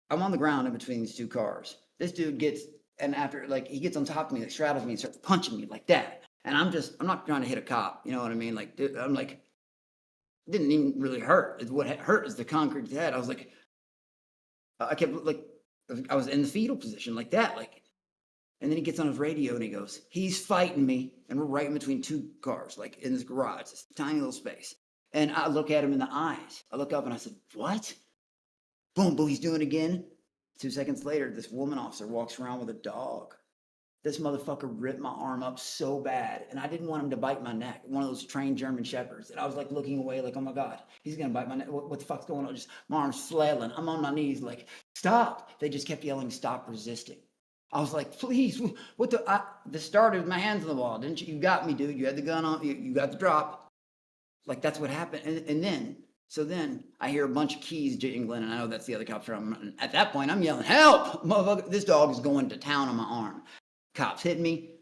I'm on the ground in between these 2 cars. This dude gets, and after, like, he gets on top of me, like, straddles me and starts punching me like that. And I'm not trying to hit a cop. You know what I mean? Like, dude, I'm like, it didn't even really hurt. What hurt is the concrete head. I was like, I kept, like, I was in the fetal position like that. Like, and then he gets on his radio and he goes, he's fighting me. And we're right in between 2 cars, like in this garage, this tiny little space. And I look at him in the eyes. I look up and I said, what? Boom, boom, he's doing it again. 2 seconds later, this woman officer walks around with a dog. This motherfucker ripped my arm up so bad, and I didn't want him to bite my neck. One of those trained German shepherds. And I was like looking away, like, oh my God, he's gonna bite my neck. What the fuck's going on? Just my arm's flailing. I'm on my knees, like, stop. They just kept yelling, stop resisting. I was like, please, what the? This started with my hands on the wall, didn't you? You got me, dude. You had the gun on. You got the drop. Like that's what happened, and then. So then I hear a bunch of keys jingling, and I know that's the other cops. At that point, I'm yelling, help! Motherfucker, this dog is going to town on my arm. Cops hit me.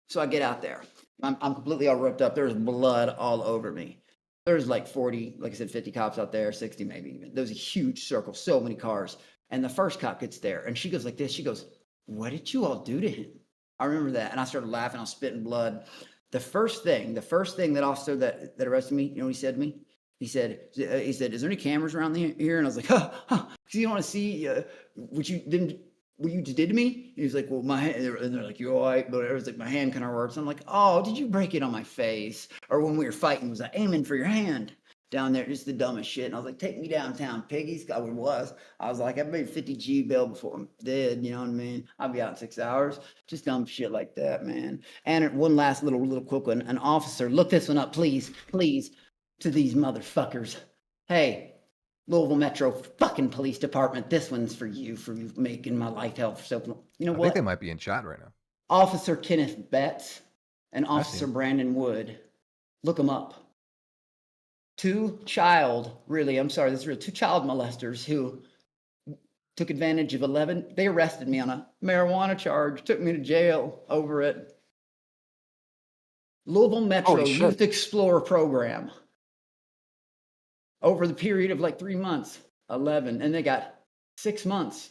So I get out there. I'm completely all ripped up. There's blood all over me. There's like 40, like I said, 50 cops out there, 60 maybe even. There was a huge circle, so many cars. And the first cop gets there, and she goes like this. She goes, what did you all do to him? I remember that. And I started laughing. I was spitting blood. the first thing that officer that arrested me, you know what he said to me? He said, "Is there any cameras around here?" And I was like, "Huh, huh, because you don't want to see what you just did to me." And he was like, "Well, my hand," and they're like, "You're all right," but it was like my hand kind of hurts. I'm like, "Oh, did you break it on my face?" Or when we were fighting, was I aiming for your hand down there? Just the dumbest shit. And I was like, "Take me downtown, piggies." I was like, I made 50 G bail before I'm dead. You know what I mean? I'll be out in 6 hours. Just dumb shit like that, man. And one last little quick one. An officer, look this one up, please, to these motherfuckers. Hey, Louisville Metro fucking Police Department, this one's for you making my life hell for so. You know I what? think they might be in chat right now. Officer Kenneth Betts and Officer Brandon Wood. Look them up. Two child molesters who took advantage of 11. They arrested me on a marijuana charge, took me to jail over it. Louisville Metro Youth Explorer program. Over the period of like 3 months, 11, and they got 6 months.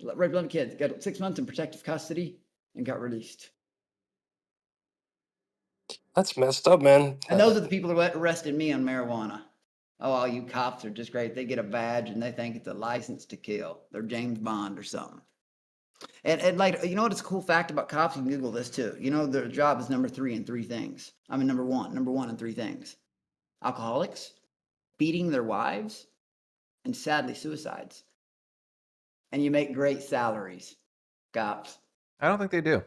Red blooded kids got 6 months in protective custody and got released. That's messed up, man. And those are the people who arrested me on marijuana. Oh, all you cops are just great. They get a badge and they think it's a license to kill. They're James Bond or something. And like, you know what? It's a cool fact about cops. You can Google this too. You know, their job is number 3 in 3 things. I mean, number one in 3 things: alcoholics, beating their wives, and sadly suicides. And you make great salaries, cops. I don't think they do.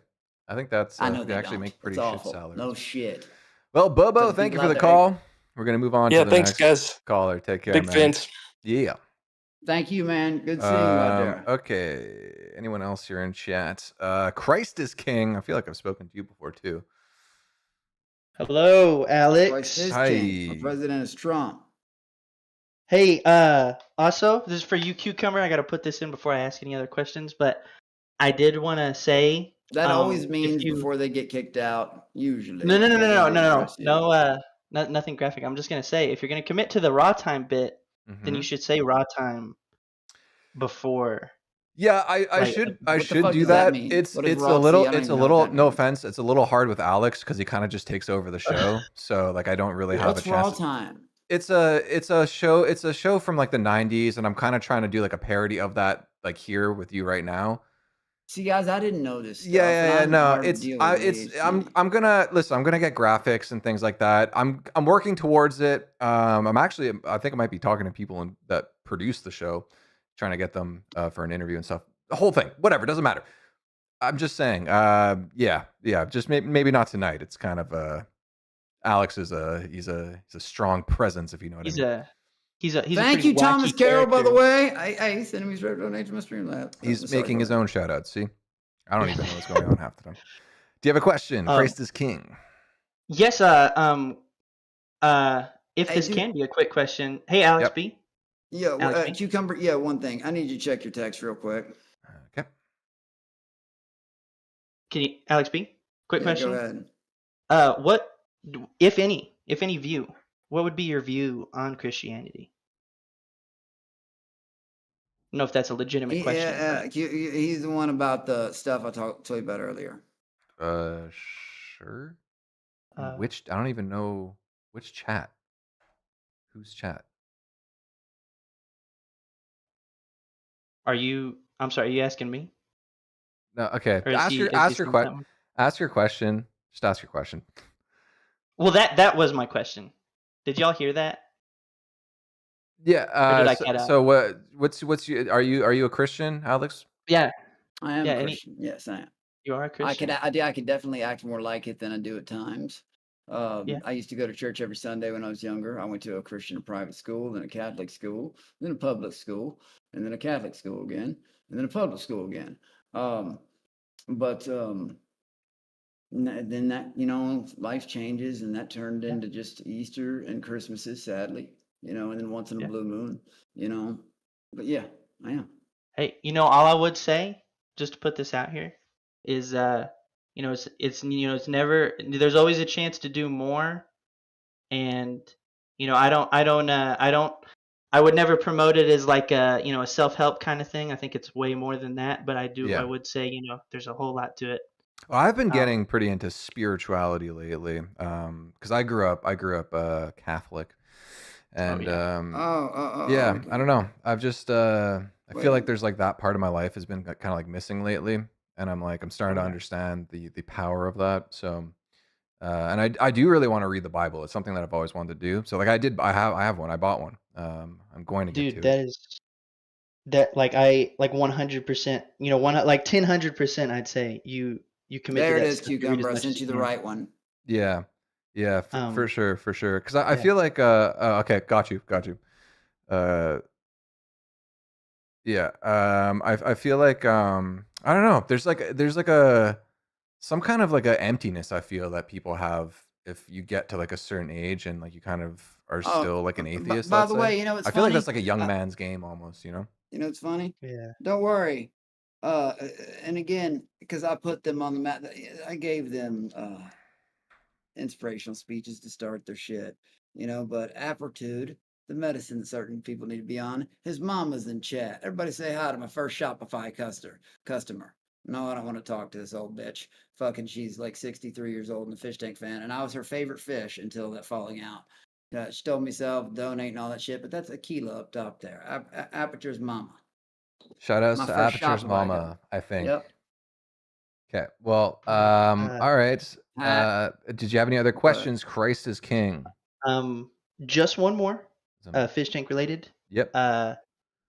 I think that's I know they actually don't. make pretty It's shit awful. salaries. No shit. Well, Bobo, Does thank you people for the out there- call. We're gonna move on to the thanks, next guys. caller. Take care, Big man. fans. Yeah. Thank you, man. Good seeing you out there. Okay. Anyone else here in chat? Christ is King. I feel like I've spoken to you before too. Hello, Alex. Christ is Hi. king. Our president is Trump. Hey, also, this is for you, Cucumber. I got to put this in before I ask any other questions, but I did want to say That always if means you... before they get kicked out, usually. No, nothing graphic. I'm just gonna say, if you're gonna commit to the raw time bit, then you should say raw time before. Yeah, I should do that. It's a little no offense, it's a little hard with Alex because he kind of just takes over the show. So like I don't really have a chance. What's raw time? It's a show from like the 90s, and I'm kind of trying to do like a parody of that like here with you right now. See, guys, I didn't know this stuff. Yeah, no, I'm gonna listen. I'm gonna get graphics and things like that. I'm working towards it. I think I might be talking to people that produce the show, trying to get them for an interview and stuff. The whole thing, whatever, doesn't matter. I'm just saying, yeah, just maybe not tonight. It's kind of Alex is he's a strong presence, if you know what I mean. He's a Thank you, Thomas Carroll, by the way. I sent him his donation to my stream lab. He's making his own shout outs. See, I don't even know what's going on half the time. Do you have a question? Christ is King. Yes. If this can be a quick question. Hey, Alex B. Yeah, Alex B? Cucumber. Yeah, one thing. I need you to check your text real quick. Okay. Can you, Alex B? Quick question. Go ahead. What, if any view, what would be your view on Christianity? I don't know if that's a legitimate question. Yeah, he's the one about the stuff I told you about earlier. Sure. Which I don't even know which chat. Whose chat? I'm sorry, are you asking me? No, okay. Ask your question. Just ask your question. Well, that was my question. Did y'all hear that? Yeah. So what's you? Are you a Christian, Alex? Yeah. I am a Christian. Yes, I am. You are a Christian. I could definitely act more like it than I do at times. I used to go to church every Sunday when I was younger. I went to a Christian private school, then a Catholic school, then a public school, and then a Catholic school again, and then a public school again. Then that, life changes, and that turned into just Easter and Christmases, sadly, and then once in a blue moon, But yeah, I am. Hey, all I would say, just to put this out here, is it's never, there's always a chance to do more, and I would never promote it as like a self-help kind of thing. I think it's way more than that, but I would say there's a whole lot to it. Well, I've been getting pretty into spirituality lately, because I grew up Catholic, and yeah, I don't know. I've just I feel like there's like that part of my life has been kind of like missing lately, and I'm starting to understand the power of that. So, and I do really want to read the Bible. It's something that I've always wanted to do. So like I have one. I bought one. I'm going to get Dude, to it. I like 100%. You know, 100%. I'd say you commit to There it that is, stuff. You read as Cucumber. I much as sent you you the can. right one. Yeah, yeah, for sure, for sure. Because I Yeah. feel like okay, got you. Uh, yeah, I feel like I don't know. There's like a some kind of like a emptiness I feel that people have if you get to like a certain age and like you kind of are still like an atheist. By Let's the say. way, you know what's I feel like funny? that's like a young man's game almost. You know. You know what's funny? Yeah. Don't worry. And again, because I put them on the map, I gave them inspirational speeches to start their shit, you know. But aptitude, the medicine that certain people need to be on. His mama's in chat. Everybody say hi to my first Shopify customer. No, I don't want to talk to this old bitch. Fucking, she's like 63 years old and a Fishtank fan, and I was her favorite fish until that falling out. She told me donate and all that shit, but that's Aquila up top there. Aperture's mama. Shout outs My to first Aperture's Shopify mama, I think. Yep. Okay. Well, all right. Did you have any other questions? Christ is King. Just one more. Fish tank related. Yep.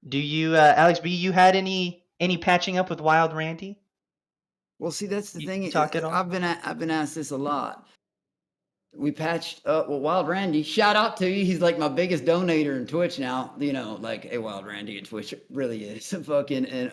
Do you, Alex B? You had any patching up with Wild Randy? Well, see, that's the thing. Talk at all? I've been asked this a lot. We patched up. Well, Wild Randy, shout out to you. He's like my biggest donator in Twitch now. You know, like hey, Wild Randy in Twitch really is fucking. And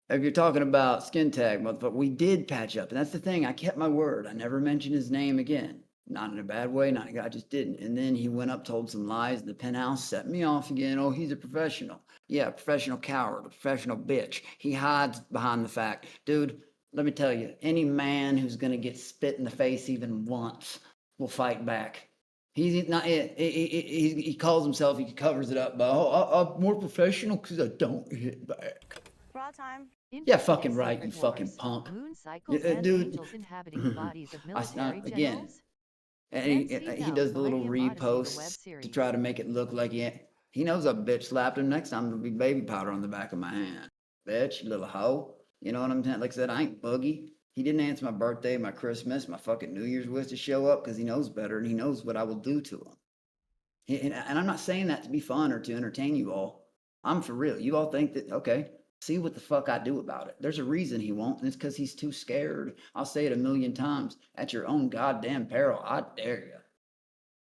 if you're talking about skin tag, motherfucker, we did patch up, and that's the thing. I kept my word. I never mentioned his name again. Not in a bad way. Not I just didn't. And then he went up, told some lies in the penthouse, set me off again. Oh, he's a professional. Yeah, a professional coward, a professional bitch. He hides behind the fact, dude. Let me tell you, any man who's gonna get spit in the face even once will fight back. He's not. He calls himself. He covers it up by, I'm more professional because I don't hit back. Raw time. Yeah, fucking right, you fucking punk. Moon cycles and Dude. angels inhabiting the bodies of military Again. generals. And Then he seek out does the little Millennium Odyssey, the web reposts to series. try to make it look like he knows a bitch slapped him. Next time it'll be baby powder on the back of my hand. Bitch, you little hoe. You know what I'm saying? Like I said, I ain't boogie. He didn't answer my birthday, my Christmas, my fucking New Year's wish to show up because he knows better and he knows what I will do to him. And I'm not saying that to be fun or to entertain you all. I'm for real. You all think that, okay, see what the fuck I do about it. There's a reason he won't, and it's because he's too scared. I'll say it 1,000,000 times. At your own goddamn peril, I dare you.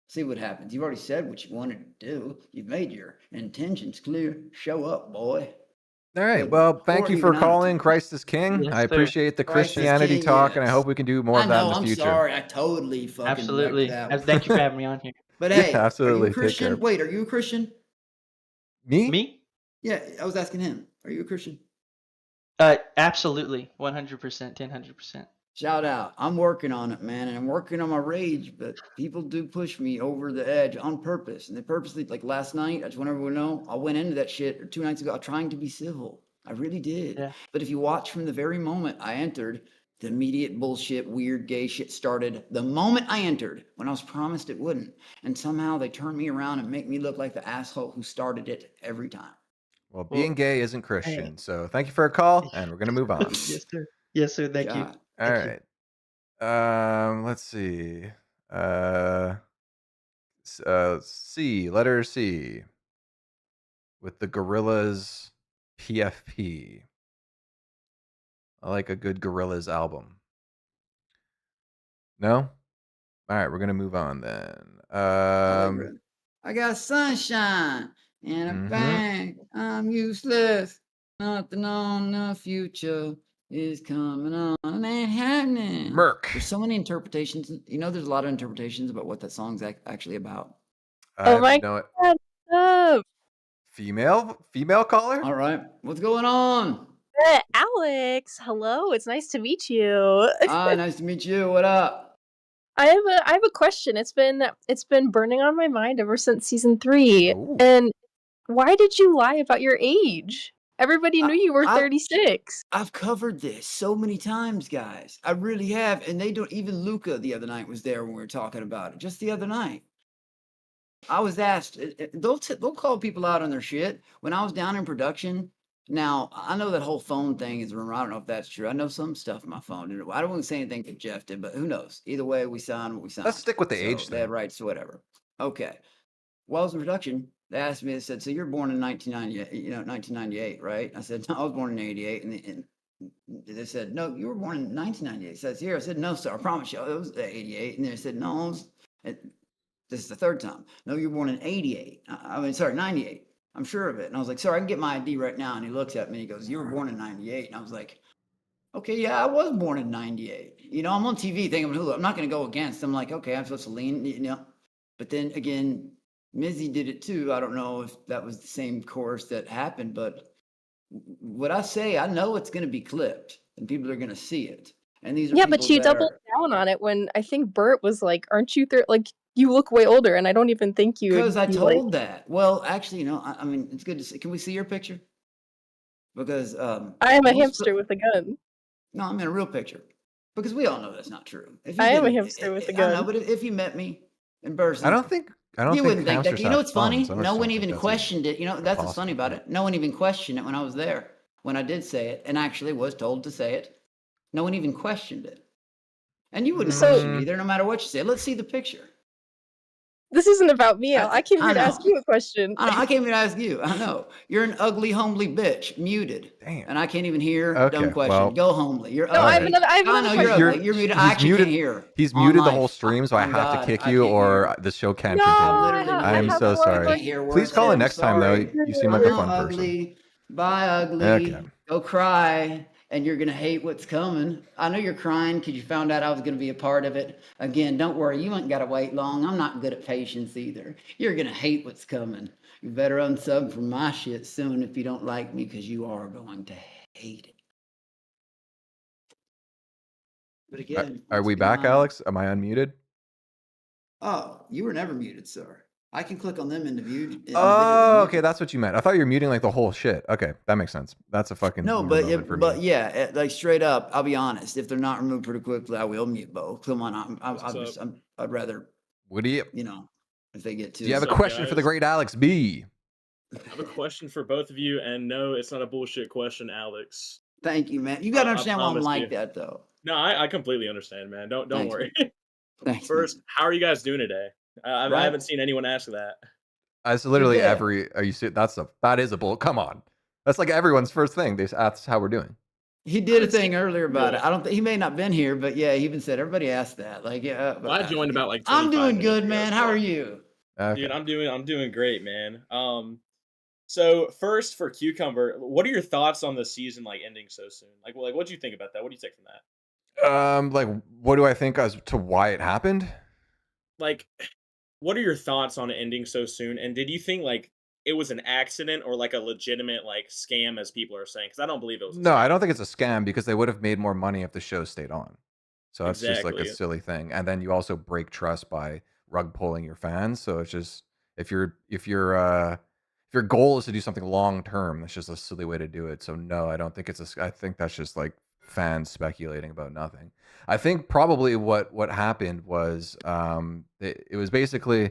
See what happens. You've already said what you wanted to do. You've made your intentions clear. Show up, boy. All right. Well, thank you for calling. Christ is King. Yes, I sir. appreciate the Christ is Christianity King, talk, and I yes. hope we can do more I of that know, in the I'm future. sorry. I totally fucking Absolutely. wrecked that. Thank you for having me on here. But Yeah, hey, absolutely. are you a Take care. Christian? Wait, are you a Christian? Me? Me? Yeah, I was asking him. Are you a Christian? Absolutely. 100%, 100%. Shout out. I'm working on it, man, and I'm working on my rage, but people do push me over the edge on purpose. And they purposely, like last night, I just want everyone to know, I went into that shit, or 2 nights ago, trying to be civil. I really did. Yeah. But if you watch from the very moment I entered, the immediate bullshit, weird gay shit started the moment I entered, when I was promised it wouldn't. And somehow they turn me around and make me look like the asshole who started it every time. Well, being gay isn't Christian, so thank you for a call, and we're gonna move on. Yes, sir. Yes, sir. Thank you. God. All right. Let's see. C, letter C, with the Gorillaz PFP. I like a good Gorillaz album. No? All right, we're gonna move on then. I got sunshine in a bag. I'm useless. Nothing on the future is coming on. It ain't happening. Merc. There's so many interpretations. You know, there's a lot of interpretations about what that song's actually about. I have no female caller. All right, what's going on? Alex, hello. It's nice to meet you. Nice to meet you. What up? I have a question. It's been burning on my mind ever since season 3. And why did you lie about your age? Everybody knew you were 36. I've covered this so many times, guys. I really have. And they don't, even Luca the other night was there when we were talking about it. Just the other night. I was asked, they'll call people out on their shit. When I was down in production, now I know that whole phone thing is rumor. I don't know if that's true. I know some stuff in my phone. I don't want to say anything that Jeff did, but who knows? Either way, we signed what we signed. Let's stick with the age They thing. had rights to whatever. Okay. While I was in production, they asked me, they said, so you're born in 1998, right? I said, no, I was born in 88. And they said, no, you were born in 1998. Says here. I said, no, sir, I promise you, it was 88. And they said, no, this is the third time. No, you were born in 88. I mean, sorry, 98. I'm sure of it. And I was like, sir, I can get my ID right now. And he looks at me and he goes, you were born in 98. And I was like, okay, yeah, I was born in 98. You know, I'm on TV thinking, I'm not going to go against. I'm like, okay, I'm supposed to lean, you know. But then again, Mizzy did it too. I don't know if that was the same course that happened, but what I say, I know it's going to be clipped and people are going to see it. And these are but you doubled down on it when I think Bert was like, aren't you like, you look way older, and I don't even think you. Because I told that. Well, actually, you know, I mean, it's good to see. Can we see your picture? Because I am a hamster with a gun. No, I mean a real picture. Because we all know that's not true. I am a hamster with a gun. I know, but if you met me in person, I don't think you wouldn't think that. You know what's funny? So no one even questioned it. You know, that's what's funny about it. No one even questioned it when I was there. When I did say it, and actually was told to say it, no one even questioned it. And you wouldn't question it either, no matter what you say. Let's see the picture. This isn't about me. I came here to ask you a question. I came here to ask you. I know. You're an ugly, homely bitch. Muted. Damn. And I can't even hear dumb question. Well, Go homely. You're ugly. I have another you're ugly. You're muted. I actually can't hear. He's muted the whole stream, so I have to kick you or the show can't continue. I am so sorry. Please call in next time, though. You seem like a fun person. Bye, ugly. Okay. Go cry. And you're going to hate what's coming. I know you're crying because you found out I was going to be a part of it. Again, don't worry. You ain't got to wait long. I'm not good at patience either. You're going to hate what's coming. You better unsub from my shit soon if you don't like me because you are going to hate it. But again. Are we back, Alex? Am I unmuted? Oh, you were never muted, sir. I can click on them in the view. Oh, okay, that's what you meant. I thought you were muting like the whole shit. Okay, that makes sense. That's a fucking no, but yeah, like straight up. I'll be honest. If they're not removed pretty quickly, I will mute both. Come on, I'd rather. What do you? You know, if they get to. Do you have a question for the great Alex B? I have a question for both of you, and no, it's not a bullshit question, Alex. Thank you, man. You gotta understand why I'm like that, though. No, I completely understand, man. Don't worry. Thanks. First, how are you guys doing today? I haven't seen anyone ask that. It's literally every. Are you serious? That is a bull. Come on, that's like everyone's first thing. They ask how we're doing. He did a thing earlier about it. I don't think he may not been here, but yeah, he even said everybody asked that. Like, yeah. Well, I joined about like. I'm doing good, man. How are you? Okay. Dude, I'm doing great, man. So first for Cucumber, what are your thoughts on the season like ending so soon? Like what do you think about that? What do you take from that? Like, what do I think as to why it happened? Like, what are your thoughts on it ending so soon? And did you think like it was an accident or like a legitimate like scam, as people are saying? Because I don't believe it was. No, I don't think it's a scam because they would have made more money if the show stayed on. So that's just like a silly thing. And then you also break trust by rug pulling your fans. So it's just if your goal is to do something long term, that's just a silly way to do it. So no, I don't think it's I think that's just like fans speculating about nothing. I think probably what happened was it was basically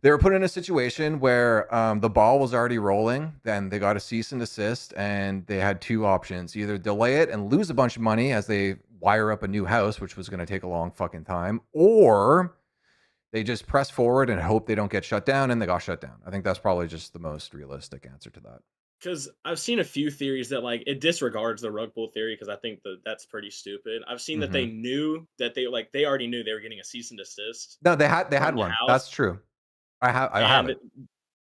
they were put in a situation where the ball was already rolling. Then they got a cease and desist, and they had two options: either delay it and lose a bunch of money as they wire up a new house, which was going to take a long fucking time, or they just press forward and hope they don't get shut down, and they got shut down. I think that's probably just the most realistic answer to that. Because I've seen a few theories that like it disregards the rug pull theory because I think that's pretty stupid. I've seen that they knew that they already knew they were getting a cease and desist. No, they had one. That's true. I have it.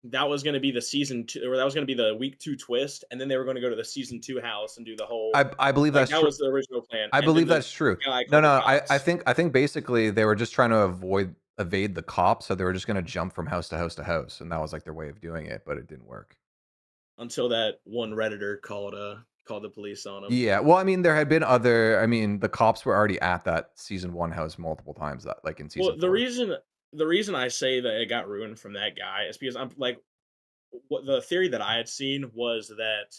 That was going to be the season 2, or that was going to be the week 2 twist, and then they were going to go to the season 2 house and do the whole. I believe that's that true. was the original plan. I believe that's true. No, I think basically they were just trying to evade the cops, so they were just going to jump from house to house to house, and that was like their way of doing it, but it didn't work. Until that one Redditor called the police on them. Yeah, well, I mean, there had been other. I mean, the cops were already at that season 1 house multiple times. That like in season. Well, the reason I say that it got ruined from that guy is because I'm like, what the theory that I had seen was that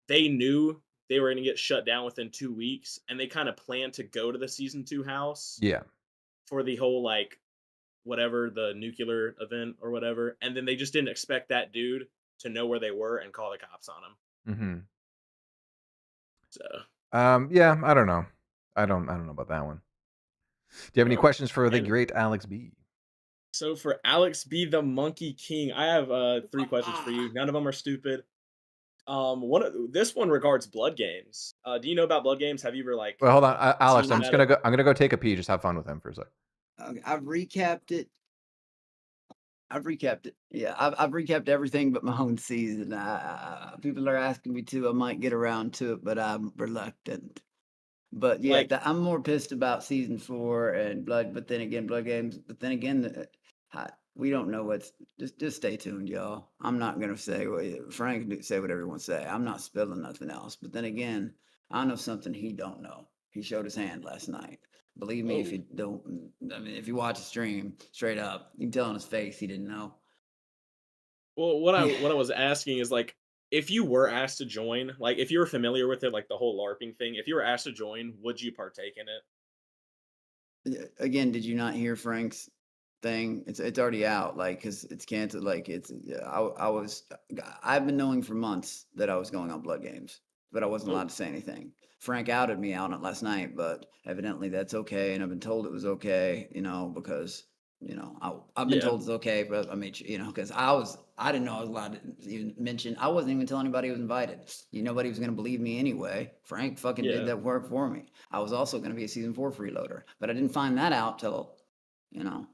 they knew they were going to get shut down within 2 weeks, and they kind of planned to go to the season 2 house Yeah. for the whole like whatever the nuclear event or whatever, and then they just didn't expect that dude to know where they were and call the cops on him. Mm-hmm. So. Yeah, I don't know. I don't know about that one. Do you have any questions for the great Alex B? So for Alex B, the Monkey King, I have 3 questions for you. None of them are stupid. This one regards blood games. Do you know about blood games? Have you ever like? Well, hold on, Alex. seen I'm them just at gonna it? go. I'm gonna go take a pee. Just have fun with him for a sec. I've recapped it. Yeah, I've recapped everything but my own season. People are asking me to. I might get around to it, but I'm reluctant. But yeah, Like- I'm more pissed about season 4 and blood. But then again, blood games. But then again, we don't know what's. Just stay tuned, y'all. I'm not gonna say what Frank can say whatever he wants to say. I'm not spilling nothing else. But then again, I know something he don't know. He showed his hand last night. Believe me, if you don't, I mean, if you watch the stream straight up, you can tell on his face he didn't know. Well, what I was asking is like, if you were asked to join, like if you were familiar with it, like the whole LARPing thing, if you were asked to join, would you partake in it? Again, did you not hear Frank's thing? It's already out, like, because it's canceled. Like, I've been knowing for months that I was going on blood games, but I wasn't allowed to say anything. Frank outed me out on it last night, but evidently that's okay, and I've been told it was okay, because I've been told it's okay, but I mean, because I didn't know I was allowed to even mention. I wasn't even telling anybody who was invited. Nobody was going to believe me anyway. Frank fucking did that work for me. I was also going to be a season 4 freeloader, but I didn't find that out till, a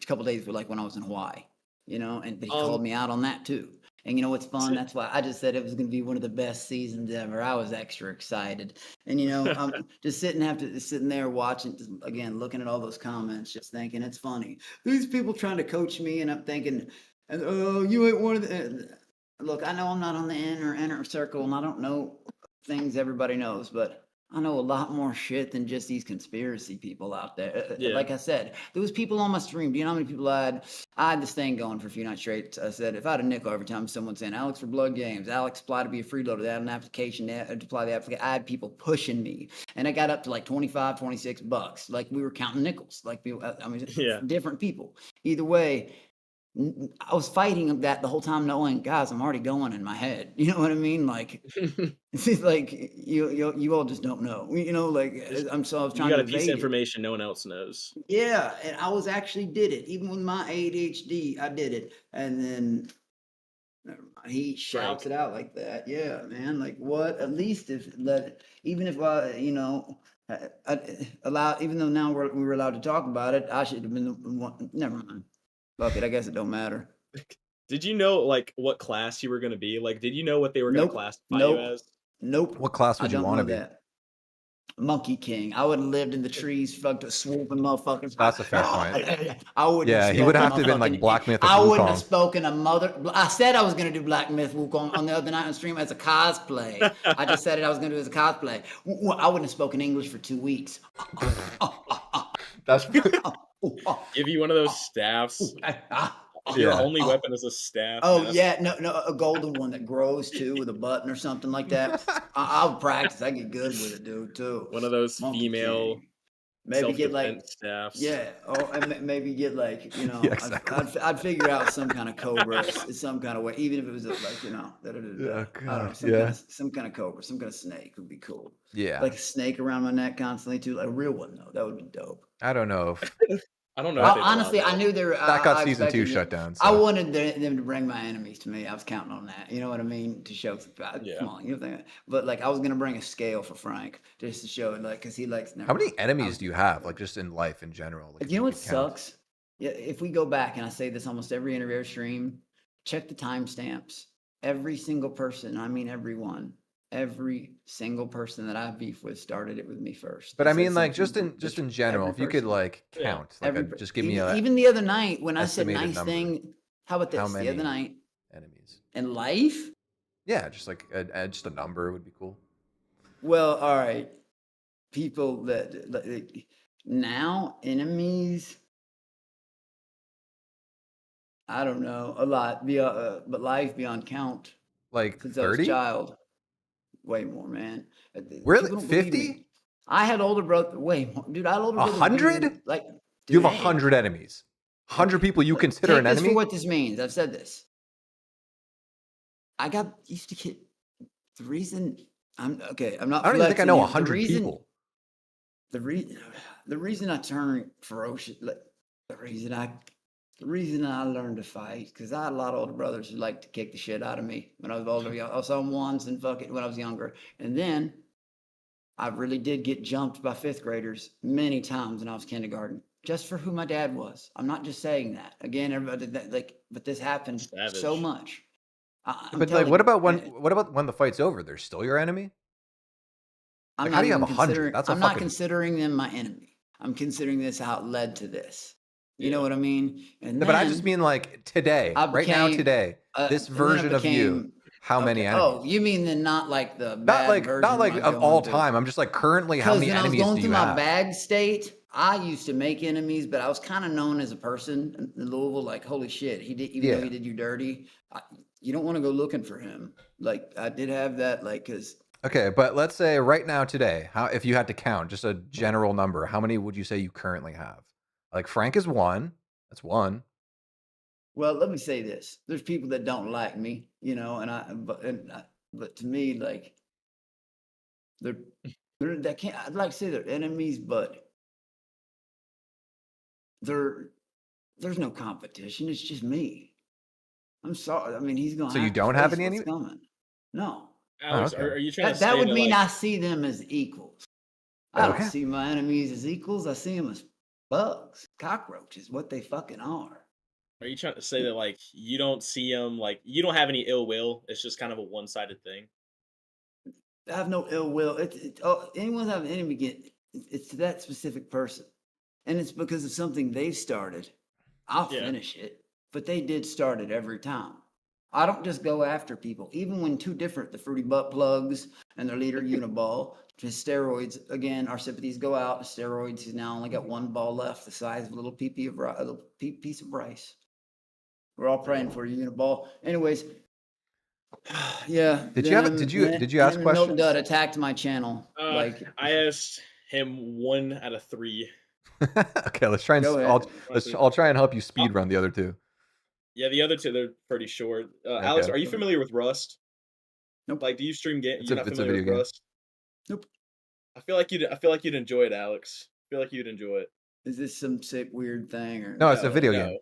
couple days like when I was in Hawaii, but he called me out on that too. And you know what's fun? That's why I just said it was going to be one of the best seasons ever. I was extra excited. And, I'm just sitting there watching, just, again, looking at all those comments, just thinking it's funny. These people trying to coach me, and I'm thinking, oh, you ain't one of the. Look, I know I'm not on the inner circle, and I don't know things everybody knows, but I know a lot more shit than just these conspiracy people out there. Like I said, there was people on my stream. Do you know how many people I had? I had this thing going for a few nights straight. I said, if I had a nickel every time someone saying, Alex for blood games, Alex apply to be a freeloader, they had an application, they had to apply the application. I had people pushing me. And I got up to like 25, 26 bucks. Like we were counting nickels. Like, different people. Either way, I was fighting that the whole time, knowing, guys, I'm already going in my head. You know what I mean? Like, it's like you all just don't know. Like I was trying You got to a piece evade of information no one else knows. Yeah, and I was actually did it. Even with my ADHD, I did it. And then he shouts it out like that. Yeah, man. Like what? At least even if I allow, even though now we were allowed to talk about it, I should have been the one. Never mind. Fuck it. I guess it don't matter. Did you know like what class you were going to be? Like, did you know what they were going to classify you as? Nope. What class would you want to be? That. Monkey King. I would have lived in the trees, fucked swooping motherfuckers. That's a fair point. I would. Yeah, he would have to have been like Black Myth. I wouldn't have spoken a mother. I said I was going to do Black Myth Wukong on the other night on stream as a cosplay. I just said it. I was going to do it as a cosplay. I wouldn't have spoken English for 2 weeks. That's give you one of those staffs. Your only weapon is a staff. Oh yeah, no, a golden one that grows too with a button or something like that. I'll practice. I get good with it, dude. Too. One of those female. Maybe get like staffs. Yeah, and maybe get like Yeah, exactly. I'd figure out some kind of cobra, some kind of way, even if it was like I don't know, some kind of cobra, some kind of snake would be cool. Yeah, like a snake around my neck constantly too, like a real one though. That would be dope. I don't know. I don't know. Honestly, I knew there. That got season 2 shut down. So. I wanted them to bring my enemies to me. I was counting on that. You know what I mean? To show, come on, But like, I was gonna bring a scale for Frank just to show it, like, because he likes. How many enemies do you have, like, just in life in general? Like, you know what sucks? Yeah, if we go back, and I say this almost every interview or stream, check the timestamps. Every single person, I mean everyone. Every single person that I beef with started it with me first. But I mean, like, just in general, if you could like count, like, just give me even the other night when I said nice number. thing. How about this? How many the other night, enemies in life. Yeah, just like just a number would be cool. Well, all right, people that now enemies. I don't know, a lot, but life beyond count. Like since 30? I was a child. way more, man. Really? People don't believe 50? me. I had older brother, way more, dude. I had older brothers. 100? Like, You dude, have 100 enemies. 100 people you consider take an this enemy? for what this means. I've said this. I got used to get the reason. I'm okay. I'm not. I don't even think I know 100 people. The reason I turned ferocious, like, the reason I learned to fight, because I had a lot of older brothers who liked to kick the shit out of me when I was older. I saw them once and fuck it when I was younger, and then I really did get jumped by 5th graders many times when I was kindergarten, just for who my dad was. I'm not just saying that. Again, everybody but this happened so much. But like, what about when the fight's over? They're still your enemy? Like, how do you have 100? That's I'm not considering them my enemy. I'm considering this how it led to this. You know what I mean? And no, but I just mean like today, right now, today, this version of you. How many enemies? Oh, you mean then not like the not like of all time. I'm just like currently how many enemies do you have? Because when I was going through my bag state, I used to make enemies, but I was kind of known as a person in Louisville. Like, holy shit, even though he did you dirty, you don't want to go looking for him. Like, I did have that, like, because. Okay, but let's say right now today, if you had to count just a general number, how many would you say you currently have? Like Frank is 1. That's 1. Well, let me say this: there's people that don't like me, but to me, like, I'd like to say they're enemies, but there's no competition. It's just me. I'm sorry. I mean, he's gonna. So you don't have any enemies? No. Alex, are you trying to say that would mean like... I see them as equals? I don't see my enemies as equals. I see them as bugs, cockroaches, what they fucking are. Are you trying to say that, like, you don't see them, like, you don't have any ill will? It's just kind of a one-sided thing? I have no ill will. Anyone have an enemy, it's to that specific person. And it's because of something they've started. I'll finish it. But they did start it every time. I don't just go after people. Even when the Fruity Butt Plugs and their leader, Uniball, his steroids, again, our sympathies go out. The steroids, he's now only got 1 ball left, the size of a little piece of rice. We're all praying for you, Uniball. Anyways, yeah. Did you ask questions? Milk Dud attacked my channel. I asked him 1 out of 3. Okay, let's try and I'll try and help you speed run the other 2. Yeah, the other 2, they're pretty short. Alex, are you familiar with Rust? Nope. Like, do you stream games? You're not It's a familiar with video game. Rust? Nope. I feel like you'd enjoy it, Alex. I feel like you'd enjoy it. Is this some sick weird thing or No, it's a video game.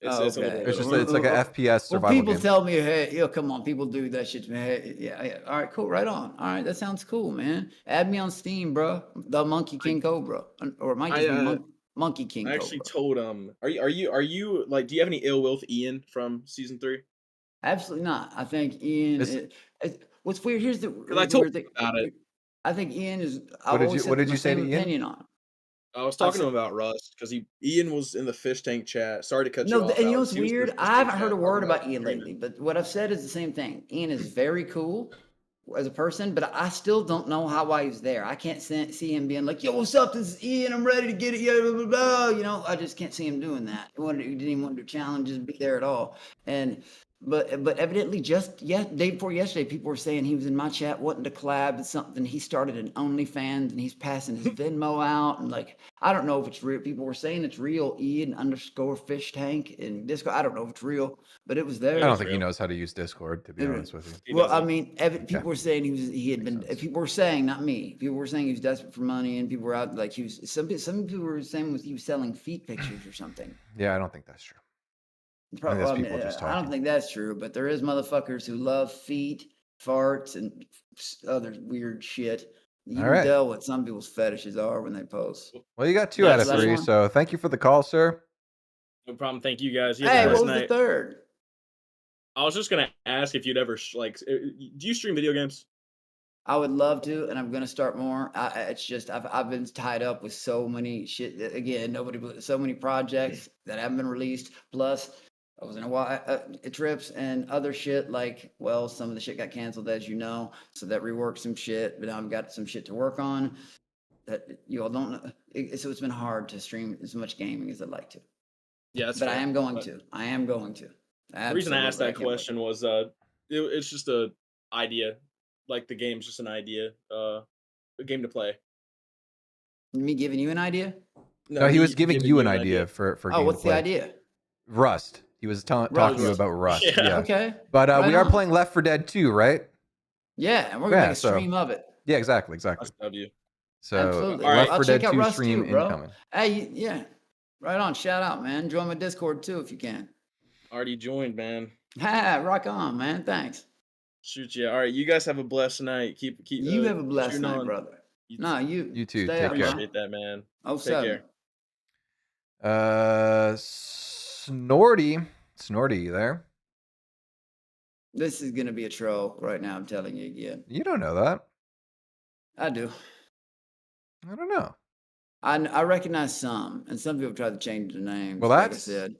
It's okay. It's like an FPS survival people game. tell me, hey, come on, people do that shit to me. Hey, yeah. All right, cool, right on. All right, that sounds cool, man. Add me on Steam, bro. The Monkey King Cobra, or it might just be Monkey King. I actually told are you like, do you have any ill will with Ian from season 3? Absolutely not. I think Ian. What's weird? Here's the. I told him about it. I think Ian is. What did you say to Ian? Opinion on. I was talking to him about Rust because Ian was in the Fishtank chat. Sorry to cut you off. No, and you know what's weird? I haven't heard a word about Ian lately, but what I've said is the same thing. Ian is very cool as a person, but I still don't know why he's there. I can't see him being like, "Yo, what's up? This is Ian. I'm ready to get it." Yeah, blah, blah, blah. You know, I just can't see him doing that. He didn't even want to do challenges, be there at all. But evidently, day before yesterday, people were saying he was in my chat wanting to collab with something. He started an OnlyFans and he's passing his Venmo out, and like, I don't know if it's real. People were saying it's real. Ian_Fishtank in Discord. I don't know if it's real, but it was there. I don't think he knows how to use Discord, to be honest with you. Well, I mean, people were saying people were saying, not me. People were saying he was desperate for money, and people were out like some people were saying he was selling feet pictures or something. Yeah, I don't think that's true. I don't think that's true, but there is motherfuckers who love feet, farts, and other weird shit. You can tell what some people's fetishes are when they post. Well, you got 2 out of 3, so thank you for the call, sir. No problem. Thank you guys. Hey, what was the third? I was just gonna ask if you'd ever do you stream video games? I would love to, and I'm gonna start more. It's just I've been tied up with so many shit. Again, so many projects that haven't been released. Plus, I was in trips and other shit. Like, well, some of the shit got canceled, as you know. So that reworked some shit, but now I've got some shit to work on that you all don't know. So it's been hard to stream as much gaming as I'd like to. Yeah, but fair. I am going to. The reason I asked that question was it's just a idea like the game's just an idea, a game to play. Me giving you an idea? No, he was giving you an idea for Oh, game what's to play. the idea? Rust. He was talking to you about Rust. Yeah. Okay. But right we are on. playing Left 4 Dead 2, right? Yeah, and we're gonna make a so- stream of it. Yeah, exactly. W. So Absolutely. Left I'll 4 check Dead out 2 Rust stream too, bro. incoming. Hey, yeah. Right on. Shout out, man. Join my Discord too if you can. Already joined, man. Ha, rock on, man. Thanks. Shoot, yeah. All right, you guys have a blessed night. Keep. You have a blessed shooting night, on. brother. No, you. You too. Stay Take up, care. Appreciate that, man. Oh, Take care. Snorty, you there? This is gonna be a troll right now. I'm telling you again. You don't know that. I do. I don't know. I recognize some, and some people try to change the names. Well, like I that's said.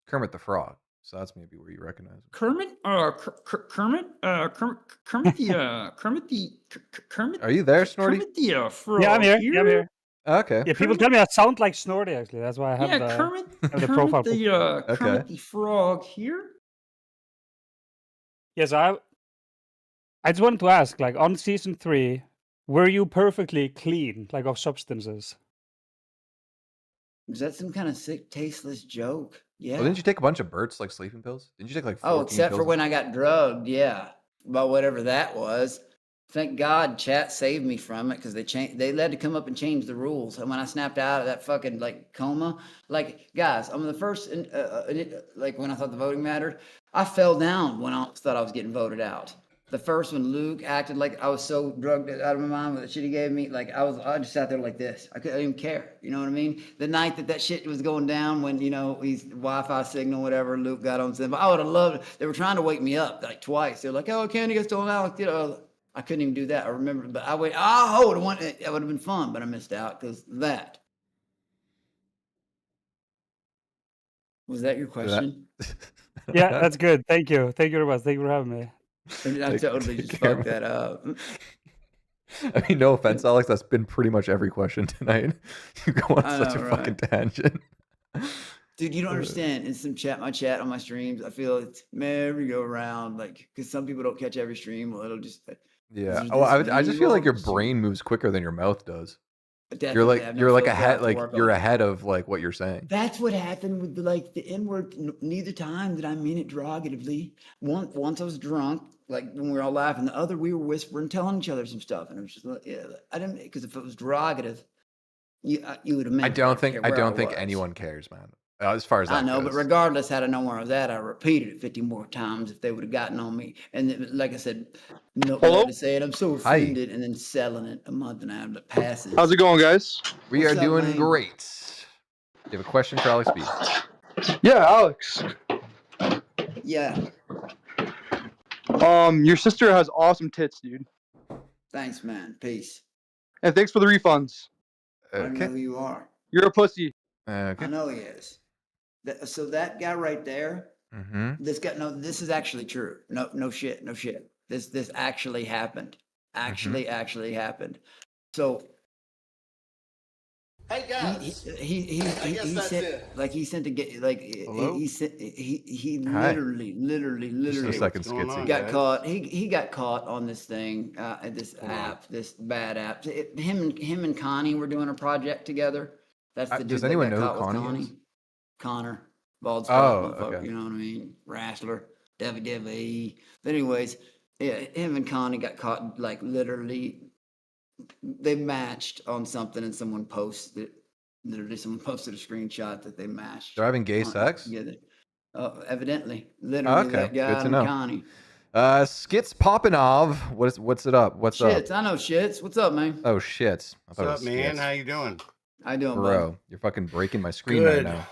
Kermit the Frog. So that's maybe where you recognize him. Kermit, Kermit the Are you there, Snorty? Kermit the Frog. Yeah, I'm here. Yeah, I'm here. Okay. Yeah, people tell me I sound like Snorty. Actually, that's why I have the Kermit, the profile. Kermit the Frog here. Yes, I just wanted to ask, like on season 3, were you perfectly clean, like of substances? Is that some kind of sick, tasteless joke? Yeah. Well, didn't you take a bunch of Burt's like sleeping pills? Didn't you take like 14 except pills? for when I got drugged, yeah, about whatever that was. Thank God, chat saved me from it because they had to come up and change the rules. And when I snapped out of that fucking like coma, like guys, I'm the first. Like when I thought the voting mattered, I fell down when I thought I was getting voted out. The first one, Luke acted like I was so drugged out of my mind with the shit he gave me. Like I just sat there like this. I didn't even care. You know what I mean? The night that shit was going down, when he's Wi-Fi signal, whatever. Luke got on something. I would have loved it. They were trying to wake me up like twice. They're like, "Oh, Candy gets stolen out." I couldn't even do that. I remember, but I went. Oh, it would have been fun, but I missed out because that. Was that your question? Yeah, that's good. Thank you. Thank you very much. Thank you for having me. I totally just fucked that up. I mean, no offense, Alex. That's been pretty much every question tonight. You go on such a fucking tangent. Dude, you don't understand. In my chat on my streams, I feel it's merry-go-round, like, because some people don't catch every stream. Well, it'll just. Yeah. Oh, I just feel like your brain moves quicker than your mouth does. Definitely, You're like ahead, like you're ahead of like what you're saying. That's what happened with the N-word. Neither time did I mean it derogatively. Once I was drunk, like when we were all laughing. The other, we were whispering, telling each other some stuff, and it was just like, yeah, I didn't, because if it was derogative, you would have meant. I don't think anyone cares, man. As far as that I know, goes. but regardless, had I known where I was at, I repeated it 50 more times if they would have gotten on me. And like I said, nobody to say it. I'm so offended, and then selling it a month and a half that passes. How's it going, guys? We What's are up, doing man? great. You have a question for Alex B? Yeah, Alex. Yeah. Your sister has awesome tits, dude. Thanks, man. Peace. And thanks for the refunds. I don't know who you are. You're a pussy. I know he is. So that guy right there, this guy, no, this is actually true. No shit. This actually happened. Actually happened. So hey guys, he sent like he sent to get like he sent he literally Just a second, Skitsy. got caught. He got caught on this thing, this app, this bad app. Him and Connie were doing a project together. That's the dude. Does that anyone got know caught who with Connie is? Connor, bald spot, Oh, motherfucker, okay. you know what I mean? Wrestler, WWE. But anyways, yeah, him and Connie got caught like literally. They matched on something, and someone posted. Literally, someone posted a screenshot that they matched. They're having gay on- sex? together. Evidently, literally, Okay, that guy good to and know. Connie. Skits Popinov. What's it up? What's Shits, up? I know shits. What's up, man? Oh shit! I thought it What's was up, man? Skits. How you doing? I doing, Bro, you're fucking breaking my screen right Good. now.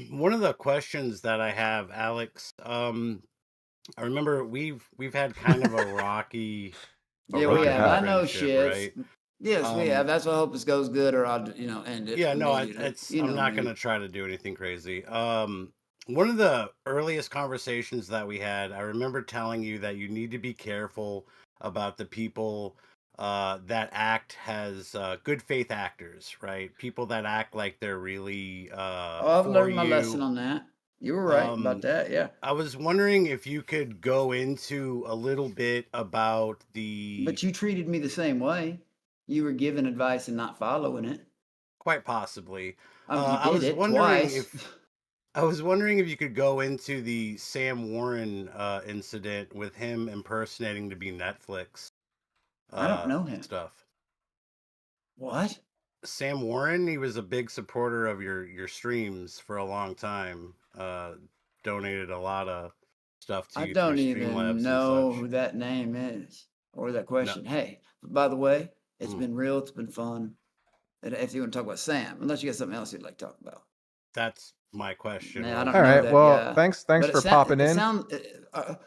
One of the questions that I have, Alex. I remember we've had kind of a rocky. Yeah, we have. I know shits. Right? Yes, we have. That's why I hope this goes good, or I'll end it. Yeah, no, immediately. I'm not me. going to try to do anything crazy. One of the earliest conversations that we had, I remember telling you that you need to be careful about the people that act as good faith actors, right? People that act like they're really I've learned my lesson on that. You were right about that, yeah. I was wondering if you could go into a little bit about the. But you treated me the same way. You were giving advice and not following it. Quite possibly. You I did was it wondering twice. if you could go into the Sam Warren incident with him impersonating to be Netflix. I don't know him. Stuff. What? Sam Warren, he was a big supporter of your streams for a long time. Donated a lot of stuff to I you don't through even Streamlabs know and such. who that name is or that question. Hey, by the way, it's Mm. been real. It's been fun. If you want to talk about Sam, unless you got something else you'd like to talk about. That's my question. I don't All know right. that Well, guy. thanks But for popping in. The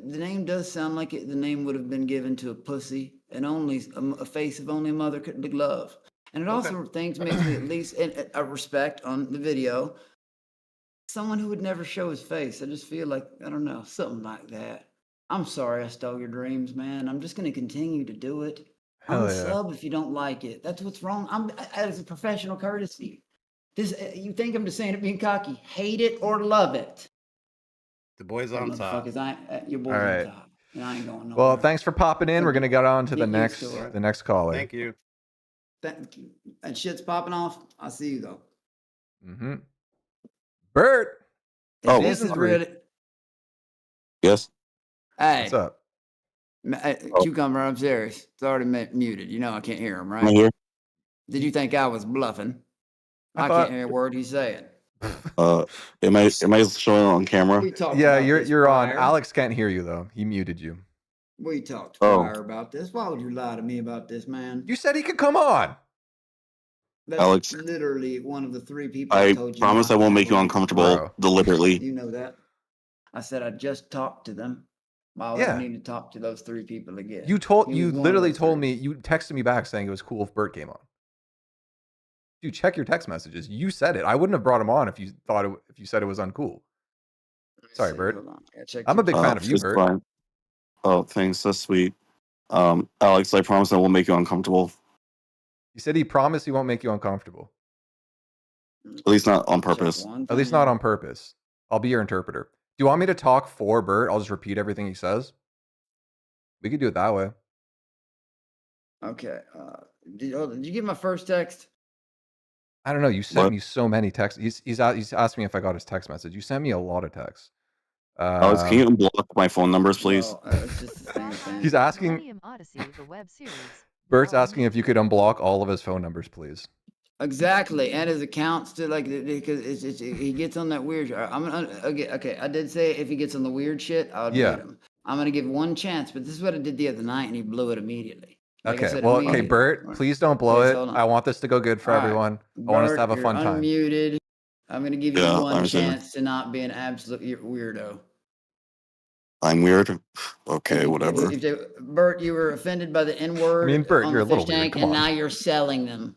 name does sound like the name would have been given to a pussy and only a face of only a mother could love. And it also makes me at least a respect on the video. Someone who would never show his face. I just feel like, I don't know, something like that. I'm sorry I stole your dreams, man. I'm just going to continue to do it. Hell yeah. Unsub if you don't like it. That's what's wrong. As a professional courtesy. You think I'm just saying it being cocky? Hate it or love it. The boy's on top. Your boy's All right. on top. And I ain't going nowhere. Well, thanks for popping in. We're gonna get on to the Get used next to it. the next caller. Thank you. Thank you. And shit's popping off. I'll see you though. Mm-hmm. Bert. If this is really. Yes. Hey. What's up? Cucumber, I'm serious. It's already muted. You know I can't hear him, right? I'm here. Did you think I was bluffing? I can't hear a word he's saying. Am I showing on camera? Yeah, you're on. Alex can't hear you though. He muted you. We talked prior about this. Why would you lie to me about this, man? You said he could come on. That's Alex, literally one of the three people I told you. promise I won't make you uncomfortable Bro. deliberately. You know that. I said I just talked to them. Why would I need to talk to those three people again? You literally told me, you texted me back saying it was cool if Bert came on. Dude, check your text messages. You said it. I wouldn't have brought him on if you said it was uncool. Sorry, Bert. I'm a big fan of you, It's Bert. fine. Oh, thanks. That's sweet. Alex, I promise I won't make you uncomfortable. He said he promised he won't make you uncomfortable. At least not on purpose. At least not on purpose. I'll be your interpreter. Do you want me to talk for Bert? I'll just repeat everything he says. We could do it that way. Okay. Did you get my first text? I don't know. You sent me so many texts. He's asked me if I got his text message. You sent me a lot of texts. Alex, can you unblock my phone numbers, please? It's just the same thing. He's asking. Millennium Odyssey, the web series. Bert's asking if you could unblock all of his phone numbers, please. Exactly, and his accounts too, like because he gets on that weird. Okay. I did say if he gets on the weird shit, I'll mute him. I'm gonna give one chance, but this is what I did the other night, and he blew it immediately. Like okay, well, okay, Bert, please don't blow it. I want this to go good for everyone. I want us to have a fun time. Unmuted. I'm gonna give you one chance to not be an absolute weirdo. I'm weird. Okay, whatever. Bert, you were offended by the N-word. I mean, Bert, on you're a the little fish weird. tank, Come and on. now you're selling them.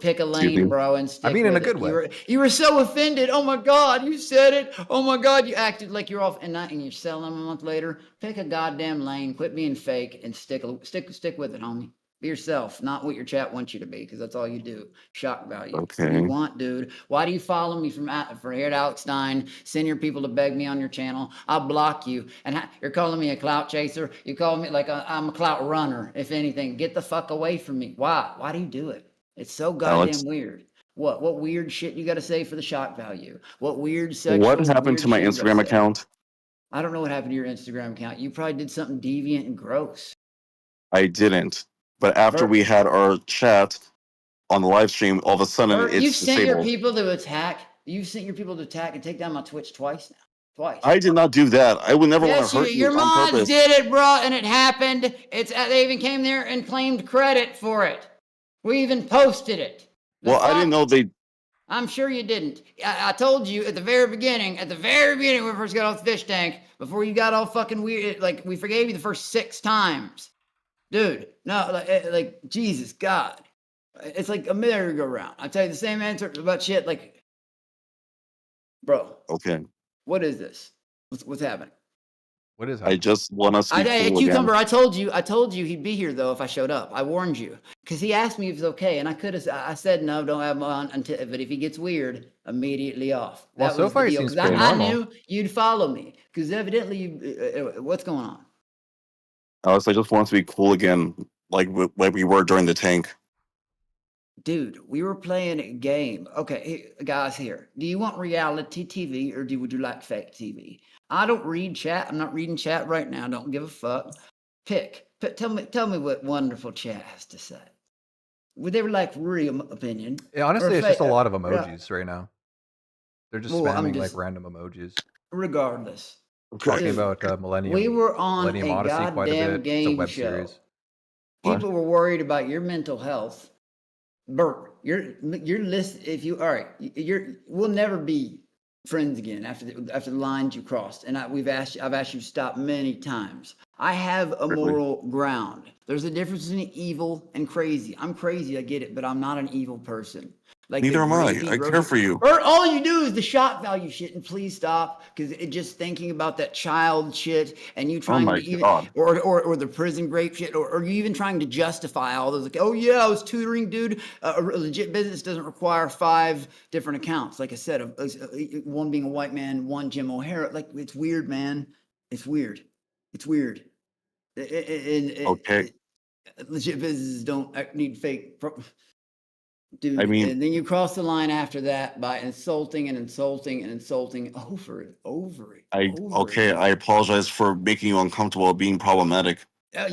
Pick a lane, bro, and stick I mean, in with a good it. way. You were so offended. Oh my God, you said it. Oh my God, you acted like you're off, and you're selling them a month later. Pick a goddamn lane. Quit being fake and stick with it, homie. Be yourself, not what your chat wants you to be, because that's all you do. Shock value. Okay. What do you want, dude? Why do you follow me from here to Alex Stein? Send your people to beg me on your channel. I'll block you. And you're calling me a clout chaser. You call me like I'm a clout runner. If anything, get the fuck away from me. Why? Why do you do it? It's so goddamn Alex, weird. What weird shit you got to say for the shock value? What weird sexual? what happened weird to my shit you gotta Instagram say? account? I don't know what happened to your Instagram account. You probably did something deviant and gross. I didn't. But after Bert, we had our chat on the live stream, all of a sudden Bert, it's you've sent your disabled. people to attack. You've sent your people to attack and take down my Twitch twice now. Twice. I did not do that. I would never want Yes, to hurt you your on mods purpose. did it, bro, and it happened. They even came there and claimed credit for it. We even posted it. Well, I didn't know they. I'm sure you didn't. I told you at the very beginning when we first got off the fish tank, before you got all fucking weird, like we forgave you the first 6 times. Dude, no, like Jesus God. It's like a merry-go-round. I tell you the same answer about shit, like, bro. Okay. What is this? What's happening? What is I happening? just want us to be cool Cucumber, again. I told you he'd be here though if I showed up. I warned you because he asked me if it's okay, and I said no, don't have him on until. But if he gets weird, immediately off. Well, That so was far the he deal seems because pretty I normal. knew you'd follow me because evidently you. What's going on? Alex, I just want us to be cool again, like we were during the tank. Dude, we were playing a game. Okay, guys, here. Do you want reality TV or would you like fake TV? I don't read chat. I'm not reading chat right now. Don't give a fuck. Pick. Tell me what wonderful chat has to say. Would they like real opinion? Yeah, honestly, it's just a lot of emojis right now. They're just spamming like random emojis. Regardless. Talking about Millennium. We were on Millennium a Odyssey quite a goddamn bit. game it's a web show. series. People were worried about your mental health. Bert, your list. If you all right, we'll never be friends again after the lines you crossed. And I've asked you to stop many times. I have a moral ground. There's a difference between evil and crazy. I'm crazy, I get it, but I'm not an evil person. Like Neither am I. I care for you. Bert, all you do is the shock value shit, and please stop because it just thinking about that child shit and you trying to even or the prison grape shit or you even trying to justify all those like, oh yeah, I was tutoring, dude. A legit business doesn't require 5 different accounts. Like I said, one being a white man, one Jim O'Hara. Like it's weird, man. It's weird. It's weird. Okay. Legit businesses don't need fake. Dude, I mean, and then you cross the line after that by insulting over it. I apologize for making you uncomfortable, being problematic. That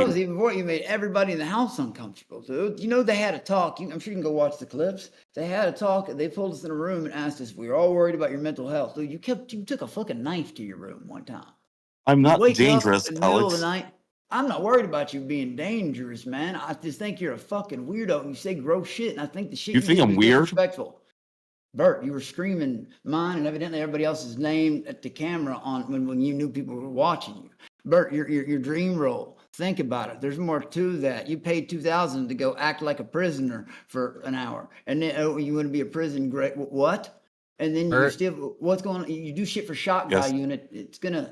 was even before you made everybody in the house uncomfortable, dude. You know they had a talk. I'm sure you can go watch the clips. They had a talk. They pulled us in a room and asked us if we were all worried about your mental health. Dude, you took a fucking knife to your room one time. I'm not wake dangerous, up in the middle of the Alex. night. I'm not worried about you being dangerous, man. I just think you're a fucking weirdo. You say gross shit, and I think the shit You think do I'm is weird? disrespectful. Bert, you were screaming mine and evidently everybody else's name at the camera when you knew people were watching you. Bert, your dream role. Think about it. There's more to that. You paid $2,000 to go act like a prisoner for an hour, and then you want to be a prison great what? And then you still what's going on? You do shit for shock value, and it's gonna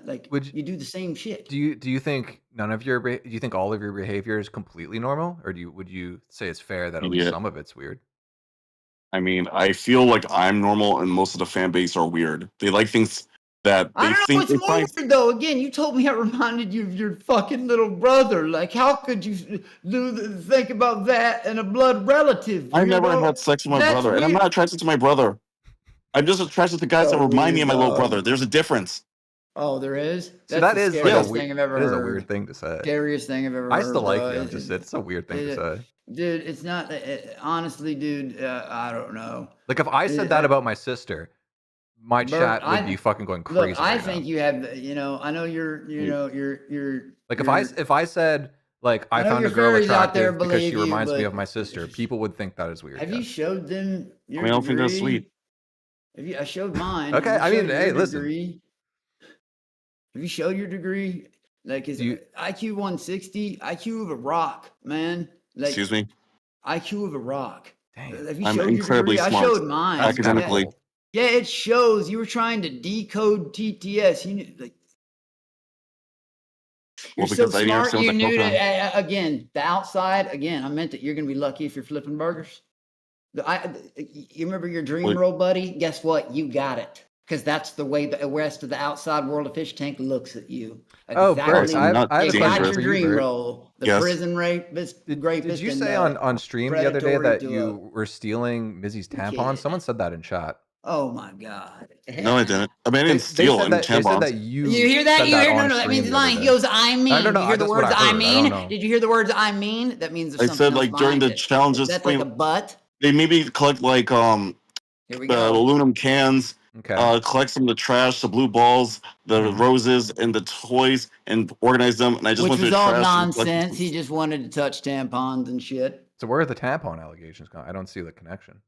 you do the same shit. Do you think do you think all of your behavior is completely normal, or would you say it's fair that at least some of it's weird? I mean, I feel like I'm normal, and most of the fan base are weird. They like things that they I don't know what's more weird though. Again, you told me I reminded you of your fucking little brother. Like, how could you think about that and a blood relative? I never had sex with my brother, and I'm not attracted to my brother. I'm just attracted to guys that remind me of my little brother. There's a difference. Oh, there is? So that is like thing I've ever heard. It is a heard. weird thing to say. Scariest thing I've ever I heard. still like it. It's a weird thing to say. Dude, it's not. Honestly, dude, I don't know. Like if I said that about my sister, my chat would be fucking going crazy. Look, I think you have. I know you're. Like if I said like I found a girl attractive because she reminds me of my sister, people would think that is weird. Have you showed them your I don't think that's sweet. I showed mine. Okay, I mean, hey, listen. Have you showed your degree? Like, is IQ 160? IQ of a rock, man. Like, excuse me? IQ of a rock. Dang. Have you I'm showed incredibly your degree? smart. I showed mine. Academically. Yeah, it shows. You were trying to decode TTS. You knew, like, you're so smart. You knew that. Again, the outside. Again, I meant that you're gonna be lucky if you're flipping burgers. You remember your dream role, buddy? Guess what? You got it. Because that's the way the rest of the outside world of Fishtank looks at you. Oh, Bert, I have you got your dream role. The prison rapist, Did you say on stream the other day that you were stealing Mizzy's tampons? Someone said that in chat. Oh my god. No, I didn't. I mean, I didn't steal any tampons. They said that you hear that? You hear no, that means lying. He goes, I mean. No, you hear the words I mean? I Did you hear the words I mean? That means I said like during the challenges. That's like a butt. They maybe collect like Here we go. aluminum cans. Okay. Collect some of the trash, the blue balls, the roses, and the toys, and organize them. And I just went through the trash. Which was all nonsense. He just wanted to touch tampons and shit. So where are the tampon allegations going? I don't see the connection.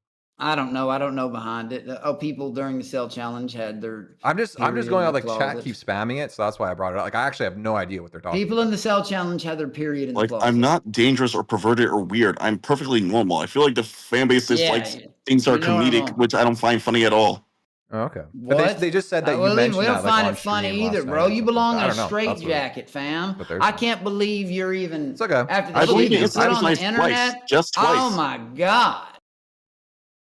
I don't know. I don't know behind it. People during the cell challenge had their. I'm just going out like chat keeps spamming it, so that's why I brought it up. Like I actually have no idea what they're talking. People in the cell challenge had their period in the closet. I'm not dangerous or perverted or weird. I'm perfectly normal. I feel like the fan base is like things are comedic, which I don't find funny at all. Oh, okay. What? But they just said that you Well, mentioned we don't that, like, find on it funny stream either, last bro. night or You something. belong I in a don't know. That's what straitjacket, fam. what they're I saying. can't believe you're even It's okay. after the I believe shit the you incident put was on the nice twice, internet. just twice. Oh my god!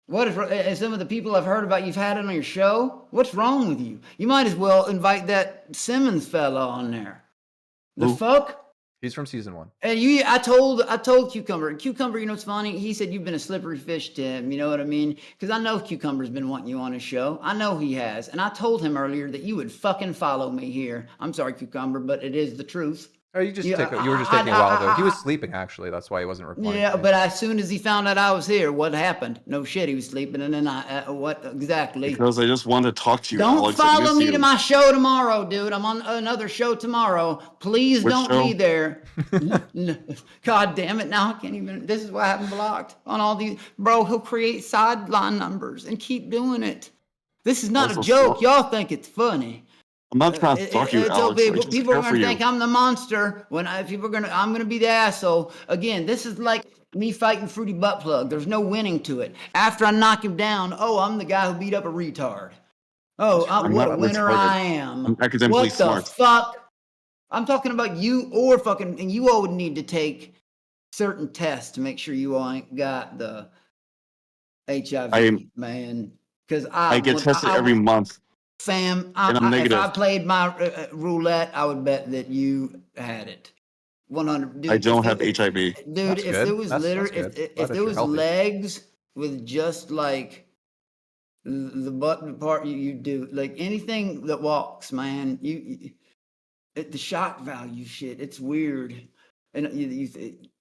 What is some of the people I've heard about you've had it on your show? What's wrong with you? You might as well invite that Simmons fella on there. The Who? fuck? He's from season 1. And I told Cucumber. Cucumber, you know what's funny? He said you've been a slippery fish to him. You know what I mean? Because I know Cucumber's been wanting you on his show. I know he has. And I told him earlier that you would fucking follow me here. I'm sorry, Cucumber, but it is the truth. Oh, you were just taking a while though. He was sleeping actually. That's why he wasn't replying. Yeah, but as soon as he found out I was here, what happened? No shit, he was sleeping, and then what exactly? Because I just wanted to talk to you, Don't Alex. I follow miss me you. to my show tomorrow, dude. I'm on another show tomorrow. Please Which don't show? be there. God damn it! Now I can't even. This is why I haven't blocked on all these. Bro, he'll create sideline numbers and keep doing it. This is not a Also, joke. stop. Y'all think it's funny. I'm not trying to stalk you, It's Alex. okay. I just People are care for gonna you. think I'm the monster when I'm gonna be the asshole. Again, this is like me fighting Fruity Butt Plug. There's no winning to it. After I knock him down, oh, I'm the guy who beat up a retard. Oh, I'm what not a winner retarded. I am. I'm academically What the smart. fuck? I'm talking about you or fucking, and you all would need to take certain tests to make sure you all ain't got the HIV, man. Because I get tested every month. Fam, and I'm if negative. I played my roulette, I would bet that you had it. 100. Dude, I don't if have it- HIV. Dude, That's if good. there was That's good. if Glad that there you're was healthy. legs with just like the button part you do, like anything that walks, man, the shock value shit, it's weird. And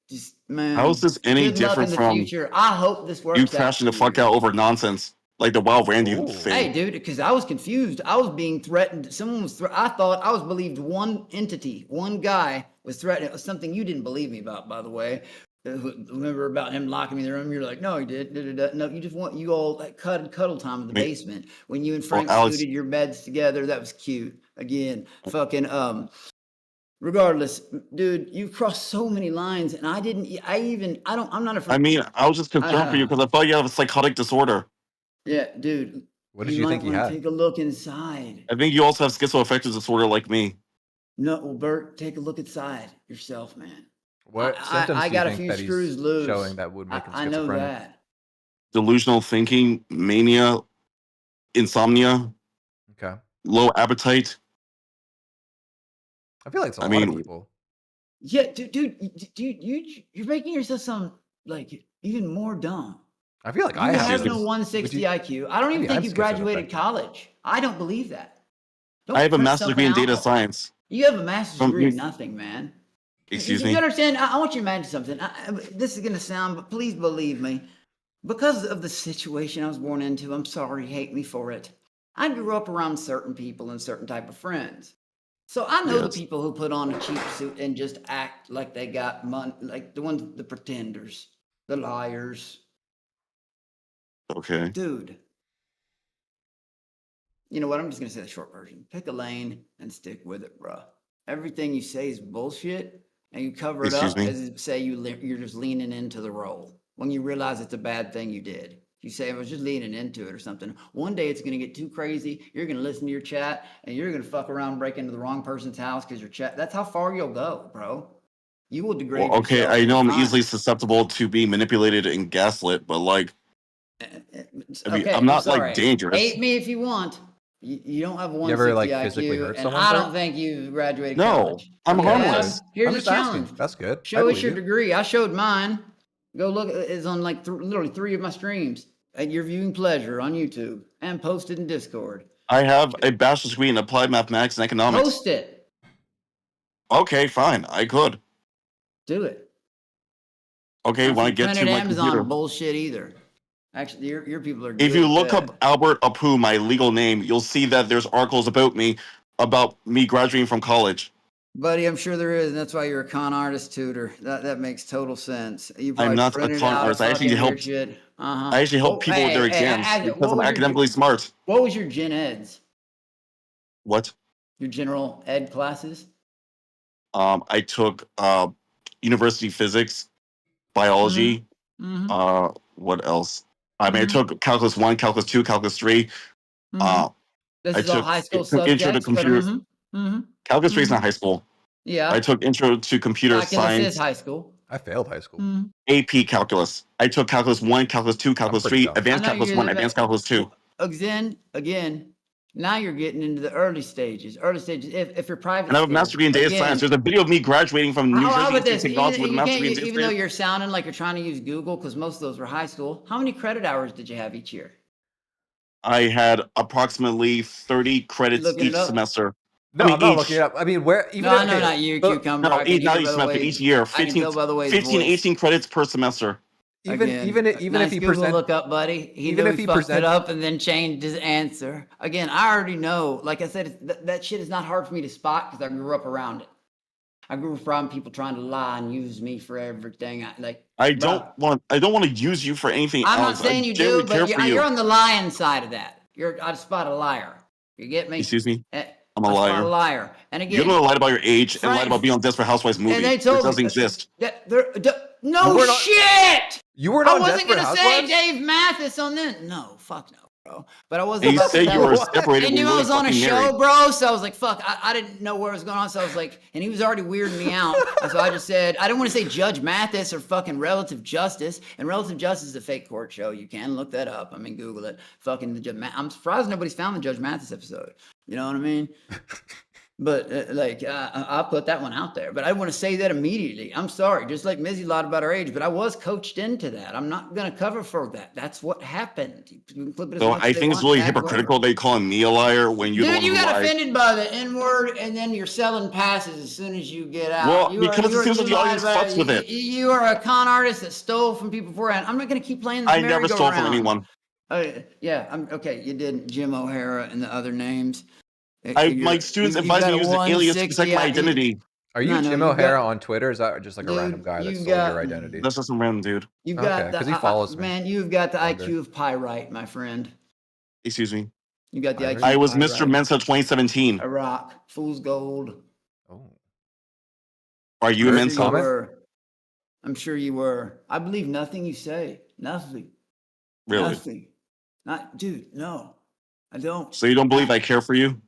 just, man. How is this any good luck different in the from future. I hope this works you out crashing for the fuck you. out over nonsense like the Wild Randy Ooh. thing? Hey, dude, because I was confused. I was being threatened. Someone was. I thought I was believed one entity, one guy was threatening. It was something you didn't believe me about, by the way. Remember about him locking me in the room? You're like, no, he did. No, you just want you all like cuddle time in the basement when you and Frank Alex- scooted your beds together. That was cute. Again, fucking Regardless, dude, you crossed so many lines, and I didn't. I'm not afraid. I mean, I was just concerned for you because I thought you have a psychotic disorder. Yeah, dude. What did you think he might wanna had? Take a look inside. I think you also have schizoaffective disorder like me. No, well, Bert, take a look inside yourself, man. What symptoms I do you got a think few that screws he's loose. showing that would make him I know schizophrenic? that. Delusional thinking, mania, insomnia, Okay. low appetite. I feel like it's a I lot of mean- Yeah, people. you're making yourself sound like even more dumb. I feel like You I have have this. no 160 Would you- IQ. I don't even maybe think I'm you graduated schizoaffective. college. I don't believe that. Don't I have a print master's degree in something data out. science. You have a master's From degree in you- nothing, man. Excuse you me? understand? I want you to imagine something. This is going to sound, but please believe me. Because of the situation I was born into, I'm sorry, hate me for it. I grew up around certain people and certain type of friends. So I know the Yes. people who put on a cheap suit and just act like they got money, like the pretenders, the liars. Okay. Dude. You know what? I'm just going to say the short version. Pick a lane and stick with it, bruh. Everything you say is bullshit, and you cover it Excuse up me? as if say you're just leaning into the role when you realize it's a bad thing you did. You say, I was just leaning into it or something. One day it's going to get too crazy. You're going to listen to your chat, and you're going to fuck around, break into the wrong person's house because your chat. That's how far you'll go, bro. You will degrade Well, okay, yourself. I know I'm Fine. easily susceptible to being manipulated and gaslit, but like, I mean, Okay, I'm not sorry. like dangerous. Hate me if you want. You don't have a 160 ever, like, IQ, physically hurt and someone, I Bert? don't think you graduated No, college. I'm Okay, harmless. Here's I'm a just asking. challenge. That's good. I Show us believe your you. degree. I showed mine. Go look. It's on like literally 3 of my streams at your viewing pleasure on YouTube and posted in Discord. I have a bachelor's degree in applied mathematics and economics. Post it. Okay, fine, I could. Do it. Okay, Not when I some get to printed my Amazon computer. bullshit either. Actually, your people are good. If you at look that. up Albert Apu, my legal name, you'll see that there's articles about me graduating from college. Buddy, I'm sure there is, and that's why you're a con artist tutor. That makes total sense. You probably I'm not a printed con out artist. I actually fucking weird helped. shit. I actually help people with their exams because what I'm was your- academically smart. What was your gen eds? What? Your general ed classes? I took university physics, biology. Mhm. What else? I mean, I took calculus 1, calculus 2, calculus 3, This I is all took high school intro to subjects, but computer. Calculus 3 is not high school. Yeah. I took intro to computer Calculus is science. high school. I failed high school. AP calculus. I took calculus 1, calculus 2, calculus 3, I advanced know calculus you're 1, advanced calculus 2. Again, now you're getting into the early stages. If you're private And I have a school, master's degree in data science. There's a video of me graduating from New how Jersey about Institute this? of Technology with a master's degree in data Even though science. you're sounding like you're trying to use Google, because most of those were high school, how many credit hours did you have each year? I had approximately 30 credits Looking it each up? semester. No, I'm not looking it up. I mean, where even No, I know not you, Cucumber. No, I can not hear each by the semester, way. each year. I can tell by the way his 15, voice. 18 credits per semester. even Nice if he Google present, look up, buddy. He even knew if he he fucked it presents- up and then changed his answer. Again, I already know. Like I said, that shit is not hard for me to spot because I grew up around it. I grew up around people trying to lie and use me for everything. I don't want to use you for anything I'm not else. saying I you genuinely do, care but for you. you're on the lying side of that. I spot a liar. You get me? Excuse me? I'm I'm a I spot liar. a liar. And You again, don't lied about your age and Frank- lied about being on Desperate Housewives movie. and they It told doesn't me exist. No You weren't on- shit. You weren't I on wasn't Desperate gonna say Housewives? Dave Mathis on this. No, fuck no, bro. But I wasn't And you about to said tell you were him. separated And when knew you I were was on a fucking show, married. bro. So I was like, fuck. I didn't know where it was going on. So I was like, and he was already weirding me out. And so I just said, I didn't want to say Judge Mathis or fucking Relative Justice. And Relative Justice is a fake court show. You can look that up. I mean, Google it. Fucking I'm surprised nobody's found the Judge Mathis episode. You know what I mean? But I'll put that one out there. But I want to say that immediately. I'm sorry. Just like Mizzy lied about her age, but I was coached into that. I'm not going to cover for that. That's what happened. You can clip it as So much I as they think it's want, really tag hypocritical they calling me a liar when you're the Dude, one you who got lied. offended by the N-word, and then you're selling passes as soon as you get out. Well, because it seems like the lied audience about fucks with it. You are a con artist that stole from people beforehand. I'm not going to keep playing this I never stole from merry-go-round. anyone. Okay. You did Jim O'Hara and the other names. My students advised me to use an alias to protect my identity. Are you Jim O'Hara on Twitter? Is that just like a random guy that stole your identity? That's just some random dude. You've got because he follows me. Man, you've got the IQ of pyrite, my friend. Excuse me. You got the IQ. I was of Mr. pyrite. Mensa 2017. Iraq, fool's gold. Are you a Mensa? I'm sure you were. I believe nothing you say. Nothing. Really? Nothing. Dude, no. I don't. So you don't believe I care for you?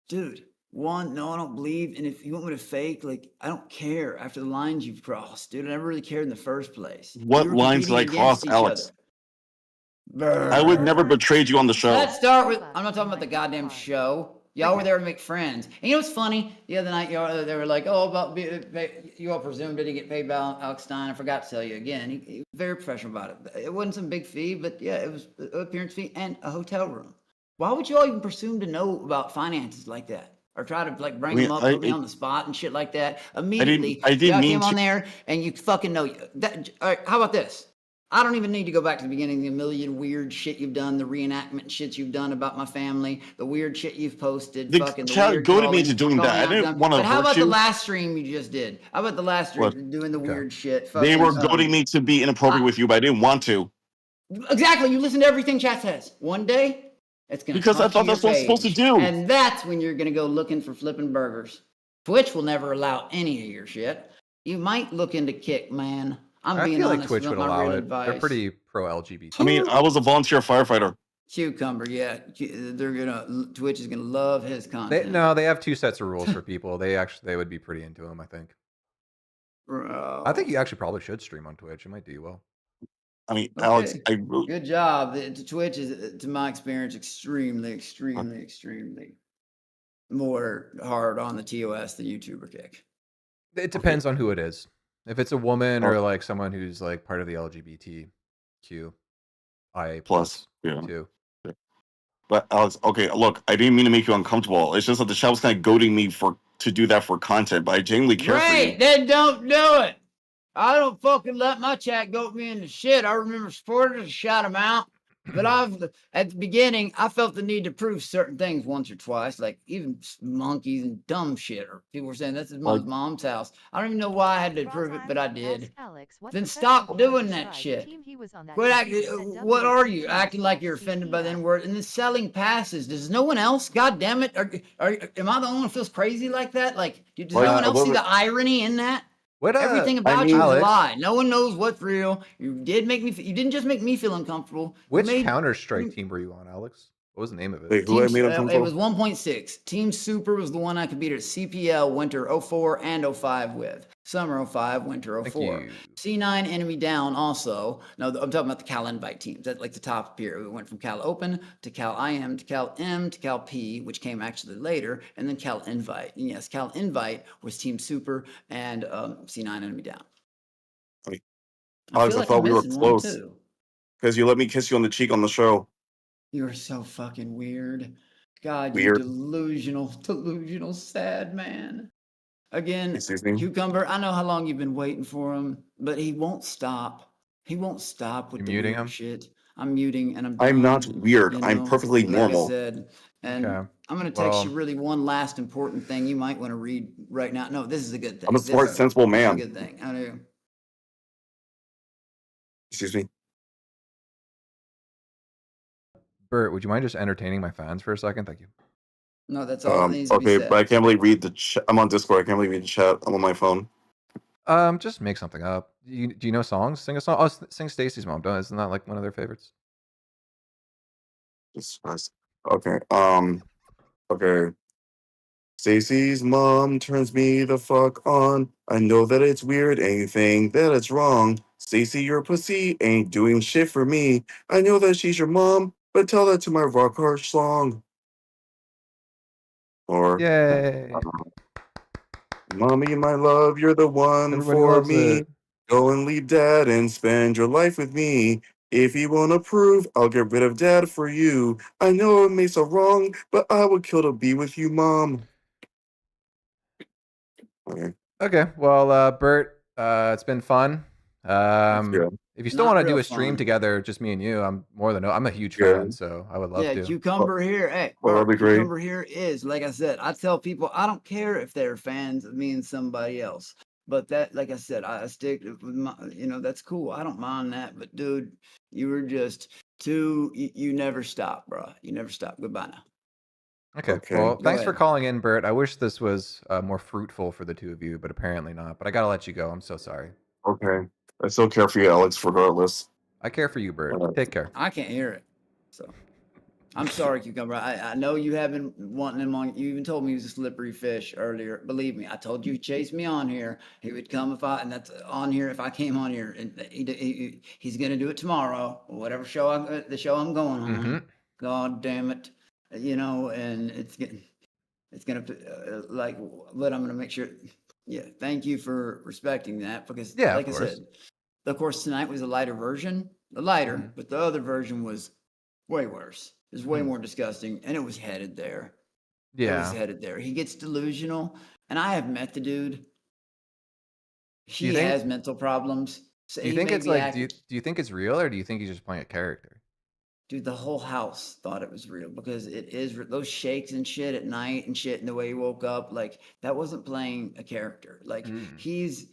Dude, no, I don't believe. And if you want me to fake, I don't care after the lines you've crossed, dude. I never really cared in the first place. What lines did I cross, Alex? I would never betrayed you on the show. Let's start with, I'm not talking about the goddamn show. Y'all were there to make friends. And you know what's funny? The other night, they were like, you all presumed did he get paid by Alex Stein? I forgot to tell you again. He was very professional about it. It wasn't some big fee, but yeah, it was an appearance fee and a hotel room. Why would you all even presume to know about finances like that? Or try to bring them up, put me on the spot and shit like that? Immediately, I didn't y'all mean came to. on there and you fucking know. All right, how about this? I don't even need to go back to the beginning. The million weird shit you've done, the reenactment shit you've done about my family, the weird shit you've posted. Child, go to me to doing that. I didn't want to hurt you. But how about the last stream you just did? How about the last stream doing the weird shit? They were goading me to be inappropriate with you, but I didn't want to. Exactly. You listen to everything chat says. One day, it's going to because I thought that's what I was supposed to do. And that's when you're going to go looking for flipping burgers. Twitch will never allow any of your shit. You might look into Kick, man. I feel like Twitch would allow it. They're pretty pro LGBT. I mean, I was a volunteer firefighter. Cucumber, yeah. Twitch is gonna love his content. They have two sets of rules for people. They would be pretty into them, I think. Bro. I think you actually probably should stream on Twitch. It might do you well. I mean, Okay. Alex, Good job. Twitch is, to my experience, extremely more hard on the TOS than YouTuber Kick. It depends on who it is. If it's a woman or like someone who's like part of the LGBTQ IA plus too. But Alex, okay, look, I didn't mean to make you uncomfortable. It's just that the chat was kind of goading me to do that for content, but I genuinely care for you. Great, then don't do it. I don't fucking let my chat goat me into shit. I remember supporters shout them out. But at the beginning, I felt the need to prove certain things once or twice, like even monkeys and dumb shit. Or people were saying, this is my mom's house. I don't even know why I had to prove it, but I did. Then stop doing that shit. What are you? Acting like you're offended by the N-word and then selling passes. Does no one else? God damn it. Am I the only one who feels crazy like that? Like, does no one else see the irony in that? Everything about you is a lie. No one knows what's real. You didn't just make me feel uncomfortable. Which Counter-Strike team were you on, Alex? What was the name of it? Wait, who I made it was uncomfortable? 1.6. Team Super was the one I competed at CPL winter 04 and 05 with. Summer 05, winter Thank 04. you. C9 Enemy Down also. No, I'm talking about the Cal Invite teams. That's like the top tier. We went from Cal Open to Cal IM to Cal M to Cal P, which came actually later, and then Cal Invite. And yes, Cal Invite was Team Super and C9 Enemy Down. Wait, I Alex, feel I like thought I'm we were missing one close too. because you let me kiss you on the cheek on the show. You're so fucking weird. God, you Weird. delusional, sad man. Again, Excuse me? Cucumber, I know how long you've been waiting for him, but he won't stop. He won't stop with You're the muting weird him? shit. I'm muting and I'm I'm not done. weird. You I'm know, perfectly like normal. I said. And Okay. I'm going to text you Well, really one last important thing you might want to read right now. No, this is a good thing. I'm a smart, sensible This is a man. good thing. I do. Excuse me? Bert, would you mind just entertaining my fans for a second? Thank you. No, that's all that needs to be Okay, said. but I can't really read the chat. I'm on Discord. I can't really read the chat. I'm on my phone. Just make something up. Do you know songs? Sing a song. Oh, sing Stacy's Mom. Isn't that like one of their favorites? Okay. Okay. Stacy's mom turns me the fuck on. I know that it's weird and you think that it's wrong. Stacy, your pussy ain't doing shit for me. I know that she's your mom, but tell that to my rock hard song. Or Yay. Mommy, my love, you're the one Everybody for loves me. it. Go and leave dad and spend your life with me. If you won't approve, I'll get rid of dad for you. I know it may so wrong, but I would kill to be with you, mom. Okay. Okay. Well, Bert, it's been fun. If you still Not want to do real a stream fun. together, just me and you, I'm a huge Yeah. fan, so I would love Yeah, to. Cucumber here. Hey, Well, that'd Bert, be great. Cucumber here is, like I said, I tell people I don't care if they're fans of me and somebody else. But that, like I said, I stick with my, that's cool. I don't mind that. But dude, you were just you never stop, bro. You never stop. Goodbye now. Okay. Okay. Well, Go thanks for ahead. calling in, Bert. I wish this was more fruitful for the two of you, but apparently not. But I gotta let you go. I'm so sorry. Okay. I still care for you, Alex, regardless. I care for you, Bert. Take care. I can't hear it. So I'm sorry, Cucumber. I know you have been wanting him on. You even told me he was a slippery fish earlier. Believe me, I told you he'd chase me on here. He would come and that's on here if I came on here. And he's going to do it tomorrow, whatever the show I'm going on. Mm-hmm. God damn it. And it's going to, but I'm going to make sure. Yeah, thank you for respecting that because, Yeah, like of I course. said, of course, tonight was a lighter version. But the other version was way worse. It was way more disgusting, and it was headed there. It was Yeah. headed there. He gets delusional, and I have met the dude. Do you He think? has mental problems. So Do you he think may it's be like? acting. Do you think it's real, or do you think he's just playing a character? Dude, the whole house thought it was real because it is those shakes and shit at night and shit, and the way he woke up, like that wasn't playing a character. Like he's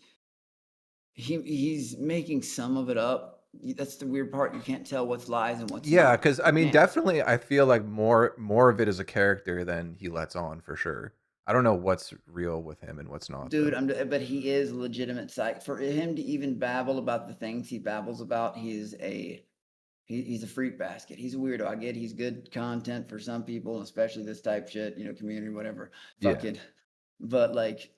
making some of it up. That's the weird part. You can't tell what's lies and what's Yeah, not. because I You mean, can't. definitely, I feel like more of it is a character than he lets on for sure. I don't know what's real with him and what's not. Dude, but he is a legitimate psych. For him to even babble about the things he babbles about, he's a freak basket. He's a weirdo. I get he's good content for some people, especially this type shit, community, whatever. Fuck Yeah. it. But like,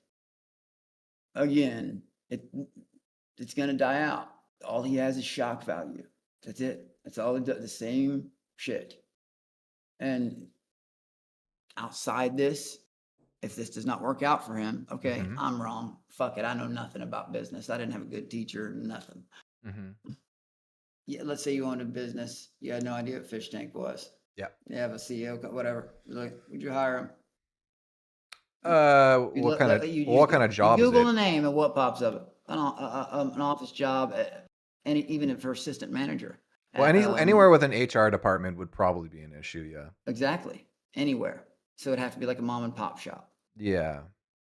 again, it's gonna die out. All he has is shock value. That's it. That's all he does. The same shit. And outside this, if this does not work out for him, okay, I'm wrong. Fuck it. I know nothing about business. I didn't have a good teacher, nothing. Yeah, let's say you owned a business. You had no idea what Fishtank was. Yeah. You have a CEO, whatever. Like, would you hire him? What kind of job is Google it? the name and what pops up. An office job, and even for assistant manager. Well, anywhere with an HR department would probably be an issue. Yeah. Exactly. Anywhere. So it'd have to be like a mom and pop shop. Yeah.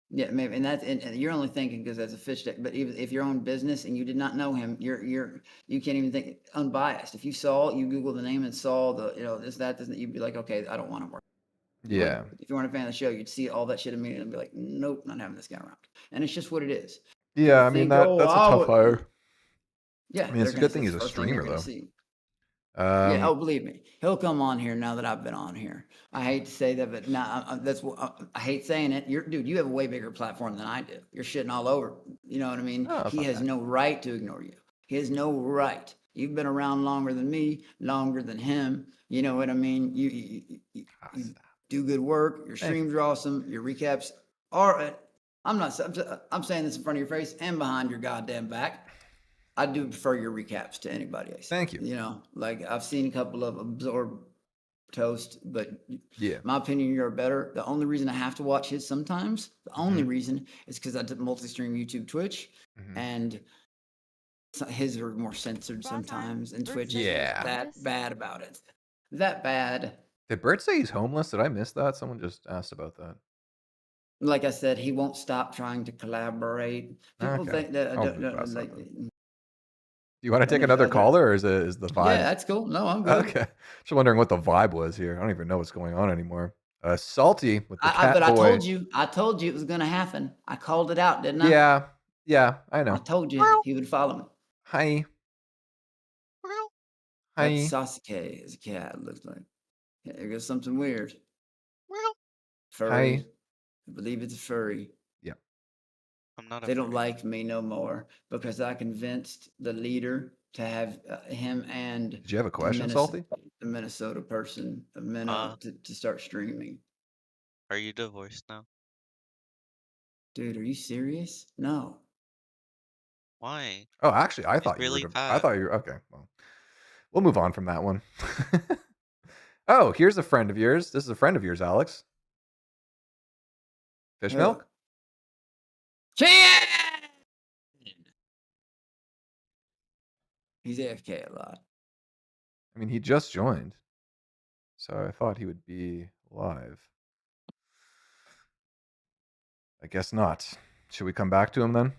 Yeah, maybe, and you're only thinking because that's a fish stick. But even if your own business and you did not know him, you can't even think unbiased. If you Google the name and saw the doesn't you'd be like, okay, I don't want to work. Yeah. If you weren't a fan of the show, you'd see all that shit immediately and be like, nope, not having this guy around. And it's just what it is. Yeah, I mean that's a tough hire. Yeah, I mean it's a good thing he's a streamer though. Yeah, oh, believe me, he'll come on here now that I've been on here. I hate to say that, but that's what I hate saying it. Dude, you have a way bigger platform than I do. You're shitting all over. You know what I mean? Oh, He has no right to ignore you. He has no right. You've been around longer than me, longer than him. You know what I mean? You do good work. Your streams are awesome. Your recaps are. I'm saying this in front of your face and behind your goddamn back. I do prefer your recaps to anybody else. Thank you. You know, like I've seen a couple of Absorb Toast, but yeah, my opinion, you're better. The only reason I have to watch his sometimes, the only reason is because I did multi-stream YouTube, Twitch, and his are more censored sometimes, and Twitch is that bad about it. That bad. Did Bert say he's homeless? Did I miss that? Someone just asked about that. Like I said, he won't stop trying to collaborate. People think that like. Do you want to take another caller, or is the vibe? Yeah, that's cool. No, I'm good. Okay, just wondering what the vibe was here. I don't even know what's going on anymore. Salty with the cat but boy. I told you it was going to happen. I called it out, didn't I? Yeah, I know. I told you he would follow me. Hi. That's Sasuke is a cat. It looks like. Yeah, there goes something weird. Furry. Hi. I believe it's a furry. Yeah. I'm not. They don't like me no more because I convinced the leader to have him and. Did you have a question, Salty? The Minnesota person, to start streaming. Are you divorced now? Dude, are you serious? No. Why? Oh, actually, I thought really you were. bad. I thought you were okay. Well, we'll move on from that one. Oh, here's a friend of yours. This is a friend of yours, Alex. Fish milk. He's AFK a lot. I mean, he just joined, so I thought he would be live. I guess not. Should we come back to him then?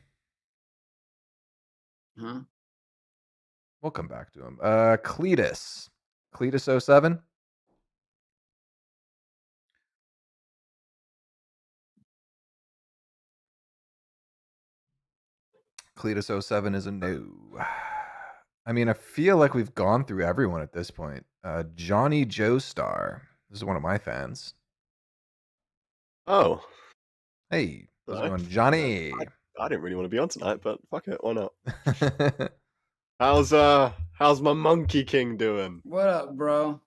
Huh? We'll come back to him. Cletus 07. Cletus 07 is a no. I mean, I feel like we've gone through everyone at this point. Johnny Joestar. This is one of my fans. Oh. Hey, how's it going, Johnny? I didn't really want to be on tonight, but fuck it, why not? How's my Monkey King doing? What up, bro?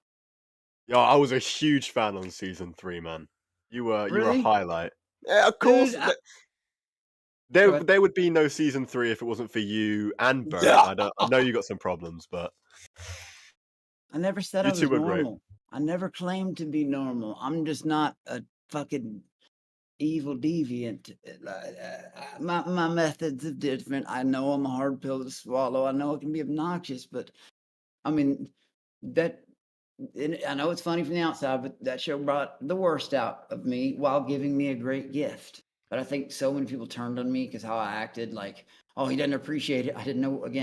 Yo, I was a huge fan on season 3, man. You were a highlight. Yeah, of course. Dude, there would be no season 3 if it wasn't for you and Bert. I know you got some problems, but I never said I was normal. I never claimed to be normal. I'm just not a fucking evil deviant. My methods are different. I know I'm a hard pill to swallow. I know it can be obnoxious, but I mean I know it's funny from the outside, but that show brought the worst out of me while giving me a great gift. But I think so many people turned on me because how I acted, like, oh, he doesn't appreciate it. I didn't know what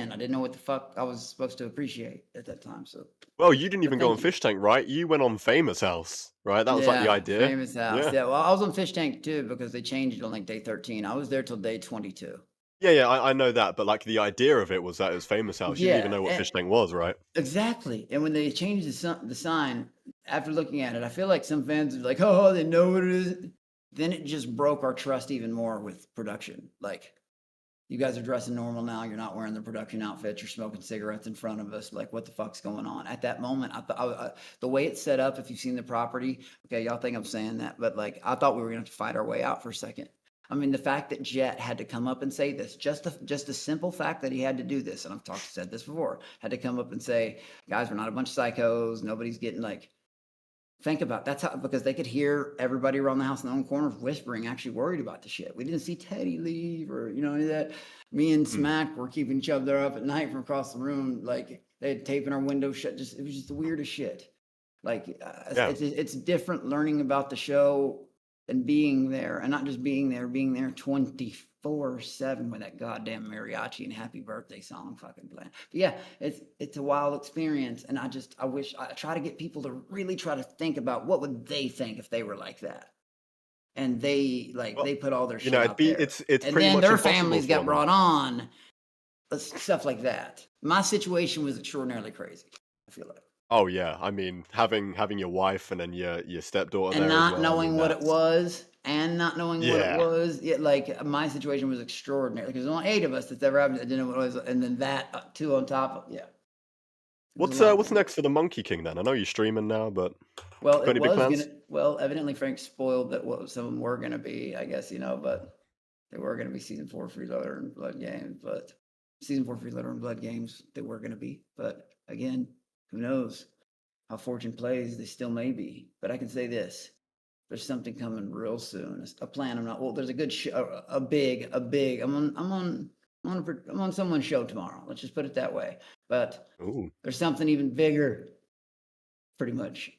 the fuck I was supposed to appreciate at that time. So, well, you didn't even go on Fishtank, right? You went on Famous House, right? That was like the idea. Famous House. Yeah. Well, I was on Fishtank too because they changed it on like day 13. I was there till day 22. Yeah, I know that, but like the idea of it was that it was Famous House. You didn't even know what Fishtank was, right? Exactly. And when they changed the sign, after looking at it, I feel like some fans are like, oh, they know what it is. Then it just broke our trust even more with production. Like, you guys are dressing normal now. You're not wearing the production outfits. You're smoking cigarettes in front of us. Like, what the fuck's going on? At that moment, the way it's set up, if you've seen the property, okay, y'all think I'm saying that, but like, I thought we were going to fight our way out for a second. I mean, the fact that Jet had to come up and say this, just the simple fact that he had to do this, and I've said this before, had to come up and say, guys, we're not a bunch of psychos. Nobody's getting like. Think about that's how, because they could hear everybody around the house in their own corners whispering, actually worried about the shit. We didn't see Teddy leave or any of that. Me and Smack were keeping each other up at night from across the room, like they had taping our windows shut. It was just the weirdest shit. Like it's different learning about the show and being there, and not just being there 24/7 with that goddamn mariachi and happy birthday song fucking playing. But yeah, it's a wild experience, and I wish I try to get people to really try to think about what would they think if they were like that, and they put all their shit out there. It's and then their families got brought on, stuff like that. My situation was extraordinarily crazy. I feel like. Oh yeah, I mean having your wife and then your stepdaughter And there as not well. I mean knowing what it that's was, yeah. like my situation was extraordinary because there's only 8 of us that's ever happened. I didn't know what it was, and then that 2 on top of yeah. What's next for the Monkey King then? I know you're streaming now, but Well, got it any big was plans? gonna. Well, evidently Frank spoiled that what some of them were gonna be. I guess but they were gonna be season 4 Freeloader and Blood Games, but season 4 Freeloader and Blood Games they were gonna be. But again, who knows how fortune plays? They still may be. But I can say this: there's something coming real soon. A plan. I'm not. Well, there's a good show. A big. I'm on someone's show tomorrow. Let's just put it that way. But Ooh. there's something even bigger. Pretty much.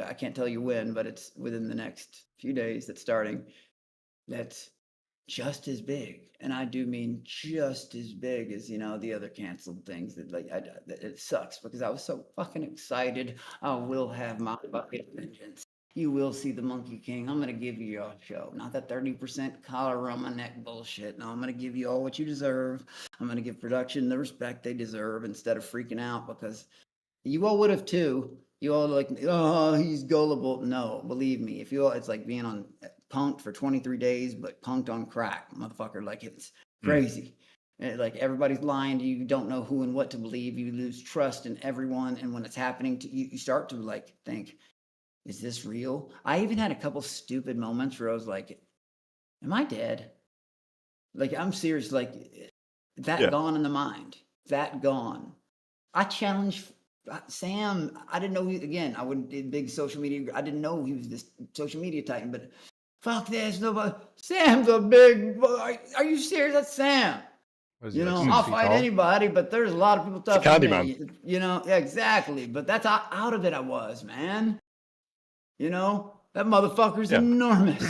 I can't tell you when, but it's within the next few days that's starting. That's just as big, and I do mean just as big as the other canceled things that it sucks because I was so fucking excited. I will have my bucket vengeance. You will see the Monkey King. I'm gonna give you your show, not that 30% collar around my neck bullshit. No, I'm gonna give you all what you deserve. I'm gonna give production the respect they deserve instead of freaking out because you all would have too. You all like, oh, he's gullible. No, believe me, if you all, it's like being on punked for 23 days, but punked on crack, motherfucker. Like it's crazy. Like everybody's lying to you. You don't know who and what to believe. You lose trust in everyone, and when it's happening to you, you start to like think, is this real? I even had a couple stupid moments where I was like, am I dead? Like I'm serious. Like that gone in the mind. That gone. I challenge Sam. I didn't know I wouldn't big social media. I didn't know he was this social media titan, but fuck this. Nobody. Sam's a big boy. Are you serious? That's Sam. I'll fight anybody, but there's a lot of people tougher than me. Yeah, exactly. But that's how out of it I was, man. That motherfucker's enormous.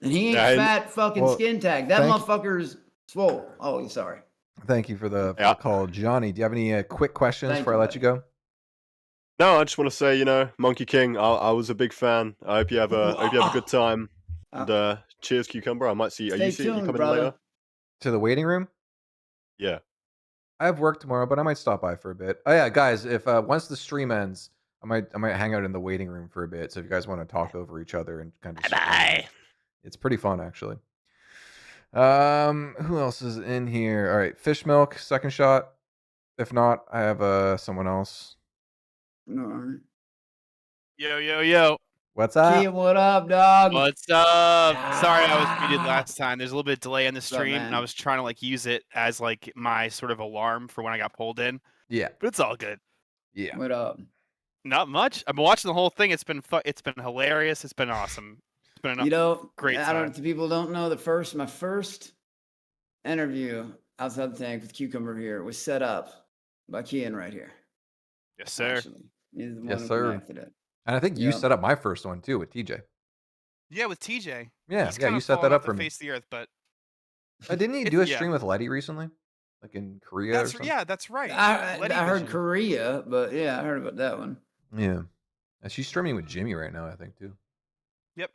And he ain't fat fucking skin tag. That motherfucker's swole. Oh, sorry. Thank you for the call, Johnny. Do you have any quick questions before I let you go? No, I just want to say, Monkey King, I was a big fan. I hope you have a good time. And cheers, Cucumber. I might see. Are you coming in later? To the waiting room? Yeah. I have work tomorrow, but I might stop by for a bit. Oh yeah, guys, if once the stream ends, I might hang out in the waiting room for a bit. So if you guys want to talk over each other and kind of bye. It's pretty fun actually. Who else is in here? All right, fish milk, second shot. If not, I have someone else. No. Yo. What's up? Kia, what up, dog? What's up? Sorry I was muted last time. There's a little bit of delay on the stream, and I was trying to use it as my sort of alarm for when I got pulled in. Yeah. But it's all good. Yeah. What up? Not much. I've been watching the whole thing. It's been hilarious. It's been awesome. It's been great time. People don't know my first interview outside the tank with Cucumber here was set up by Kian right here. Yes, sir. He's the one yes, who sir. connected it. And I think you set up my first one too with TJ. Yeah, with TJ. Yeah, you set that up for me. Face the earth, but didn't you do a stream with Letty recently, like in Korea or something? Yeah, that's right. I heard Korea, but yeah, I heard about that one. Yeah, and she's streaming with Jimmy right now, I think too. Yep.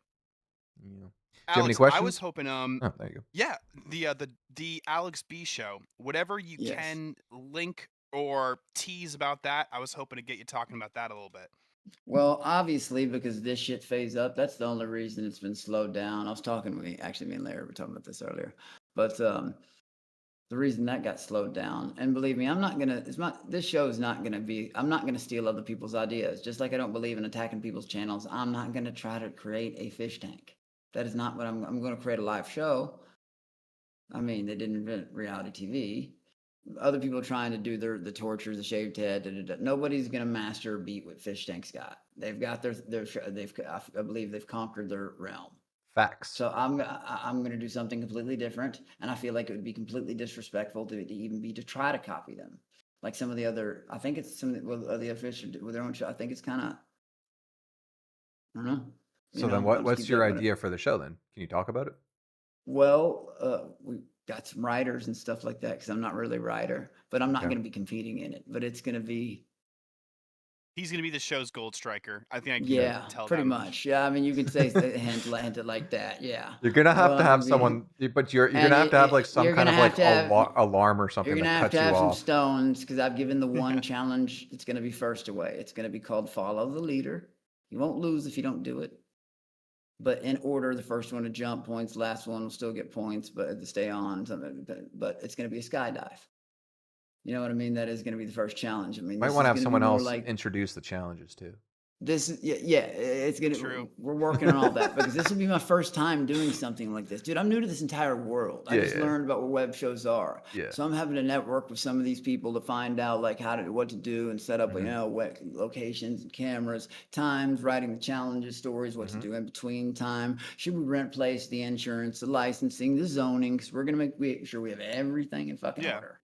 Yeah. Do you Alex, have any questions? I was hoping. Oh, there you go. Yeah, the Alex B show. Whatever you can link or tease about that, I was hoping to get you talking about that a little bit. Well, obviously, because this shit phase up, that's the only reason it's been slowed down. I was talking with me and Larry were talking about this earlier, but the reason that got slowed down, and believe me, this show is not gonna be. I'm not gonna steal other people's ideas. Just like I don't believe in attacking people's channels, I'm not gonna try to create a fish tank. That is not what I'm going to create a live show. I mean, they didn't invent reality TV. Other people trying to do the tortures, the shaved head. Nobody's going to master a beat what Fishtank's got. They've got I believe they've conquered their realm. Facts. So I'm going to do something completely different, and I feel like it would be completely disrespectful to try to copy them. Like some of the other, I think it's some of the other fish with their own show. I think it's kind of, I don't know. So then what's your idea for the show then? Can you talk about it? Well, we got some writers and stuff like that because I'm not really a writer, but I'm not going to be competing in it. But it's going to be He's gonna be the show's gold striker. I think I can Yeah, tell pretty that much. much. Yeah, I mean, you could say hint it like that. Yeah. You're gonna have Well, to I'm have gonna be, someone, but you're and gonna have to have like some you're kind gonna of have like to have alarm or you're something gonna that have cuts to you have some off. stones because I've given the one challenge. It's gonna be first away. It's gonna be called follow the leader. You won't lose if you don't do it. But in order, the first one to jump points, last one will still get points, but to stay on something. But it's gonna be a skydive. You know what I mean? That is gonna be the first challenge. I mean, Might this want is to have gonna be someone more else like introduce the challenges too. this is yeah, it's gonna True. we're working on all that because this will be my first time doing something like this. Dude, I'm new to this entire world. I Yeah, just yeah. learned about what web shows are. Yeah. So I'm having to network with some of these people to find out like what to do and set up, Mhm. you know, what locations and cameras, times, writing the challenges, stories, what Mhm. to do in between time. Should we rent place, the insurance, the licensing, the zoning, because we're gonna make sure we have everything in fucking order.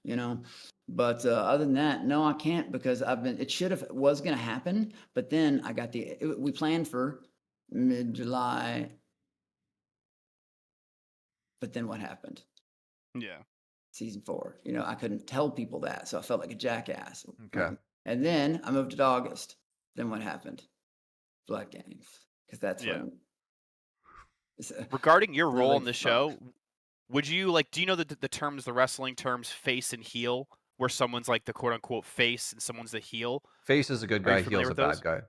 You know? But other than that, no, I can't because it was going to happen. But then I got we planned for mid-July. But then what happened? Yeah. Season 4. You know, I couldn't tell people that. So I felt like a jackass. Okay. And then I moved to August. Then what happened? Blood Games. Because that's when. Regarding your role like, in the show, would you like? Do you know the terms, the wrestling terms, face and heel, where someone's like the quote unquote face and someone's the heel? Face is a good Are you guy, familiar heel's a with those? bad guy.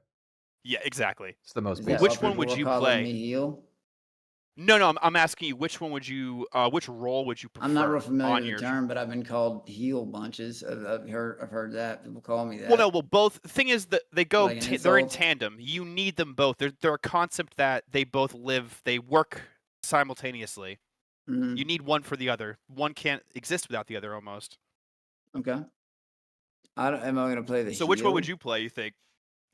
Yeah, exactly. It's the most Is basic. that Which why one would people you were calling play? me heel? No, I'm asking you which one would you, which role would you prefer? I'm not real familiar on with your the term, but I've been called heel bunches. I've heard that people call me that. Well, no, well, both. Thing is that they go, Like an they're in insult? tandem. You need them both. They're a concept that they both live. They work simultaneously. Mhm. You need one for the other. One can't exist without the other, almost. Okay. Am I going to play the So heel? which one would you play? You think?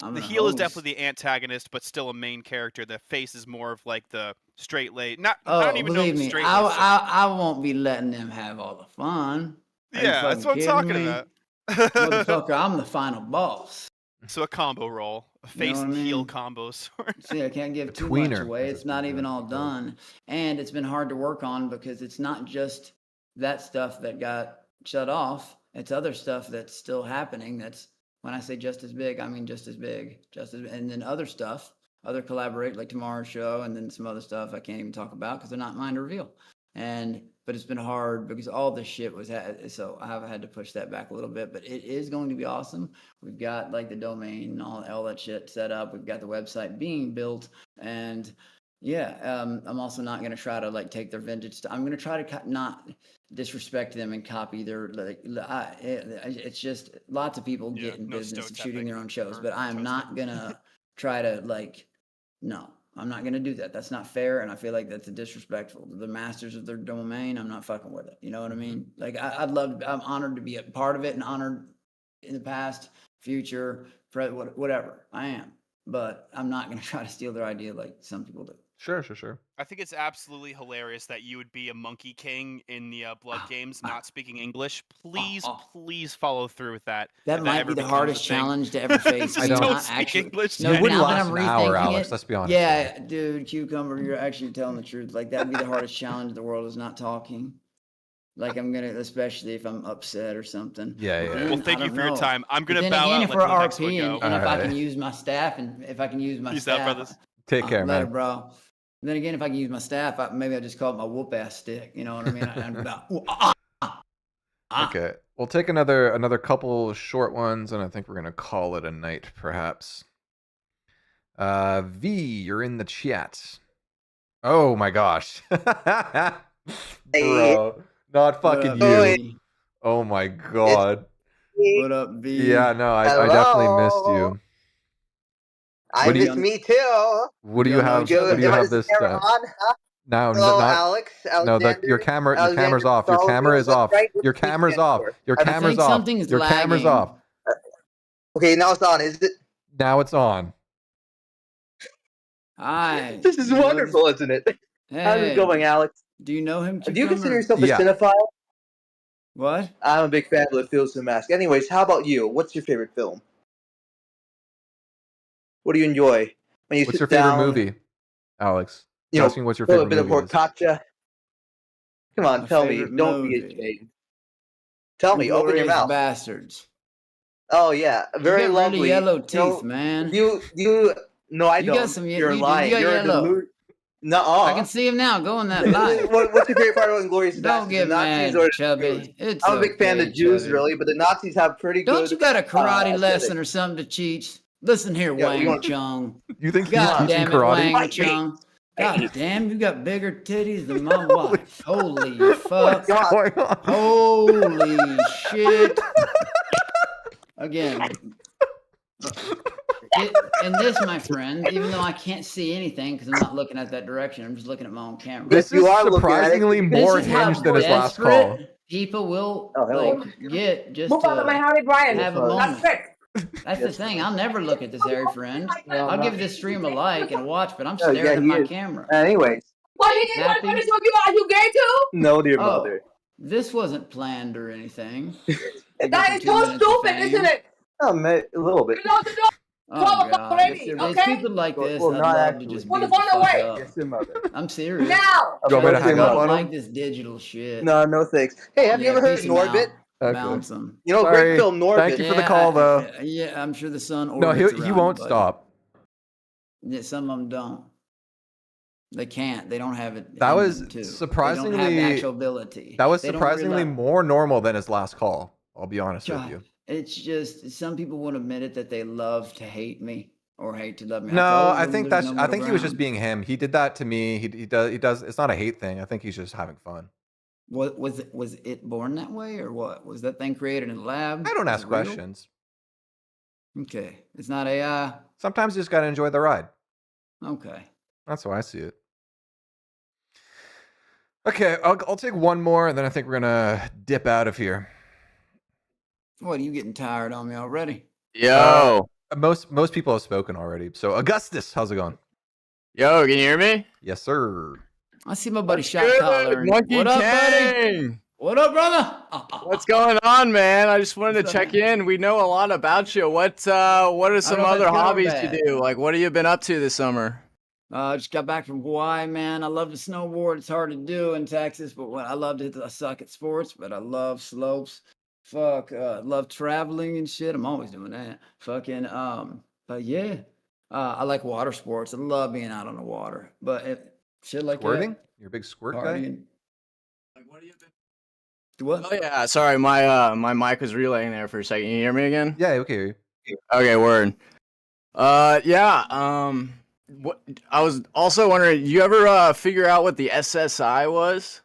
I'm The gonna heel is host. definitely the antagonist, but still a main character. The face is more of like the straight laced. Not. Oh, I don't even know if believe it's me, straight I, laced. I won't be letting them have all the fun. Are you Yeah, that's fucking what I'm kidding talking me? about. Motherfucker, I'm the final boss. So a combo role, a You know face what I and heel mean? combos. See, I can't give too much tweener, away. as It's not even all done. And it's been hard to work on because it's not just that stuff that got shut off. It's other stuff that's still happening. That's when I say just as big, I mean just as big. And then other stuff, other collaborate like tomorrow's show and then some other stuff I can't even talk about because they're not mine to reveal. But it's been hard because all this shit was so I have had to push that back a little bit, but it is going to be awesome. We've got like the domain and all that shit set up. We've got the website being built, and yeah, I'm also not going to try to like take their vintage stuff. I'm going to try to not disrespect them and copy their it's just lots of people get in business of shooting their own shows, but I'm not going to try to like no. I'm not going to do that. That's not fair. And I feel like that's disrespectful to the masters of their domain. I'm not fucking with it. You know what I mean? Like, I'm honored to be a part of it and honored in the past, future, whatever. I am. But I'm not going to try to steal their idea like some people do. Sure. I think it's absolutely hilarious that you would be a monkey king in the Blood Games, not speaking English. Please follow through with that. That might be the hardest challenge to ever face. I don't not speak actually, English. No, You wouldn't now that last I'm an hour, rethinking Alex. it, Let's be honest. yeah, dude, Cucumber, you're actually telling the truth. Like that'd be the hardest challenge in the world is not talking. Like I'm gonna, especially if I'm upset or something. Yeah. Then, Well, thank you for your time. I'm But gonna then bow again, out if and we're let the next one RP go. and if I can Alright. use my staff and if I can use my Peace out, staff, brothers. Take care, later, man. bro. And then again, if I can use my staff, maybe I just call it my whoop ass stick. You know what I mean? I'm about, Okay, we'll take another couple short ones, and I think we're gonna call it a night, perhaps. V, you're in the chat. Oh my gosh, bro, not fucking you. Oh my god. What up, V? Yeah, no, I definitely missed you. I miss me too. What do you have? What do you have this? Camera on? Huh? No, Hello, not Alex. no. Alexander. Your camera's Alexander off. Your Soldier, camera is what's off. right? Your What's the camera's stand off. for? Your I camera's think off. something's Your camera's lagging. off. Okay, now it's on. Is it? Now it's on. Hi. This is wonderful, isn't it? How's it going, Alex? Do you know him? Do you consider Cucumber? yourself a cinephile? What? I'm a big fan of the Fields and Mask. Anyways, how about you? What's your favorite film? What do you enjoy when you What's sit your favorite down? movie, Alex? You know, Asking what's your a little favorite bit of movie is. focaccia. Come on, My tell me. favorite Don't be movie. ashamed. Tell me. Open your Inglourious mouth. Bastards. Oh yeah, very you got lovely. really yellow teeth, man. You no, I You don't. got some. You're You lying. got You're yellow. Nuh-uh. I can see him now going that light. What's your favorite part about Inglorious Don't Bastards? get The Nazis mad, or the Chubby. Jews? It's I'm a big fan of okay, the Jews, Chubby. really, but the Nazis have pretty good. Don't you got a karate aesthetic. lesson or something to teach? Listen here, Wang Chung. You think he's God teaching damn it, karate? Wang Chung. God damn, you got bigger titties than my wife. Holy fuck. What's going on? Holy shit. Again. And this, my friend, even though I can't see anything because I'm not looking at that direction, I'm just looking at my own camera. This is surprisingly more hinged than his last call. People will hello. get just Move out of my house, Brian. have a That's moment. quick. That's the thing. I'll never look at this, hairy friend. I'll give this stream a like and a watch, but I'm Oh, staring yeah, at he my is. camera. Anyways, What you need? What is what you are? You gay too? no, dear Oh, mother. this wasn't planned or anything. That is so stupid, isn't it? Oh, man, a little bit. Close the door. Oh, 12 o'clock God. already, It's okay? people like this Well, I'd not love actually. to just Put beat the the phone fuck away. up. Yes, your mother. I'm serious. Now. You want me to hang up I on like him? this digital shit. No, thanks. Hey, have you ever heard of peace 'em out. Norbit? Bounce 'em. You know, Sorry. great film Norbit. Thank you for the call, though. Yeah, I'm sure the sun No, orbits he around won't it, buddy. stop. Yeah, some of them don't. They can't. They don't have it. That in was them, too. They don't surprisingly. have actual ability. That was They don't surprisingly rely- more normal than his last call. I'll be honest with God, you. It's just some people won't admit it that they love to hate me or hate to love me. No, told I them think there's that's. no I middle think he was just ground. being him. He did that to me. He does. It's not a hate thing. I think he's just having fun. What was it? Was it born that way, or what? Was that thing created in a lab? I don't Was ask it real? questions. Okay, it's not AI. Sometimes you just gotta enjoy the ride. Okay. That's how I see it. Okay, I'll take one more, and then I think we're gonna dip out of here. What, are you getting tired on me already? Yo. Most people have spoken already. So Augustus, how's it going? Yo, can you hear me? Yes, sir. I see my buddy Shot Good, Collar. Monkey What up, buddy? King. What up, brother? What's going on, man? I just wanted to check in. We know a lot about you. What are some know if other that's good or hobbies bad. you do? Like, what have you been up to this summer? Just got back from Hawaii, man. I love to snowboard. It's hard to do in Texas, but I love to. I suck at sports, but I love slopes. Fuck, love traveling and shit. I'm always doing that. Fucking, but yeah, I like water sports. I love being out on the water. But shit like Squirting? that. You're a big squirt guy? Partying. What? Oh yeah, sorry, my mic was relaying there for a second. You hear me again? Yeah, okay. Okay, word. Yeah. What I was also wondering, you ever figure out what the SSI was?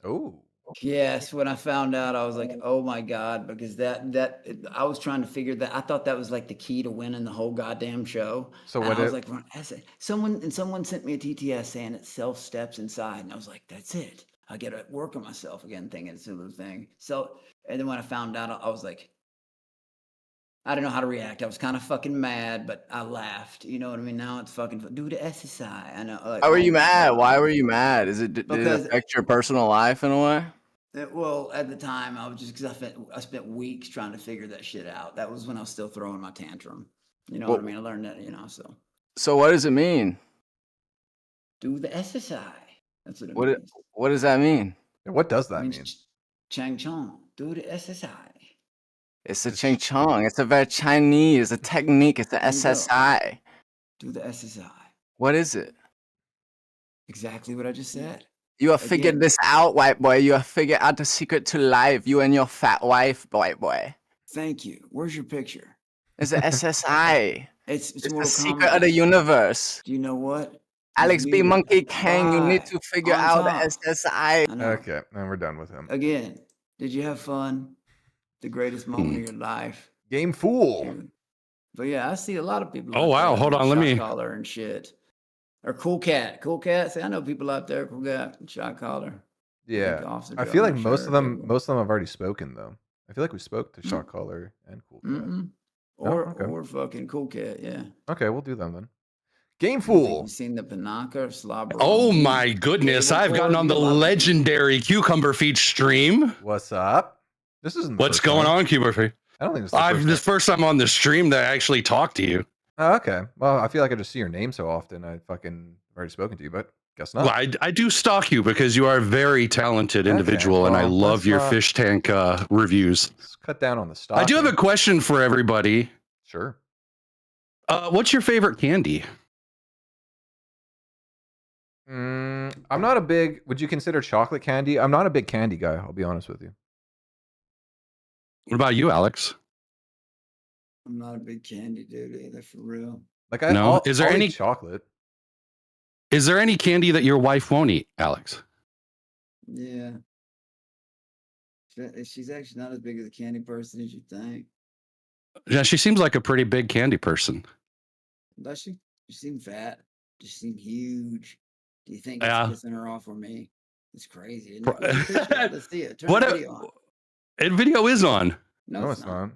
Oh. Yes, when I found out, I was like, "Oh my god!" Because I was trying to figure that. I thought that was like the key to winning the whole goddamn show. So And what I was it- like, someone sent me a TTS saying it self steps inside, and I was like, "That's it. I get to work on myself again, thinking it's a little thing." So, and then when I found out, I was like, I don't know how to react. I was kind of fucking mad, but I laughed. You know what I mean? Now it's fucking do the SSI. I know. Like, Why were oh you my mad? God. Why were you mad? Did it Because- affect your personal life in a way? Well, at the time, I was just because I spent weeks trying to figure that shit out. That was when I was still throwing my tantrum. You know what I mean? I learned that, so So what does it mean? do the SSI. That's what it means. What does that mean? What does that means mean? Chang Chong. Do the SSI. It's a Ching Chong. It's a very Chinese. It's a technique. It's the SSI. Do the SSI. What is it? Exactly what I just said. You have figured this out, white boy. You have figured out the secret to life. You and your fat wife, white boy. Thank you. Where's your picture? It's a SSI. It's the Mortal secret Kombat. of the universe. Do you know what? Alex B. music. Monkey King, you need to figure On out top. the SSI. I know. Okay, and we're done with him. Again, did you have fun? The greatest moment of your life. Game fool. But yeah, I see a lot of people. Oh, out wow. there Hold with on, let shot me- collar and shit. Or Cool Cat. Cool Cat. See, I know people out there. Cool Cat. Shot collar. Yeah, Officer I Joe, feel like I'm most sure of them have already spoken though. I feel like we spoke to Shot Caller and Cool Cat. Mm-mm. Oh, Or okay. or fucking Cool Cat. Yeah. Okay, we'll do them then. Game You fool. seen the Panaka slobber? Oh my goodness, I've gotten on the legendary Cucumberfeet stream. What's up? This isn't the What's first going time. on, Cucumberfeet? I don't think it's the first This first time on the stream that I actually talked to you. Oh, okay. Well, I feel like I just see your name so often. I fucking already spoken to you, but Guess Well, not. I do stalk you because you are a very talented Okay, individual, and I well, love let's your not- fish tank reviews. Let's cut down on the I stalking. do have a question for everybody. Sure. What's your favorite candy? I'm not a big. Would you consider chocolate candy? I'm not a big candy guy. I'll be honest with you. What about you, Alex? I'm not a big candy dude either, for real. Like No? Is there I'll any eat chocolate? Is there any candy that your wife won't eat, Alex? Yeah. She's actually not as big of a candy person as you think. Yeah, she seems like a pretty big candy person. Does she? She seemed fat. She seemed huge. Do you think Yeah. it's pissing her off or me? It's crazy. Isn't it? Where's the picture at? Let's see it. Turn What the a- video on. And video is on. No, it's not.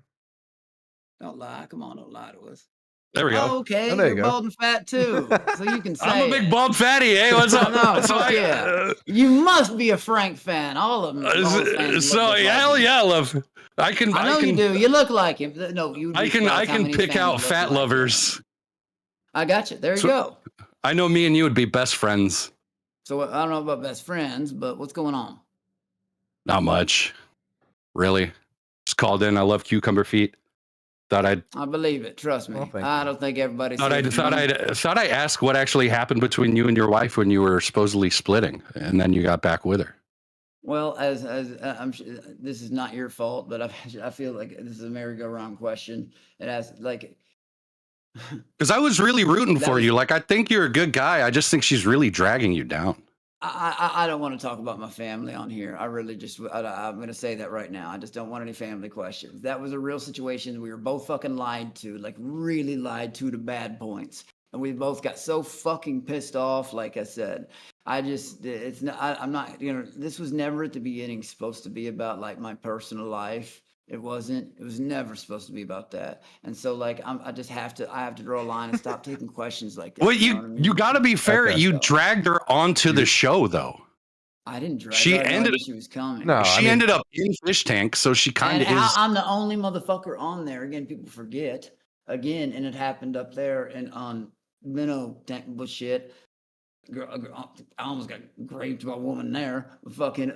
Don't lie. Come on, don't lie to us. There we go. Oh, okay, Oh, there you you're go. bald and fat too, so you can say I'm a big it. bald fatty. Hey, what's up? No, So fuck yeah. You must be a Frank fan. All of them. All the fans so look just like hell him. yeah, love. I know you do. You look like him. No, you. I can pick out fat lovers. I got you. There you So- go. I know me and you would be best friends. So I don't know about best friends, but what's going on? Not much, really. Just called in. I love cucumber feet. Thought I'd I believe it. Trust me. I don't think everybody. thought sees I'd ask what actually happened between you and your wife when you were supposedly splitting, and then you got back with her. Well, as I'm sure this is not your fault, but I feel like this is a merry-go-round question. It has like. Because I was really rooting That for was- you. Like I think you're a good guy. I just think she's really dragging you down. I don't want to talk about my family on here. I really just, I'm going to say that right now. I just don't want any family questions. That was a real situation. We were both fucking lied to, like really lied to bad points. And we both got so fucking pissed off. Like I said, it's not, I'm not, this was never at the beginning supposed to be about like my personal life. It wasn't. It was never supposed to be about that. And so, like, I have to draw a line and stop taking questions like that. Well, you know what I mean? you got to be fair. Okay. You dragged her onto the show, though. I didn't drag She her. I had no ended- idea she was coming. No, She ended up in Fishtank, so she kind of And is. I'm the only motherfucker on there. Again, people forget. Again, and it happened up there and on minnow tank bullshit. I almost got raped by a woman there. Fucking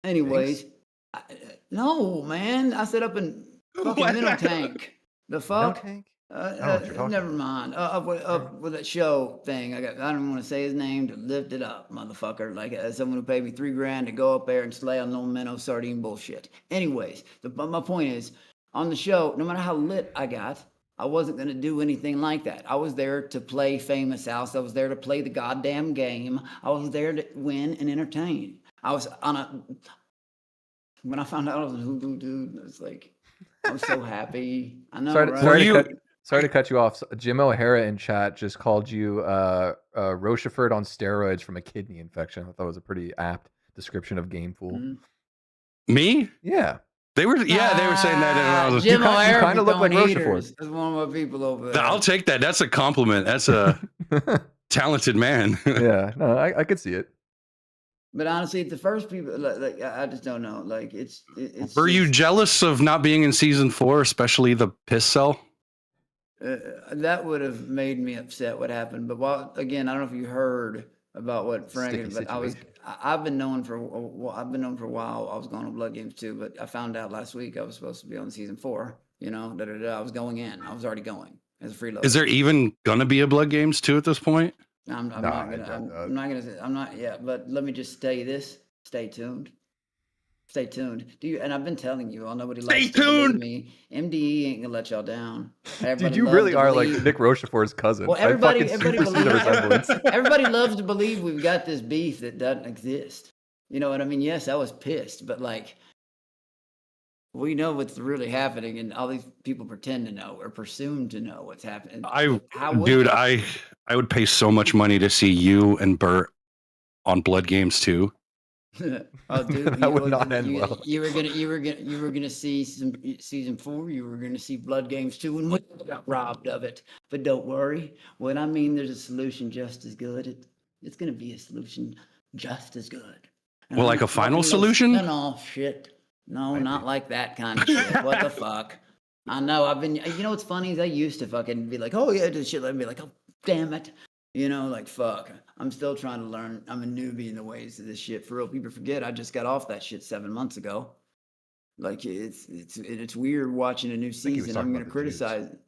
anyways. No, man. I set up in fucking minnow tank. The fuck? tank? I don't know what you're talking Never mind. With that show thing, I don't want to say his name to lift it up, motherfucker. Like someone who paid me $3,000 to go up there and slay on no minnow sardine bullshit. Anyways, my point is, on the show, no matter how lit I got, I wasn't going to do anything like that. I was there to play Famous House. I was there to play the goddamn game. I was there to win and entertain. I was when I found out I was a hoodoo dude, it's like, I was so happy. I know, right? Sorry to cut you off. Jim O'Hara in chat just called you Rochefort on steroids from a kidney infection. I thought it was a pretty apt description of Game Fool. Mm-hmm. Me? Yeah. They were saying that. And I was, Jim O'Hara kind of look like Rochefort. That's one of my people over there. I'll take that. That's a compliment. That's a talented man. Yeah, no, I could see it. But honestly, the first people, like I just don't know. Like it's Were you jealous of not being in season 4, especially the piss cell? That would have made me upset. What happened? But again, I don't know if you heard about what Frank. But I've been known for a while. I was going to Blood Games too, but I found out last week I was supposed to be on season 4. You know, I was going in. I was already going as a freeloader. Is there even gonna be a Blood Games 2 at this point? I'm not yet, but let me just say this. Stay tuned. Stay tuned. And I've been telling you all, nobody likes to believe me. MDE ain't gonna let y'all down. Dude, you really are like Nick Rochefort's cousin. Well, everybody believes everybody loves to believe we've got this beef that doesn't exist. You know what I mean? Yes, I was pissed, but like we know what's really happening, and all these people pretend to know or presume to know what's happening. I would pay so much money to see you and Bert on Blood Games 2. Oh, dude, that would not end well. You were gonna see some season 4. You were gonna see Blood Games 2, and we got robbed of it. But don't worry. When I mean there's a solution just as good, it's gonna be a solution just as good. And Well, I'm like a final fucking solution? No shit. No, not like that kind of shit. What the fuck? I know. You know what's funny is I used to fucking be like, oh yeah, this shit. I'd be like, oh damn it. You know, like fuck. I'm still trying to learn. I'm a newbie in the ways of this shit. For real, people forget I just got off that shit 7 months ago. Like it's weird watching a new season. I'm gonna criticize it.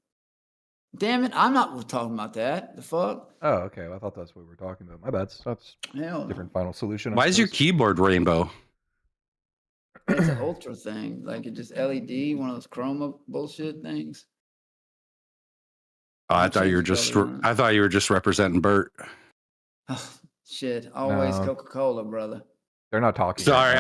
Damn it! I'm not talking about that. The fuck? Oh, okay. Well, I thought that's what we were talking about. My bad. So that's different final solution. Why is your keyboard rainbow? It's an ultra thing. Like it just LED, one of those chroma bullshit things. Oh, I thought you were just representing Bert. Oh, shit. Always No. Coca-Cola, brother. They're not talking. Sorry,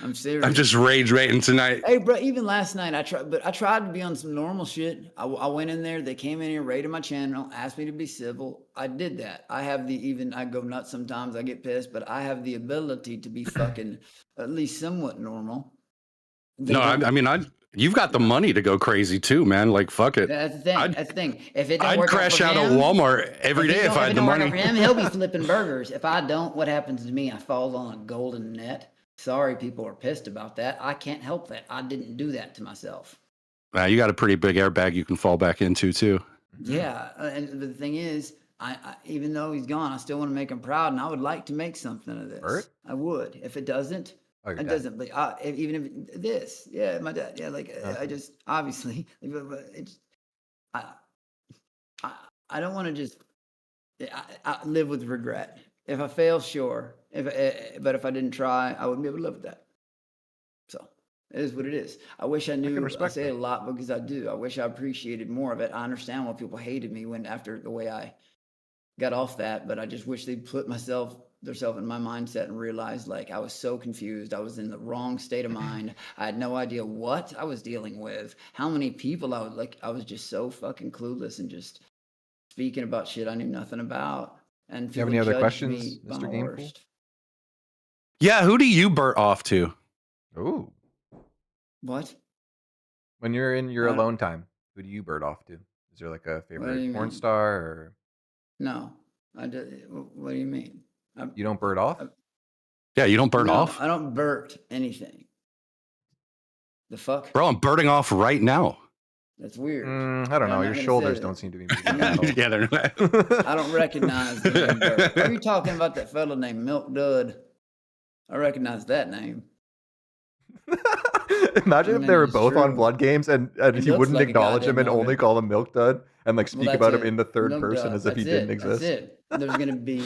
I'm serious. I'm just rage baiting tonight. Hey, bro, even last night I tried to be on some normal shit. I went in there, they came in here, rated my channel, asked me to be civil. I did that. I go nuts sometimes, I get pissed, but I have the ability to be fucking at least somewhat normal. You've got the money to go crazy too, man. Like, fuck it. That's the thing. That's the thing. If it don't I'd work crash out out for of him, Walmart every day if I had the money. For him, he'll be flipping burgers. If I don't, what happens to me? I fall on a golden net. Sorry, people are pissed about that. I can't help that. I didn't do that to myself. You got a pretty big airbag you can fall back into too. Yeah, and the thing is, I even though he's gone, I still want to make him proud, and I would like to make something of this. Bert? I would. If it doesn't, Oh, your it dad. doesn't. But even if this, yeah, my dad, yeah, like I just obviously, I don't want to just I live with regret. If I fail, sure. But if I didn't try, I wouldn't be able to live with that. So it is what it is. I wish I knew. I say it a lot because I do. I wish I appreciated more of it. I understand why people hated me after the way I got off that, but I just wish they'd put themselves in my mindset and realized like I was so confused. I was in the wrong state of mind. I had no idea what I was dealing with, how many people I was just so fucking clueless and just speaking about shit I knew nothing about. And Do you have any other questions, Mr. Gameful? Worst. Yeah, who do you Bert off to? Ooh. What? When you're in your alone time, who do you Bert off to? Is there like a favorite porn star or? No, I do. What do you mean? You don't Bert off? Yeah, you don't Bert off? I don't Bert anything. The fuck? Bro, I'm Berting off right now. That's weird. I don't know. Your shoulders don't seem to be moving. Together. I don't recognize the name Bert. Are you talking about that fellow named Milk Dud? I recognize that name. Imagine if they were both on Blood Games and he wouldn't like acknowledge him and only call him Milk Dud and like speak about him in the third Milk person Dud. as if he didn't exist. That's it. There's going to be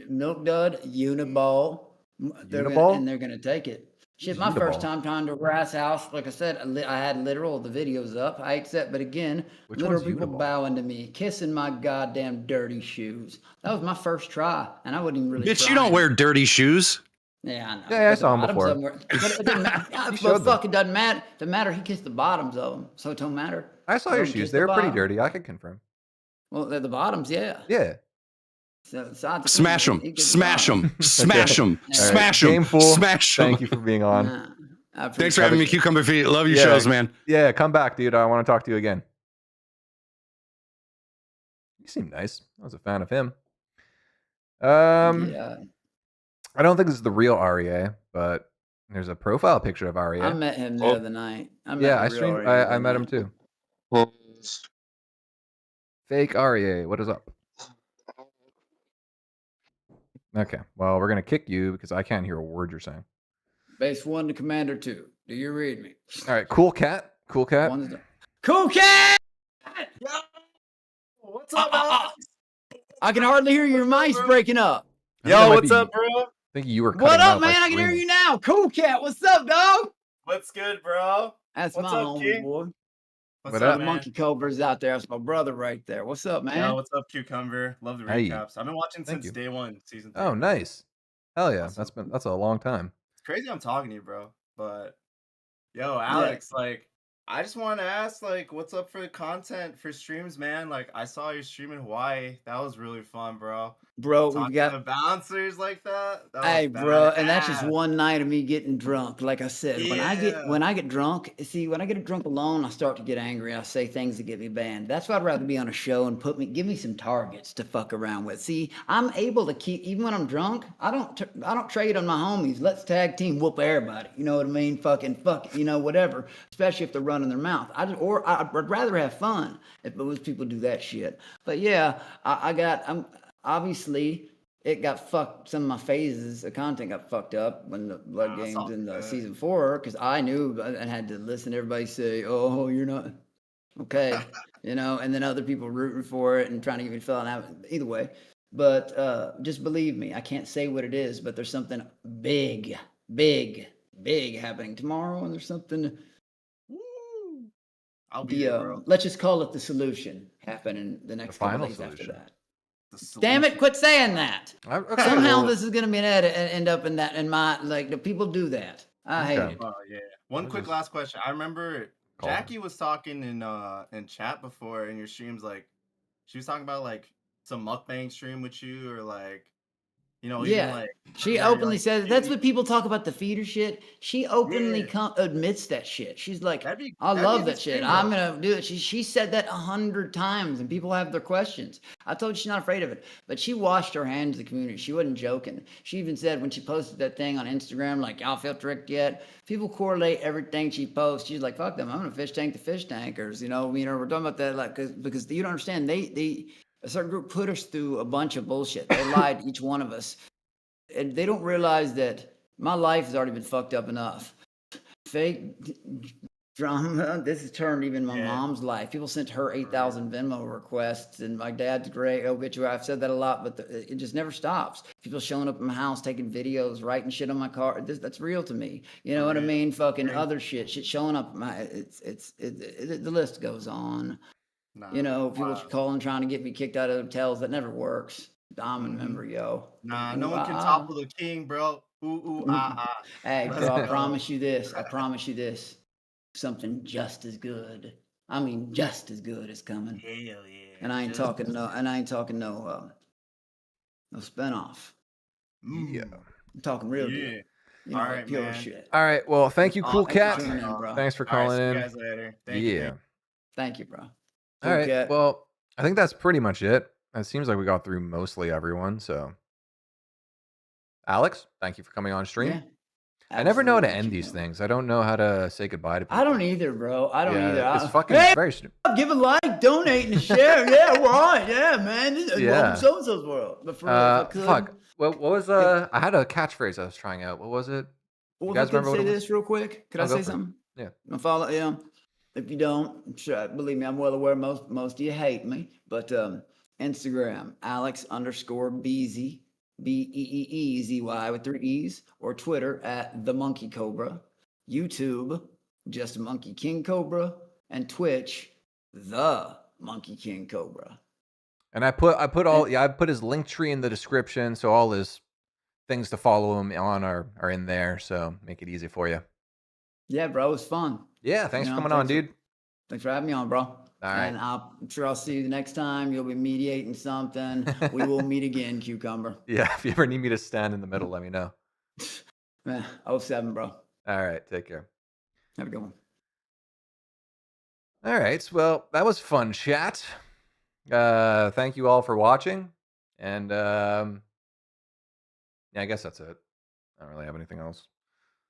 Milk Dud, Uniball. Uniball? And they're going to take it. Shit, my first time trying to a grass house, like I said, I had literal the videos up. I accept, but again, literal people bowing to me, kissing my goddamn dirty shoes. That was my first try, and I wouldn't even really. Bitch, you don't wear dirty shoes. Yeah, I know. Yeah, I saw him before. But it doesn't matter. But fuck, it doesn't matter. It doesn't matter. He kissed the bottoms of them, so it don't matter. I saw your shoes. They were pretty dirty. I can confirm. Well, they're the bottoms, yeah. Yeah. So, smash them, smash them, smash them, smash them, smash them. Thank you for being on. Thanks for having me, Cucumber Feet. Love your shows, man. Yeah, come back, dude. I want to talk to you again. You seem nice. I was a fan of him. Yeah. I don't think this is the real REA, but there's a profile picture of REA. I met him the other night. I met him too. Fake REA, what is up? Okay, well, we're gonna kick you because I can't hear a word you're saying. Base 1 to Commander 2. Do you read me? All right, cool cat. Cool cat. Cool cat! Yo! What's up, Alex? I can hardly hear your mice breaking up. Yo, what's up, bro? I think you were. What up, man? I can hear you now. Cool cat. What's up, dog? What's good, bro? That's what's my up, homie, King? boy. What's up, up, man? Monkey Cobra's out there. That's my brother right there. What's up, man? Yo, what's up, Cucumber? Love the Hey. recaps. I've been watching Thank since you. day 1, season 3. Oh, nice. Hell yeah, that's a long time. It's crazy I'm talking to you, bro. But yo, Alex, like I just want to ask, like, what's up for the content for streams, man? Like, I saw your stream in Hawaii. That was really fun, bro. Bro, Talking we got to the bouncers like that. Hey, was bro, and that's just badass. one night of me getting drunk. Like I said, when I get drunk, when I get drunk alone, I start to get angry. I say things that get me banned. That's why I'd rather be on a show and give me some targets to fuck around with. See, I'm able to keep even when I'm drunk. I don't trade on my homies. Let's tag team, whoop everybody. You know what I mean? Fuck, you know, whatever. Especially if they're running running their mouth. I'd rather have fun if most people do that shit. But yeah, I'm obviously it got fucked. Some of my phases of content got fucked up when the Blood Games in the season 4, because I knew and had to listen to everybody say, "Oh, you're not okay," and then other people rooting for it and trying to get me to fill out. Either way, but just believe me, I can't say what it is, but there's something big happening tomorrow, and there's something. I'll be there, bro. Let's just call it the solution happening the next couple final days solution. after that. Damn it! Quit saying that. Okay, Somehow well, this is gonna be an edit and end up in that. In my the people do that. I hate it. Oh yeah. One quick last question. I remember Jackie was talking in chat before in your streams, like she was talking about like some mukbang stream with you, or like even like she very, openly like, says that's what people talk about, the feeder shit. She openly admits that shit. She's like, I love that shit. I'm gonna do it. She said that 100 times, and people have their questions. I told you she's not afraid of it, but she washed her hands of the community. She wasn't joking. She even said when she posted that thing on Instagram, like, y'all feel tricked yet? People correlate everything she posts. She's like, fuck them. I'm gonna fish tank the fish tankers. We're talking about that, like, because you don't understand. A certain group put us through a bunch of bullshit. They lied to each one of us. And they don't realize that my life has already been fucked up enough. Fake drama. This has turned even my mom's life. People sent her 8,000 Venmo requests, and my dad's great obituary. I've said that a lot, but it just never stops. People showing up in my house, taking videos, writing shit on my car. That's real to me. You know what I mean? Fucking other shit showing up. The list goes on. People calling, trying to get me kicked out of hotels. That never works. Diamond member, yo. Nah, no one can topple the king, bro. Hey, bro, I promise you this. Something just as good. I mean, just as good is coming. Hell yeah. And I ain't talking no spinoff. Yeah. I'm talking real deal. All right, pure man. shit. All right. Well, thank you, Cool Cat. Thanks for tuning in, bro. Thanks for All right, calling see in. you guys later. Thank you. Thank you, bro. All right. Cat. Well, I think that's pretty much it. It seems like we got through mostly everyone. So, Alex, thank you for coming on stream. Yeah, I never know how to absolutely, end these things. I don't know how to say goodbye to people. I don't either, bro. I don't either. It's fucking very. Give a like, donate, and share. Yeah, right. Yeah, man. This is Yeah. welcome so-and-so's world. But for real, if I could, Fuck. What was I had a catchphrase I was trying out. What was it? Well, You if I guys could remember what say it was? this real quick, could I Oh, go say for it. something? Yeah. I follow. If you don't, I'm sure, believe me, I'm well aware most of you hate me. But Instagram, Alex_Beezy, BEEEZY with 3 E's, or Twitter at the Monkey Cobra, YouTube, just Monkey King Cobra, and Twitch, the Monkey King Cobra. And I put I put his link tree in the description, so all his things to follow him on are in there. So make it easy for you. Yeah, bro, it was fun. Yeah, thanks for coming on, dude. Thanks for having me on, bro. All right. And I'm sure I'll see you the next time. You'll be mediating something. We will meet again, Cucumber. Yeah, if you ever need me to stand in the middle, let me know. 07, bro. All right, take care. Have a good one. All right, well, that was fun chat. Thank you all for watching. And yeah, I guess that's it. I don't really have anything else.